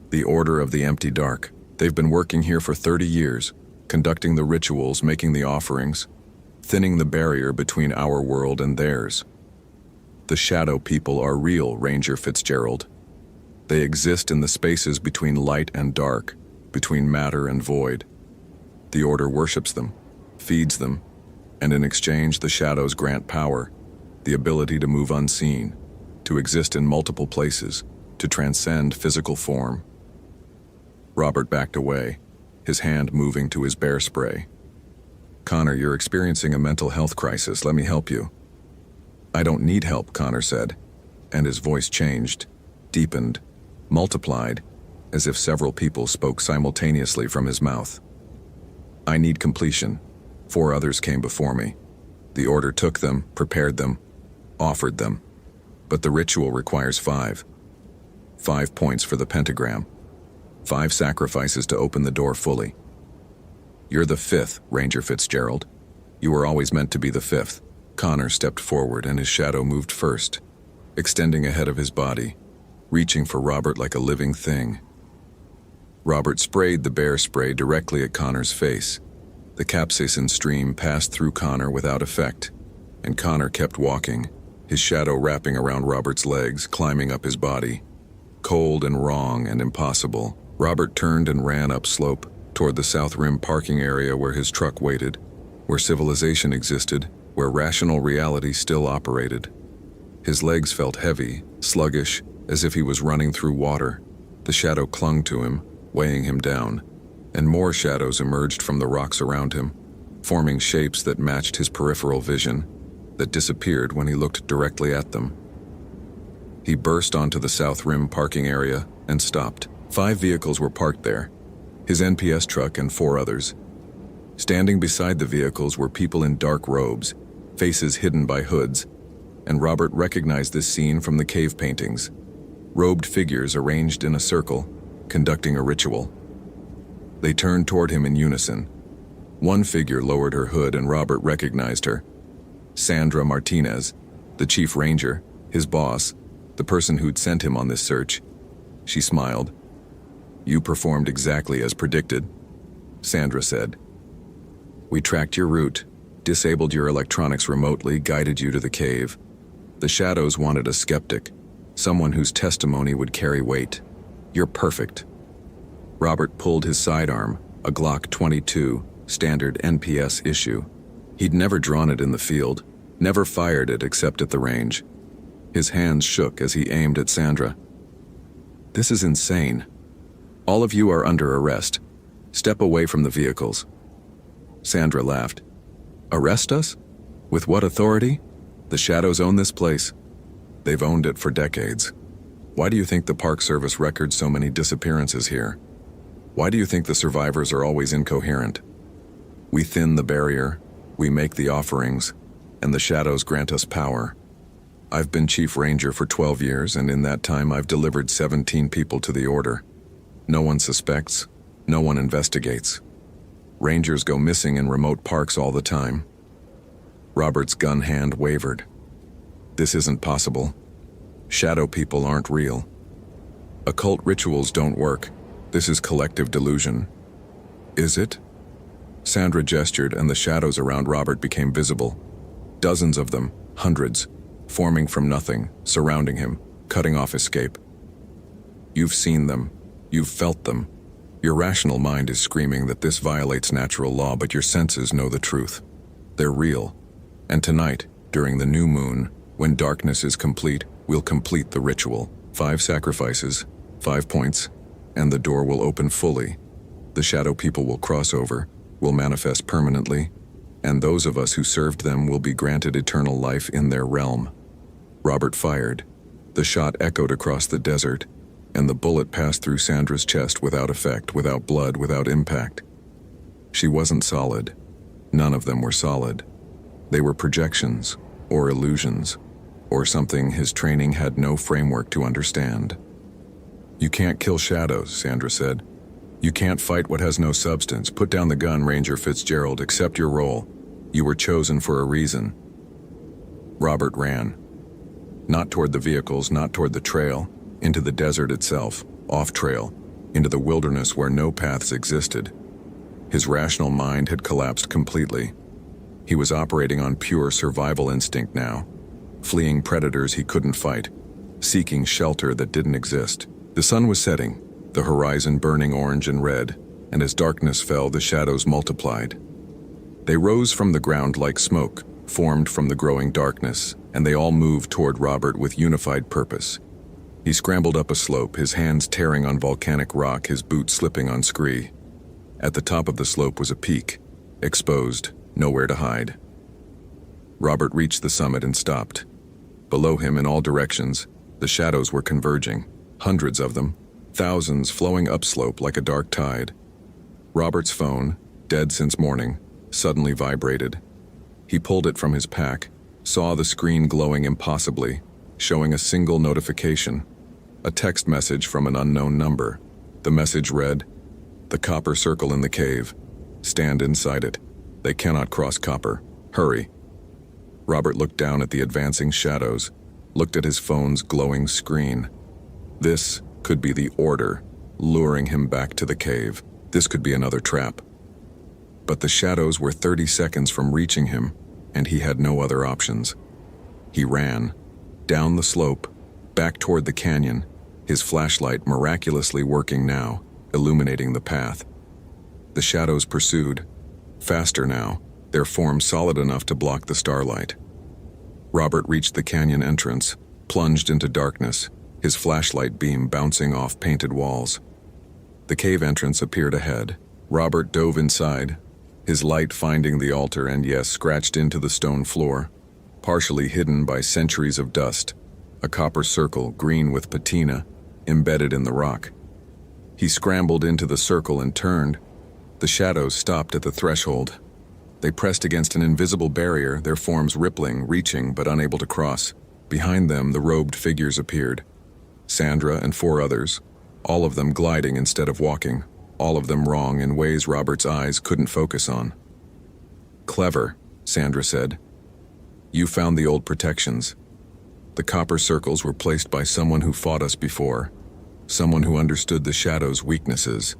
"The Order of the Empty Dark. They've been working here for 30 years, conducting the rituals, making the offerings, thinning the barrier between our world and theirs. The shadow people are real, Ranger Fitzgerald. They exist in the spaces between light and dark, between matter and void. The Order worships them, feeds them, and in exchange the shadows grant power, the ability to move unseen, to exist in multiple places, to transcend physical form." Robert backed away, his hand moving to his bear spray. "Connor, you're experiencing a mental health crisis. Let me help you." "I don't need help," Connor said, and his voice changed, deepened, multiplied, as if several people spoke simultaneously from his mouth. "I need completion. 4 others came before me. The Order took them, prepared them, offered them. But the ritual requires 5. 5 points for the pentagram. 5 sacrifices to open the door fully. You're the 5th, Ranger Fitzgerald. You were always meant to be the 5th. Connor stepped forward and his shadow moved first, extending ahead of his body, reaching for Robert like a living thing. Robert sprayed the bear spray directly at Connor's face. The capsaicin stream passed through Connor without effect, and Connor kept walking, his shadow wrapping around Robert's legs, climbing up his body. Cold and wrong and impossible, Robert turned and ran upslope, toward the South Rim parking area where his truck waited, where civilization existed, where rational reality still operated. His legs felt heavy, sluggish, as if he was running through water. The shadow clung to him, weighing him down, and more shadows emerged from the rocks around him, forming shapes that matched his peripheral vision, that disappeared when he looked directly at them. He burst onto the South Rim parking area and stopped. 5 vehicles were parked there, his NPS truck and 4 others. Standing beside the vehicles were people in dark robes, faces hidden by hoods, and Robert recognized this scene from the cave paintings. Robed figures arranged in a circle, conducting a ritual. They turned toward him in unison. One figure lowered her hood and Robert recognized her. Sandra Martinez, the chief ranger, his boss, the person who'd sent him on this search. She smiled. "You performed exactly as predicted," Sandra said. "We tracked your route, disabled your electronics remotely, guided you to the cave. The shadows wanted a skeptic, someone whose testimony would carry weight. "You're perfect." Robert pulled his sidearm, a Glock 22, standard NPS issue. He'd never drawn it in the field, never fired it except at the range. His hands shook as he aimed at Sandra. "This is insane. All of you are under arrest. Step away from the vehicles." Sandra laughed. "Arrest us? With what authority? The shadows own this place. They've owned it for decades. Why do you think the Park Service records so many disappearances here? Why do you think the survivors are always incoherent? We thin the barrier, we make the offerings, and the shadows grant us power. I've been Chief Ranger for 12 years, and in that time I've delivered 17 people to the order. No one suspects, no one investigates. Rangers go missing in remote parks all the time." Robert's gun hand wavered. "This isn't possible. Shadow people aren't real. Occult rituals don't work. This is collective delusion." "Is it?" Sandra gestured, and the shadows around Robert became visible. Dozens of them, hundreds, forming from nothing, surrounding him, cutting off escape. "You've seen them. You've felt them. Your rational mind is screaming that this violates natural law, but your senses know the truth. They're real. And tonight, during the new moon, when darkness is complete, we'll complete the ritual. 5 sacrifices, 5 points, and the door will open fully. The shadow people will cross over, will manifest permanently, and those of us who served them will be granted eternal life in their realm." Robert fired. The shot echoed across the desert, and the bullet passed through Sandra's chest without effect, without blood, without impact. She wasn't solid. None of them were solid. They were projections, or illusions, or something his training had no framework to understand. "You can't kill shadows," Sandra said. "You can't fight what has no substance. Put down the gun, Ranger Fitzgerald. Accept your role. You were chosen for a reason." Robert ran. Not toward the vehicles, not toward the trail, into the desert itself, off-trail, into the wilderness where no paths existed. His rational mind had collapsed completely. He was operating on pure survival instinct now, fleeing predators he couldn't fight, seeking shelter that didn't exist. The sun was setting, the horizon burning orange and red, and as darkness fell, the shadows multiplied. They rose from the ground like smoke, formed from the growing darkness, and they all moved toward Robert with unified purpose. He scrambled up a slope, his hands tearing on volcanic rock, his boots slipping on scree. At the top of the slope was a peak, exposed, nowhere to hide. Robert reached the summit and stopped. Below him, in all directions, the shadows were converging, hundreds of them, thousands flowing upslope like a dark tide. Robert's phone, dead since morning, suddenly vibrated. He pulled it from his pack, saw the screen glowing impossibly, showing a single notification, a text message from an unknown number. The message read, "The copper circle in the cave. Stand inside it. They cannot cross copper. Hurry." Robert looked down at the advancing shadows, looked at his phone's glowing screen. This could be the order, luring him back to the cave. This could be another trap. But the shadows were 30 seconds from reaching him, and he had no other options. He ran, down the slope, back toward the canyon, his flashlight miraculously working now, illuminating the path. The shadows pursued, faster now, their form solid enough to block the starlight. Robert reached the canyon entrance, plunged into darkness, his flashlight beam bouncing off painted walls. The cave entrance appeared ahead. Robert dove inside, his light finding the altar and, yes, scratched into the stone floor, partially hidden by centuries of dust, a copper circle green with patina embedded in the rock. He scrambled into the circle and turned. The shadows stopped at the threshold. They pressed against an invisible barrier, their forms rippling, reaching, but unable to cross. Behind them, the robed figures appeared. Sandra and 4 others, all of them gliding instead of walking, all of them wrong in ways Robert's eyes couldn't focus on. "Clever," Sandra said. "You found the old protections. The copper circles were placed by someone who fought us before, someone who understood the shadow's weaknesses.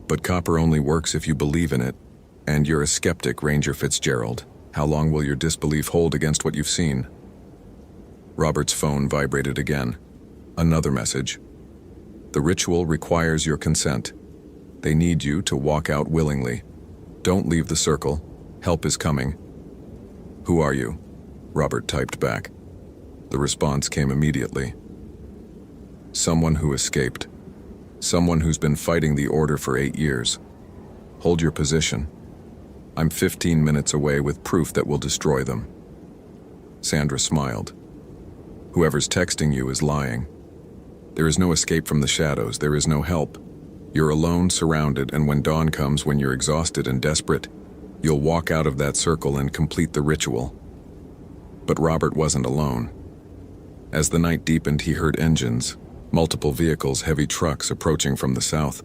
But copper only works if you believe in it, and you're a skeptic, Ranger Fitzgerald. How long will your disbelief hold against what you've seen?" Robert's phone vibrated again. Another message. The ritual requires your consent. They need you to walk out willingly. Don't leave the circle. Help is coming. Who are you? Robert typed back. The response came immediately. Someone who escaped. Someone who's been fighting the order for 8 years. Hold your position. I'm 15 minutes away with proof that will destroy them. Sandra smiled. Whoever's texting you is lying. There is no escape from the shadows. There is no help. You're alone, surrounded, and when dawn comes, when you're exhausted and desperate, you'll walk out of that circle and complete the ritual. But Robert wasn't alone. As the night deepened, he heard engines, multiple vehicles, heavy trucks approaching from the south.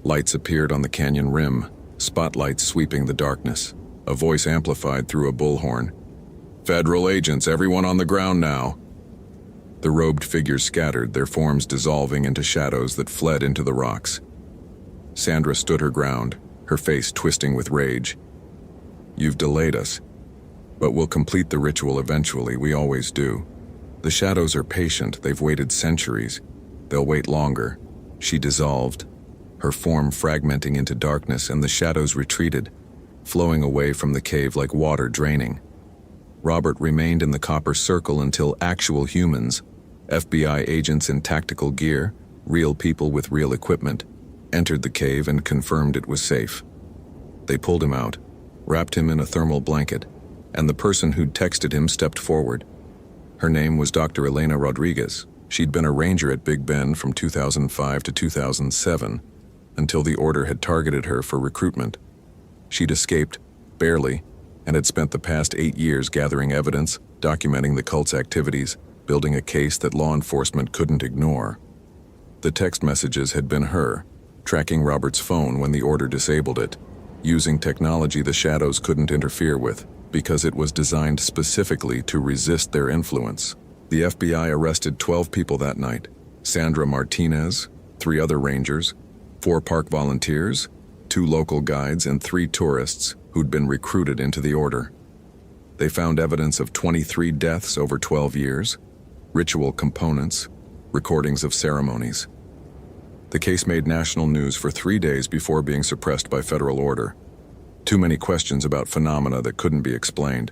Lights appeared on the canyon rim, spotlights sweeping the darkness. A voice amplified through a bullhorn. Federal agents, everyone on the ground now. The robed figures scattered, their forms dissolving into shadows that fled into the rocks. Sandra stood her ground, her face twisting with rage. You've delayed us, but we'll complete the ritual eventually, we always do. The shadows are patient, they've waited centuries. They'll wait longer. She dissolved, her form fragmenting into darkness, and the shadows retreated, flowing away from the cave like water draining. Robert remained in the copper circle until actual humans, FBI agents in tactical gear, real people with real equipment, entered the cave and confirmed it was safe. They pulled him out, wrapped him in a thermal blanket, and the person who'd texted him stepped forward. Her name was Dr. Elena Rodriguez. She'd been a ranger at Big Bend from 2005 to 2007, until the order had targeted her for recruitment. She'd escaped, barely, and had spent the past 8 years gathering evidence, documenting the cult's activities, building a case that law enforcement couldn't ignore. The text messages had been her, tracking Robert's phone when the order disabled it, using technology the shadows couldn't interfere with, because it was designed specifically to resist their influence. The FBI arrested 12 people that night: Sandra Martinez, 3 other rangers, 4 park volunteers, 2 local guides, and 3 tourists who'd been recruited into the order. They found evidence of 23 deaths over 12 years, ritual components, recordings of ceremonies. The case made national news for 3 days before being suppressed by federal order. Too many questions about phenomena that couldn't be explained.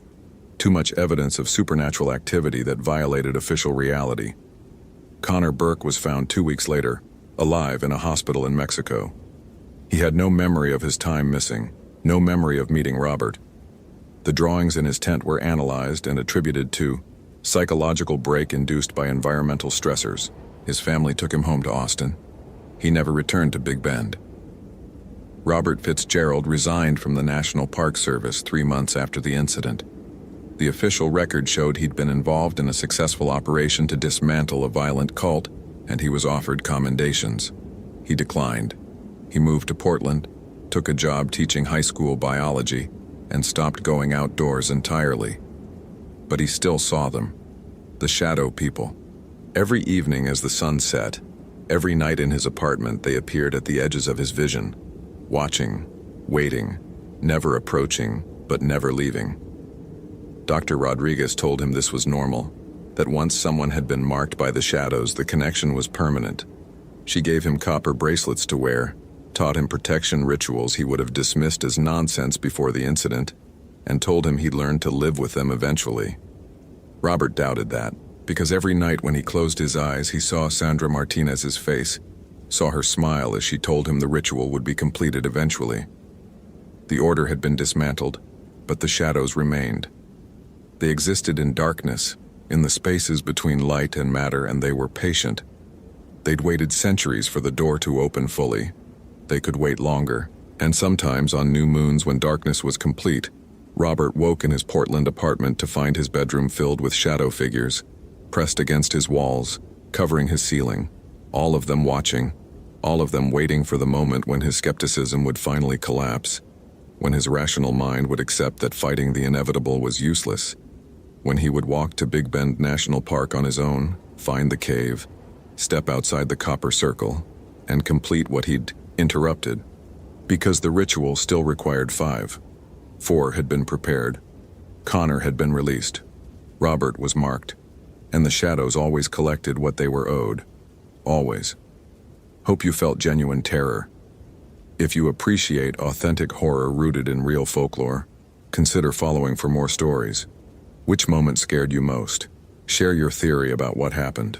Too much evidence of supernatural activity that violated official reality. Connor Burke was found 2 weeks later, alive in a hospital in Mexico. He had no memory of his time missing, no memory of meeting Robert. The drawings in his tent were analyzed and attributed to psychological break induced by environmental stressors. His family took him home to Austin. He never returned to Big Bend. Robert Fitzgerald resigned from the National Park Service 3 months after the incident. The official record showed he'd been involved in a successful operation to dismantle a violent cult, and he was offered commendations. He declined. He moved to Portland, took a job teaching high school biology, and stopped going outdoors entirely. But he still saw them, the shadow people. Every evening as the sun set, every night in his apartment, they appeared at the edges of his vision, watching, waiting, never approaching, but never leaving. Dr. Rodriguez told him this was normal, that once someone had been marked by the shadows, the connection was permanent. She gave him copper bracelets to wear, taught him protection rituals he would have dismissed as nonsense before the incident, and told him he'd learn to live with them eventually. Robert doubted that, because every night when he closed his eyes, he saw Sandra Martinez's face, saw her smile as she told him the ritual would be completed eventually. The order had been dismantled, but the shadows remained. They existed in darkness, in the spaces between light and matter, and they were patient. They'd waited centuries for the door to open fully. They could wait longer, and sometimes on new moons when darkness was complete, Robert woke in his Portland apartment to find his bedroom filled with shadow figures, pressed against his walls, covering his ceiling, all of them watching, all of them waiting for the moment when his skepticism would finally collapse, when his rational mind would accept that fighting the inevitable was useless, when he would walk to Big Bend National Park on his own, find the cave, step outside the copper circle, and complete what he'd interrupted, because the ritual still required 5. 4 had been prepared. Connor had been released. Robert was marked. and the shadows always collected what they were owed. Always. Hope you felt genuine terror. If you appreciate authentic horror rooted in real folklore, consider following for more stories. Which moment scared you most? Share your theory about what happened.